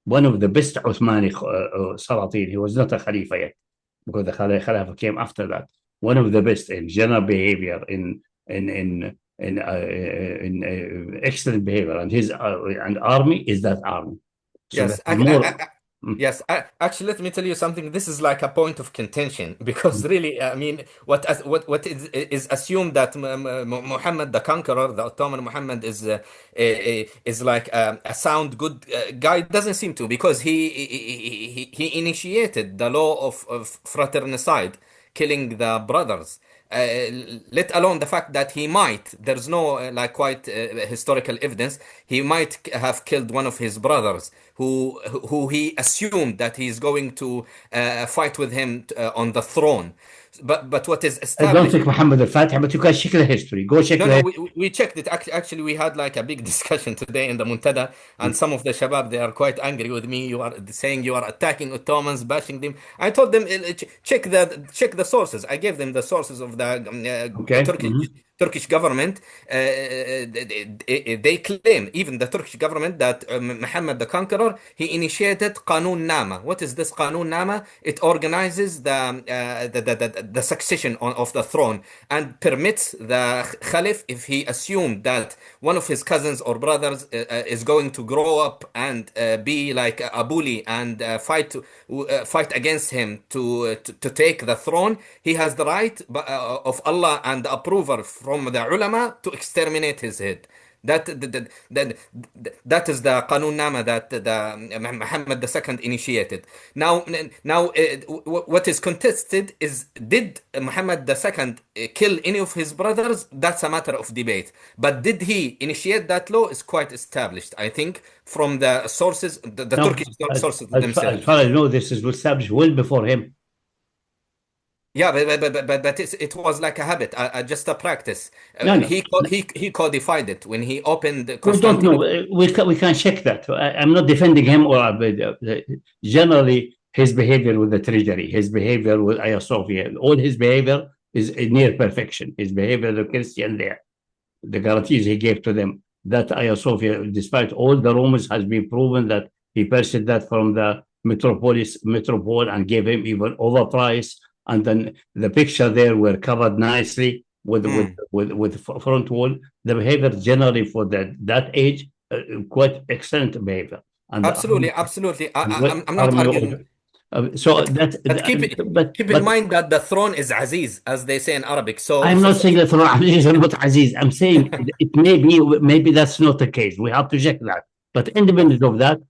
one of the best Uthmani Salatin, he was not a Khalifa yet, because the Khalifa came after that. One of the best in general behavior, in excellent behavior, and his and army is that army. So yes, yes. Actually, let me tell you something. This is like a point of contention, because really, I mean, what is assumed that Muhammad the Conqueror, the Ottoman Muhammad, is like a sound good guy. Doesn't seem to, because he initiated the law of fratricide, killing the brothers. Let alone the fact that he might, there's no quite historical evidence, he might have killed one of his brothers who he assumed that he's going to fight with him on the throne. But what is established... I don't think Muhammad al-Fatih, but you can check the history. Go check we checked it. Actually, we had like a big discussion today in the Muntada, and some of the Shabab, they are quite angry with me. You are saying you are attacking Ottomans, bashing them. I told them, check the sources. I gave them the sources of the Turkish government. They claim, even the Turkish government, that Muhammad the Conqueror, he initiated Qanun Nama. What is this Qanun Nama? It organizes the succession of the throne, and permits the Khalif, if he assumed that one of his cousins or brothers is going to grow up and be like a bully and fight against him to take the throne, he has the right of Allah and the approval from the ulama to exterminate his head. That is the Qanun Nama that Muhammad II initiated. Now, what is contested is, did Muhammad II kill any of his brothers? That's a matter of debate. But did he initiate that law is quite established, I think, from the sources, the Turkish sources themselves. As far as I know, this is established well before him. Yeah, but it was like a habit, just a practice. No. He codified it when he opened We don't know. We can check that. I'm not defending him, or generally his behavior with the treasury, his behavior with Hagia Sophia, all his behavior is near perfection. His behavior with the Christian there, the guarantees he gave to them, that Hagia Sophia, despite all the rumors, has been proven that he purchased that from the metropole and gave him even overpriced. And then the picture there were covered nicely with front wall. The behavior generally for that age, quite excellent behavior. And absolutely. I'm not arguing. Keep in mind that the throne is Aziz, as they say in Arabic. So I'm not saying the throne is not Aziz. I'm saying it maybe that's not the case. We have to check that. But independent of that,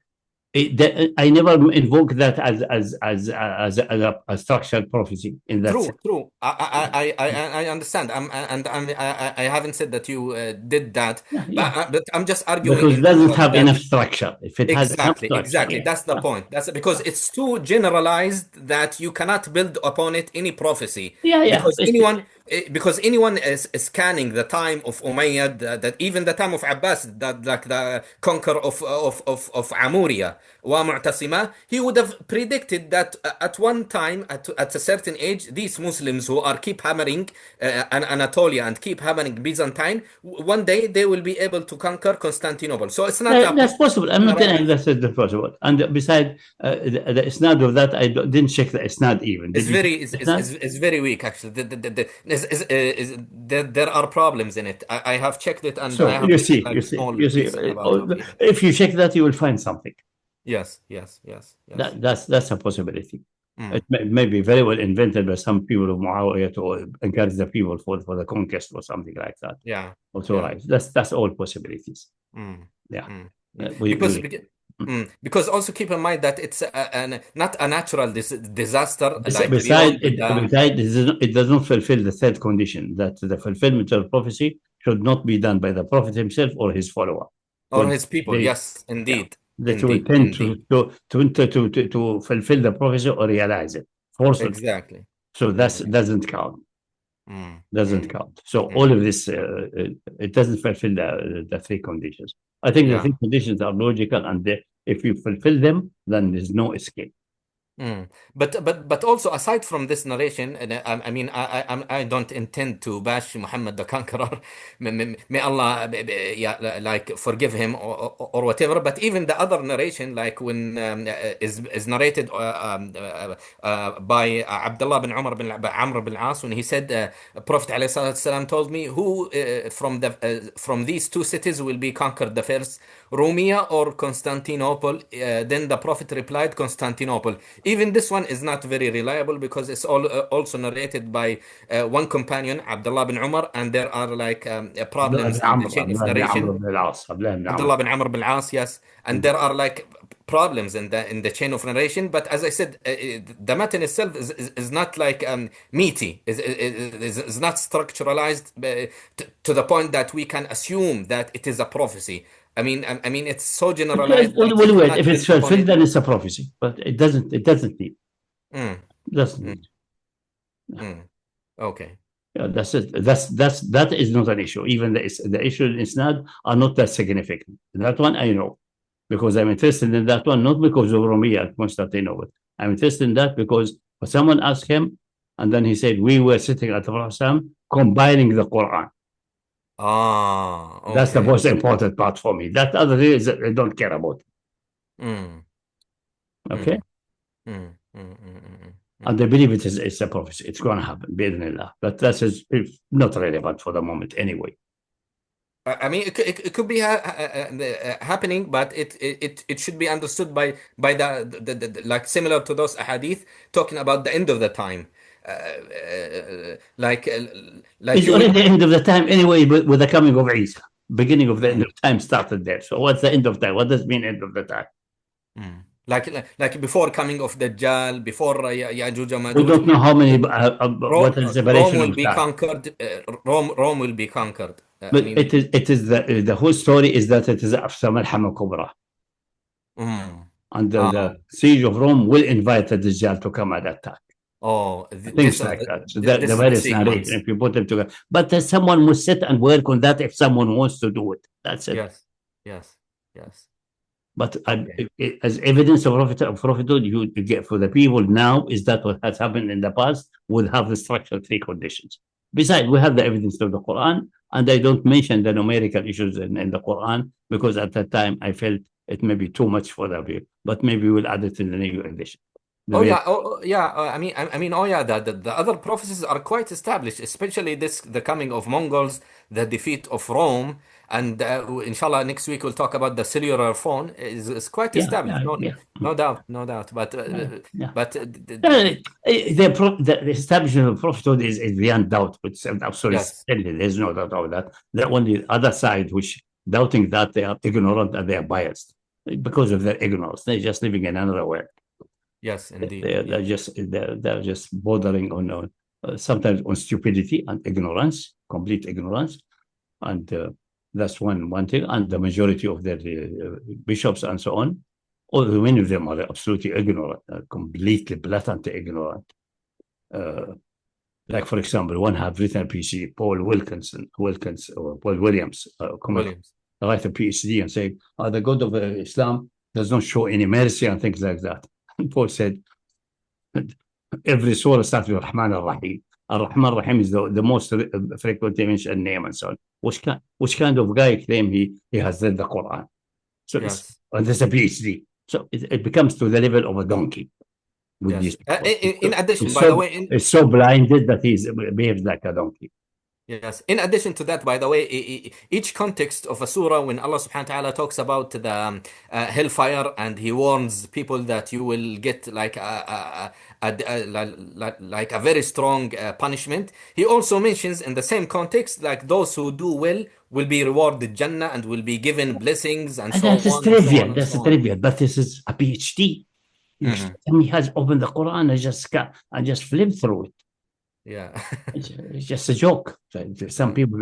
I never invoke that as a structured prophecy in that sense. True. I understand. I haven't said that you did that, but I'm just arguing because it doesn't have enough structure. If it has exactly, that's the point. That's because it's too generalized that you cannot build upon it any prophecy. Because anyone because anyone is scanning the time of Umayyad, that even the time of Abbas, that like the conqueror of Amuria, wa Mu'tasima, he would have predicted that at one time, at a certain age, these Muslims who are keep hammering Anatolia and keep hammering Byzantine, one day they will be able to conquer Constantinople. So it's not That's possible. I'm not denying that's possible. And besides the isnad of that, didn't check the isnad even. It's very weak actually. There are problems in it. I have checked it and So I have you written see, like you see, small you see. piece about it. If you check that, you will find something. Yes. That's a possibility. Mm. It may be very well invented by some people of Muawiyah to encourage the people for the conquest or something like that. Yeah. Also, right. That's all possibilities. Mm. Yeah. Mm. Because also keep in mind that it's not a natural disaster. Besides, it does not fulfill the third condition, that the fulfillment of prophecy should not be done by the prophet himself or his follower. Or his people. Yes, indeed. That will tend to fulfill the prophecy or realize it. Forcibly. Exactly. So that doesn't count. Doesn't count. So all of this, it doesn't fulfill the three conditions. I think the three conditions are logical, and if you fulfill them, then there's no escape. But also aside from this narration, and I mean I don't intend to bash Muhammad the Conqueror. May Allah like forgive him or whatever. But even the other narration, like when is narrated by Abdullah bin Umar bin Amr bin As, when he said, Prophet ﷺ told me, who from these two cities will be conquered the first, Rumia or Constantinople? Then the Prophet replied, Constantinople. Even this one is not very reliable because it's also narrated by one companion, Abdullah bin Umar, and there are like problems in the chain of narration. Abdullah bin Amr bin As, yes, and there are like problems in the chain of narration. But as I said, the matter itself is not like meaty, is not structuralized to the point that we can assume that it is a prophecy. I mean, it's so generalized. Wait. If it's fulfilled, then it's a prophecy, but it doesn't need. Doesn't need. Okay. Yeah, that's it. That is not an issue. Even the issue in Isnad are not that significant. That one I know, because I'm interested in that one, not because of Romia at Constantinople. I'm interested in that because someone asked him, and then he said, we were sitting at the Prophet combining the Quran. Okay. That's the most important part for me. That other thing is that I don't care about. Okay? And I believe it's a prophecy. It's going to happen, bi'idhnillah. But that's not relevant for the moment anyway. I mean, it could be happening, but it should be understood by the like similar to those ahadith talking about the end of the time. Like it's already the end of the time anyway, with the coming of Isa. Beginning of the end of time started there. So what's the end of time? What does it mean end of the time? Like before coming of Dajjal, before Ya'juj and Ma'juj. We don't know how many. What is the separation Rome will be conquered. Rome will be conquered. But I mean, it is the whole story is that it is after Malhama Kubra. And the siege of Rome will invite the Dajjal to come and attack. Things like that. So the various narration, if you put them together. But someone must sit and work on that if someone wants to do it. That's it. Yes. But as evidence of prophethood, you get for the people now is that what has happened in the past would have the structural three conditions. Besides, we have the evidence of the Quran, and I don't mention the numerical issues in the Quran because at that time I felt it may be too much for the view. But maybe we'll add it in the new edition. The other prophecies are quite established, especially the coming of Mongols, the defeat of Rome, and inshallah next week we'll talk about the cellular phone. Is quite established, no doubt. But the establishment of prophethood is beyond doubt. It's absolutely there's no doubt about that. The only other side which doubting that they are ignorant and they are biased because of their ignorance. They're just living in another world. Yes, indeed. They're just bordering on sometimes on stupidity and ignorance, complete ignorance, and that's one thing. And the majority of their bishops and so on, although many of them are absolutely ignorant, completely blatantly ignorant. Like, for example, one have written a PhD, Paul Williams, write a PhD and say, the God of Islam does not show any mercy and things like that. And Paul said, every surah starts with Rahman al-Rahim. Ar-Rahman al-Rahim is the most frequently mentioned name and so on. Which kind of guy claim he has read the Quran? So Yes. and there's a PhD. So it becomes to the level of a donkey. With Yes. these In addition, it's by so, the way, it's so blinded that he behaves like a donkey. yes. In addition to that, by the way, each context of a surah, when Allah subhanahu wa ta'ala talks about the hellfire and he warns people that you will get like like a very strong punishment, he also mentions in the same context, like those who do well will be rewarded Jannah and will be given blessings and so That's on and so trivial. on and That's so on. trivial. But this is a PhD. He has opened the Quran and just flipped through it. Yeah. It's just a joke. Some people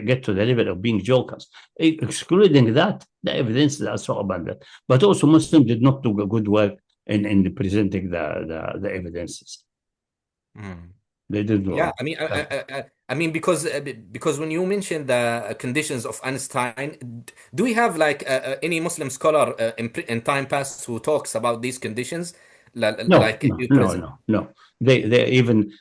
get to the level of being jokers. Excluding that, the evidence are so abundant. But also Muslims did not do good work in presenting the evidences. They did wrong. Yeah, I mean, because when you mentioned the conditions of Einstein, do we have like any Muslim scholar in time past who talks about these conditions? No. They even,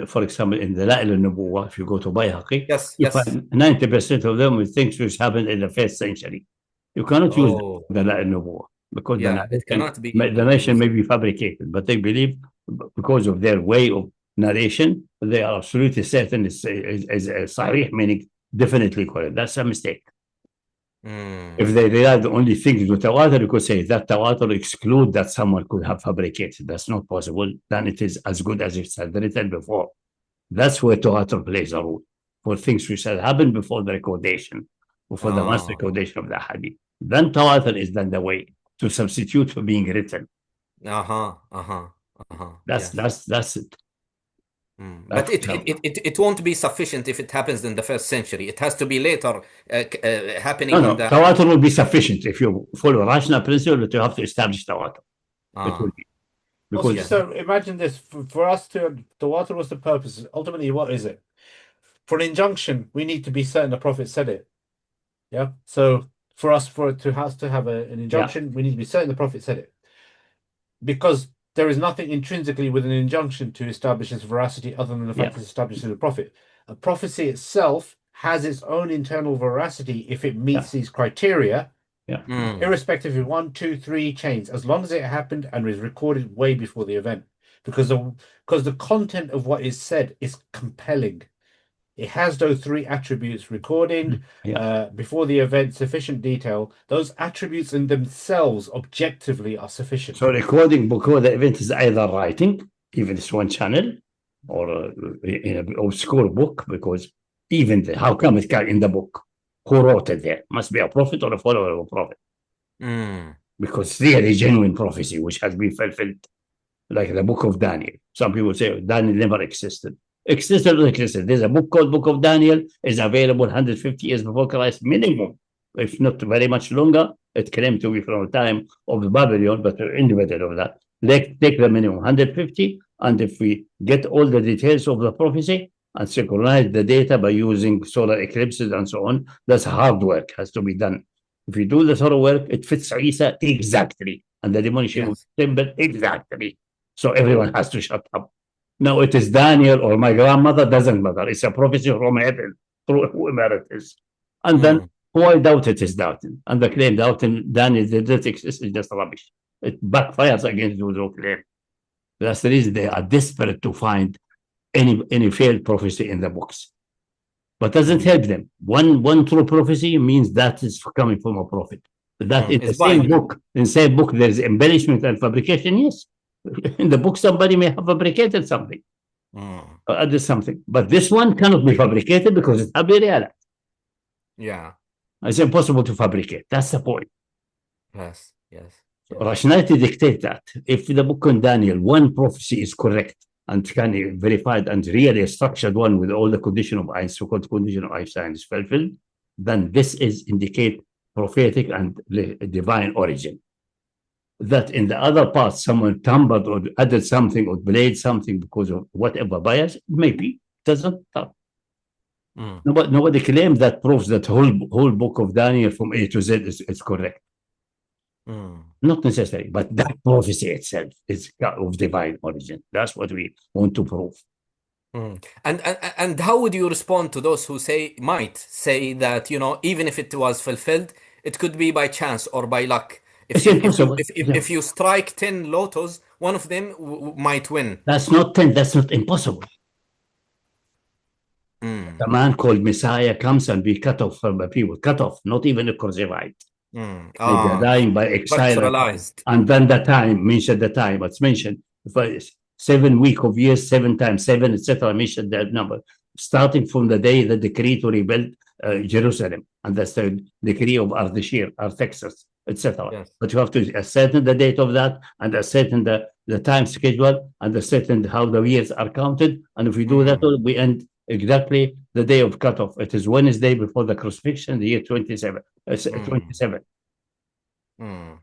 for example, in the La'il al-Nubuwah, if you go to Bayhaqi, Yes, you yes. find 90% of them with things which happened in the 1st century. You cannot use the La'il al-Nubuwah because it cannot be the narration may be fabricated, but they believe because of their way of narration, they are absolutely certain is sahih, meaning definitely correct. That's a mistake. If they realize the only things with tawatur, you could say that tawatur exclude that someone could have fabricated. That's not possible. Then it is as good as if it's had written before. That's where tawatur plays a role for things which had happened before the recordation, before the mass recordation of the hadith. Then tawatur is then the way to substitute for being written. That's it. But it won't be sufficient if it happens in the 1st century. It has to be later happening. No, tawatur will be sufficient if you follow rational principle that you have to establish tawatur. It will be. Because so imagine this: for us to tawatur was the purpose. Ultimately, what is it? For an injunction, we need to be certain the Prophet said it. Yeah. So for us, to have an injunction, we need to be certain the Prophet said it, because there is nothing intrinsically with an injunction to establish its veracity other than the fact it's established through the Prophet. A prophecy itself has its own internal veracity if it meets these criteria, irrespective of 1, 2, 3 chains, as long as it happened and is recorded way before the event, because the content of what is said is compelling. It has those 3 attributes: recording, before the event, sufficient detail. Those attributes in themselves objectively are sufficient. So recording before the event is either writing, even it's one channel, or in an obscure book, because even how come it got in the book? Who wrote it there? Must be a prophet or a follower of a prophet. Because it's really genuine prophecy which has been fulfilled. Like the book of Daniel. Some people say Daniel never existed. Existed. There's a book called Book of Daniel, is available 150 years before Christ, minimum, if not very much longer. It claimed to be from the time of Babylon, but independent of that. Take the minimum 150, and if we get all the details of the prophecy and synchronize the data by using solar eclipses and so on, that's hard work, has to be done. If you do the sort of work, it fits Isa exactly, and the demolition symbol exactly. So everyone has to shut up. Now it is Daniel or my grandmother, doesn't matter. It's a prophecy from heaven, through whoever it is. And then who I doubt it is doubting. And the claim doubting Daniel did not exist is just rubbish. It backfires against those who claim. That's the reason they are desperate to find any failed prophecy in the books. But doesn't help them. One true prophecy means that is coming from a prophet. That in the same book, there is embellishment and fabrication, yes. In the book, somebody may have fabricated something, or added something, but this one cannot be fabricated because it's realized. It's impossible to fabricate. That's the point. Yes. So rationality dictates that if the book on Daniel, one prophecy is correct and can be verified and really a structured one with all the condition of so-called condition of Einstein is fulfilled, then this is indicate prophetic and divine origin. that in the other part someone tampered or added something or played something because of whatever bias, maybe doesn't stop. Nobody claims that proves that whole book of Daniel from A to Z is correct. Not necessary, but that prophecy itself is of divine origin. That's what we want to prove. And how would you respond to those who might say that, even if it was fulfilled, it could be by chance or by luck? It's impossible. If you strike 10 lotos, one of them might win. That's not 10. That's not impossible. A man called Messiah comes and be cut off from the people. Cut off, not even a crucified. They're dying by exile. And then the time, mention the time. It's mentioned 7 weeks of years, 7 times 7, etc. Mentioned that number. Starting from the day the decree to rebuild Jerusalem. And that's the decree of Artaxerxes, etc. Yes. But you have to ascertain the date of that and ascertain the time schedule and ascertain how the years are counted. And if we do that, we end exactly the day of cutoff. It is Wednesday before the crucifixion, the year 27. 27.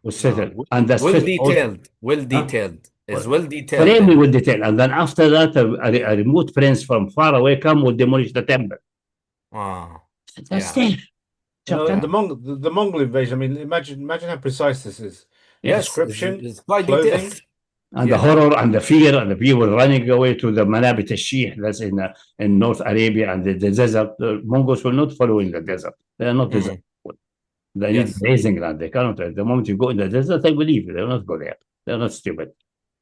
Was settled. And that's well detailed. It's well detailed. Extremely well detailed. And then after that, a remote prince from far away come will demolish the temple. That's there. The Mongol invasion. I mean, imagine how precise this is. Yes, description, it's quite detailed. And the horror and the fear and the people running away to the Manabit al-Sheikh, that's in North Arabia and the desert. The Mongols will not follow in the desert. They are not desert people. They need grazing land. They cannot. At the moment you go in the desert, they will leave. They will not go there. They are not stupid.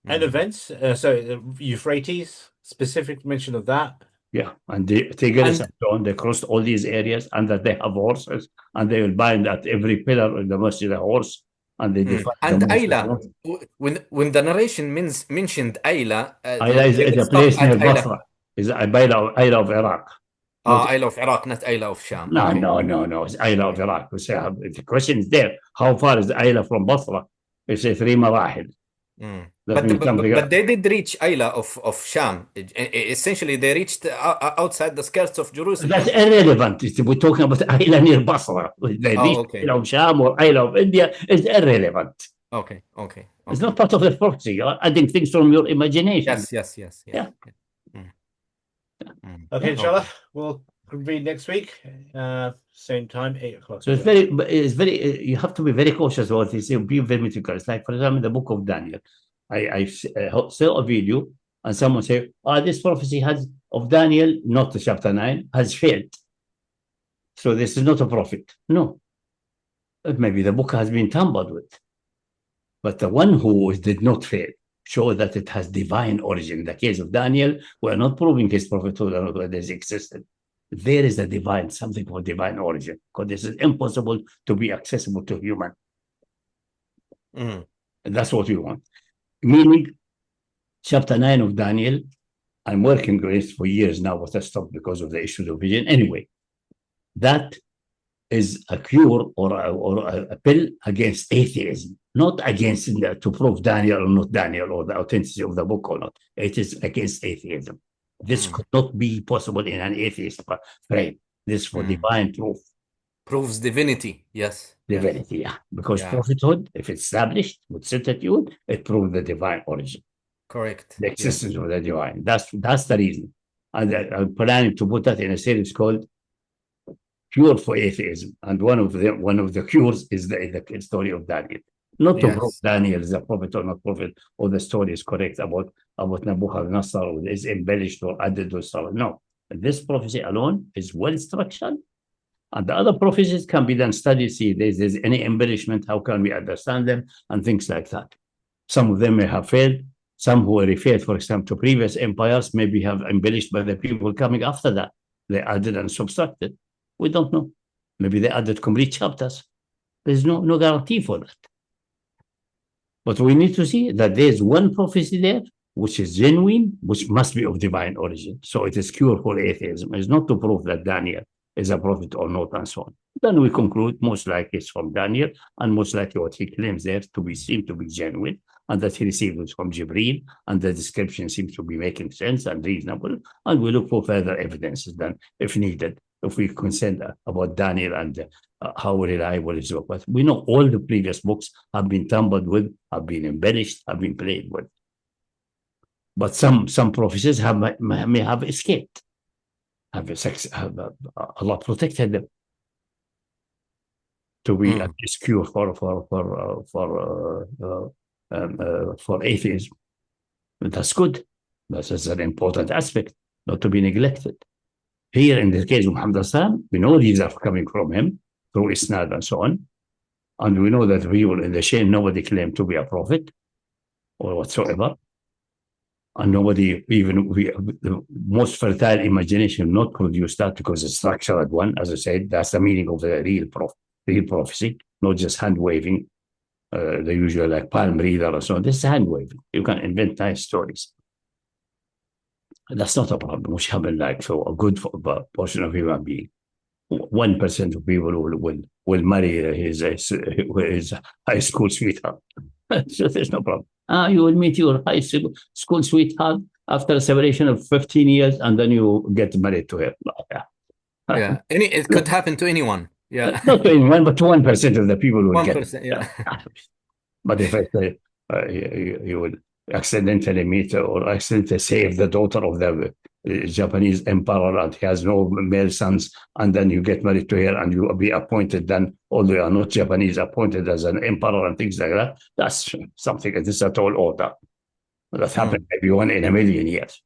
And events. So Euphrates, specific mention of that. Yeah, and the Tigris and so on. They crossed all these areas, and that they have horses, and they will bind at every pillar in the masjid a horse. And they and Ayla, when the narration mentioned Ayla, Ayla is a place near Basra. Is Ayla of Iraq. Ayla of Iraq, not Ayla of Sham. No, it's Ayla of Iraq. The question is there. How far is Ayla from Basra? It's 3 marahil. But they did reach Ayla of Sham. Essentially, they reached outside the skirts of Jerusalem. That's irrelevant. We're talking about Ayla near Basra. They reached Ayla of Sham or Ayla of India. It's irrelevant. Okay. It's not part of the prophecy. You're adding things from your imagination. Yes. Yeah. Okay, inshallah, we'll convene next week, same time, 8 o'clock. So it's very. You have to be very cautious about this. Be very meticulous. Like for example, the book of Daniel, I saw a video and someone say, this prophecy of Daniel, not the chapter 9, has failed. So this is not a prophet. No, maybe the book has been tampered with, but the one who did not fail show that it has divine origin. In the case of Daniel, we are not proving his prophethood or not whether it existed. There is something for divine origin, because this is impossible to be accessible to human. And that's what we want. Meaning, chapter 9 of Daniel, I'm working with it for years now, but I stopped because of the issues of vision. Anyway, that is a cure or a pill against atheism, not against to prove Daniel or not Daniel or the authenticity of the book or not. It is against atheism. This could not be possible in an atheist frame. This for divine proof. Proves divinity, yes. Divinity, yeah. Because prophethood, if it's established with certitude, it proves the divine origin. Correct. The existence of the divine. That's the reason. And I'm planning to put that in a series called Cure for Atheism. And one of the cures is the story of Daniel. Not to prove Daniel is a prophet or not prophet, or the story is correct about Nebuchadnezzar or is embellished or added or so. No. This prophecy alone is well structured. And the other prophecies can be then studied, see if there's any embellishment, how can we understand them, and things like that. Some of them may have failed. Some who are referred, for example, to previous empires, maybe have embellished by the people coming after that. They added and subtracted. We don't know. Maybe they added complete chapters. There's no guarantee for that. But we need to see that there's one prophecy there, which is genuine, which must be of divine origin. So it is cure for atheism. It's not to prove that Daniel is a prophet or not, and so on. Then we conclude most likely it's from Daniel, and most likely what he claims there seem to be genuine, and that he received it from Jibreel, and the description seems to be making sense and reasonable, and we look for further evidences then, if needed, if we concerned about Daniel and how reliable his book. But we know all the previous books have been tampered with, have been embellished, have been played with. But some prophecies may have escaped. Allah protected them to be a cure for atheism. And that's good. That's an important aspect, not to be neglected. Here, in the case of Muhammad Sallam, we know these are coming from him through Isnad and so on. And we know that people in the chain, nobody claimed to be a prophet or whatsoever. And nobody, even the most fertile imagination, not produce that, because it's structured one, as I said, that's the meaning of the real prophecy, not just hand waving, the usual like palm reader or so on. This is hand waving. You can invent nice stories. That's not a problem, which happen like for a good portion of human being. 1% of people will marry his high school sweetheart. So there's no problem. You will meet your high school sweetheart after a separation of 15 years, and then you get married to her. Yeah, it could happen to anyone. Yeah, not to anyone, but to 1% of the people will 1%. Yeah. But if I say you will accidentally meet or accidentally save the daughter of the Japanese emperor, and he has no male sons, and then you get married to her and you will be appointed then, although you are not Japanese, appointed as an emperor and things like that. That's something that is a tall order. That happened maybe 1 in a million years.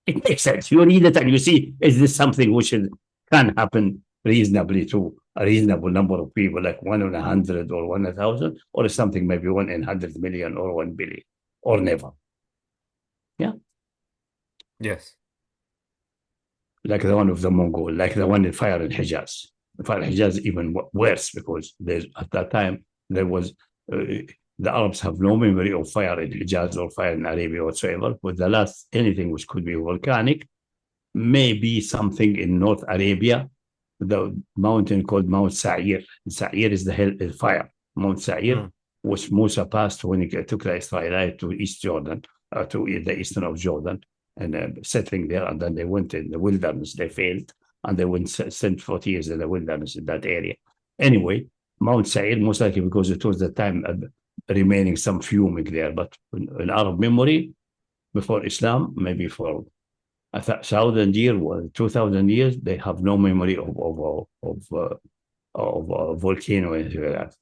It makes sense. You read it and you see, is this something which can happen reasonably to a reasonable number of people, like 1 in 100 or 1 in 1,000, or is something maybe 1 in 100 million or 1 billion, or never? Yeah. Yes. Like the one of the Mongol, like the one in fire in Hijaz. The fire in Hijaz is even worse, because at that time there was the Arabs have no memory of fire in Hijaz or fire in Arabia whatsoever. But the last anything which could be volcanic may be something in North Arabia, the mountain called Mount Sa'ir. Sa'ir is the fire. Mount Sa'ir, which Musa passed when he took the Israelites to East Jordan, to the eastern of Jordan, and settling there, and then they went in the wilderness. They failed, and they went spent 40 years in the wilderness in that area. Anyway, Mount Sa'ir, most likely because it was the time remaining some fuming there. But in Arab memory, before Islam, maybe for 1,000 years or 2,000 years, they have no memory of a volcano or anything like that.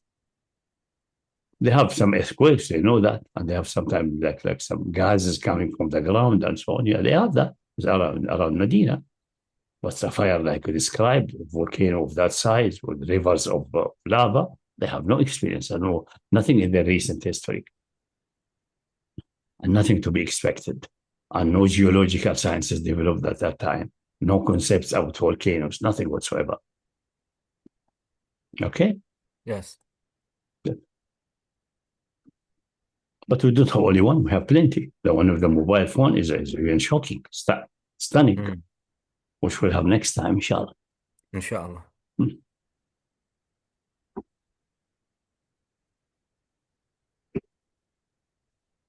They have some earthquakes, they know that, and they have sometimes like some gases coming from the ground and so on. Yeah, they have that. It's around Medina. What's a fire like described, a volcano of that size with rivers of lava? They have no experience and nothing in their recent history, and nothing to be expected, and no geological sciences developed at that time. No concepts about volcanoes, nothing whatsoever. Okay? Yes. But we don't have only one, we have plenty. The one of the mobile phone is even shocking, stunning, which we'll have next time, inshallah. Inshallah.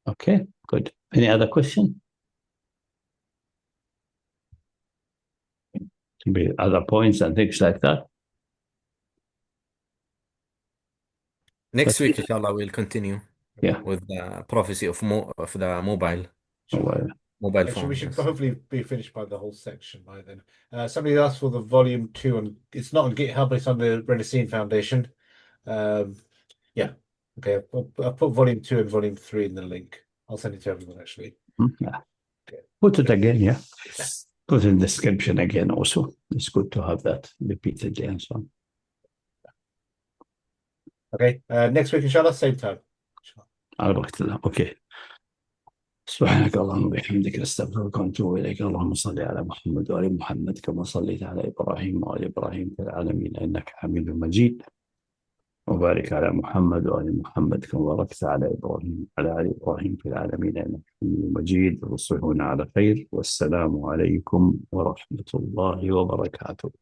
Okay, good. Any other question? Maybe other points and things like that? Next week, inshallah, we'll continue. Yeah. With the prophecy of the mobile Actually, phone. we should hopefully be finished by the whole section by then. Somebody asked for the volume 2, and it's not on GitHub, it's on the Renacine Foundation. Yeah. Okay, I'll put volume 2 and volume 3 in the link. I'll send it to everyone, actually. Yeah. Okay. Put it again, yeah. Put in the description again also. It's good to have that repeated and so on. Okay, next week, inshallah, same time. Okay. سبحانك اللهم وبحمدك نستغفرك ونتوب إليك. اللهم صل على محمد وآل محمد كما صليت على إبراهيم وآل إبراهيم في العالمين إنك حميد مجيد. وبارك على محمد وآل محمد كما باركت على إبراهيم وعلى آل إبراهيم في العالمين إنك حميد مجيد. وصلونا على خير، والسلام عليكم ورحمة الله وبركاته.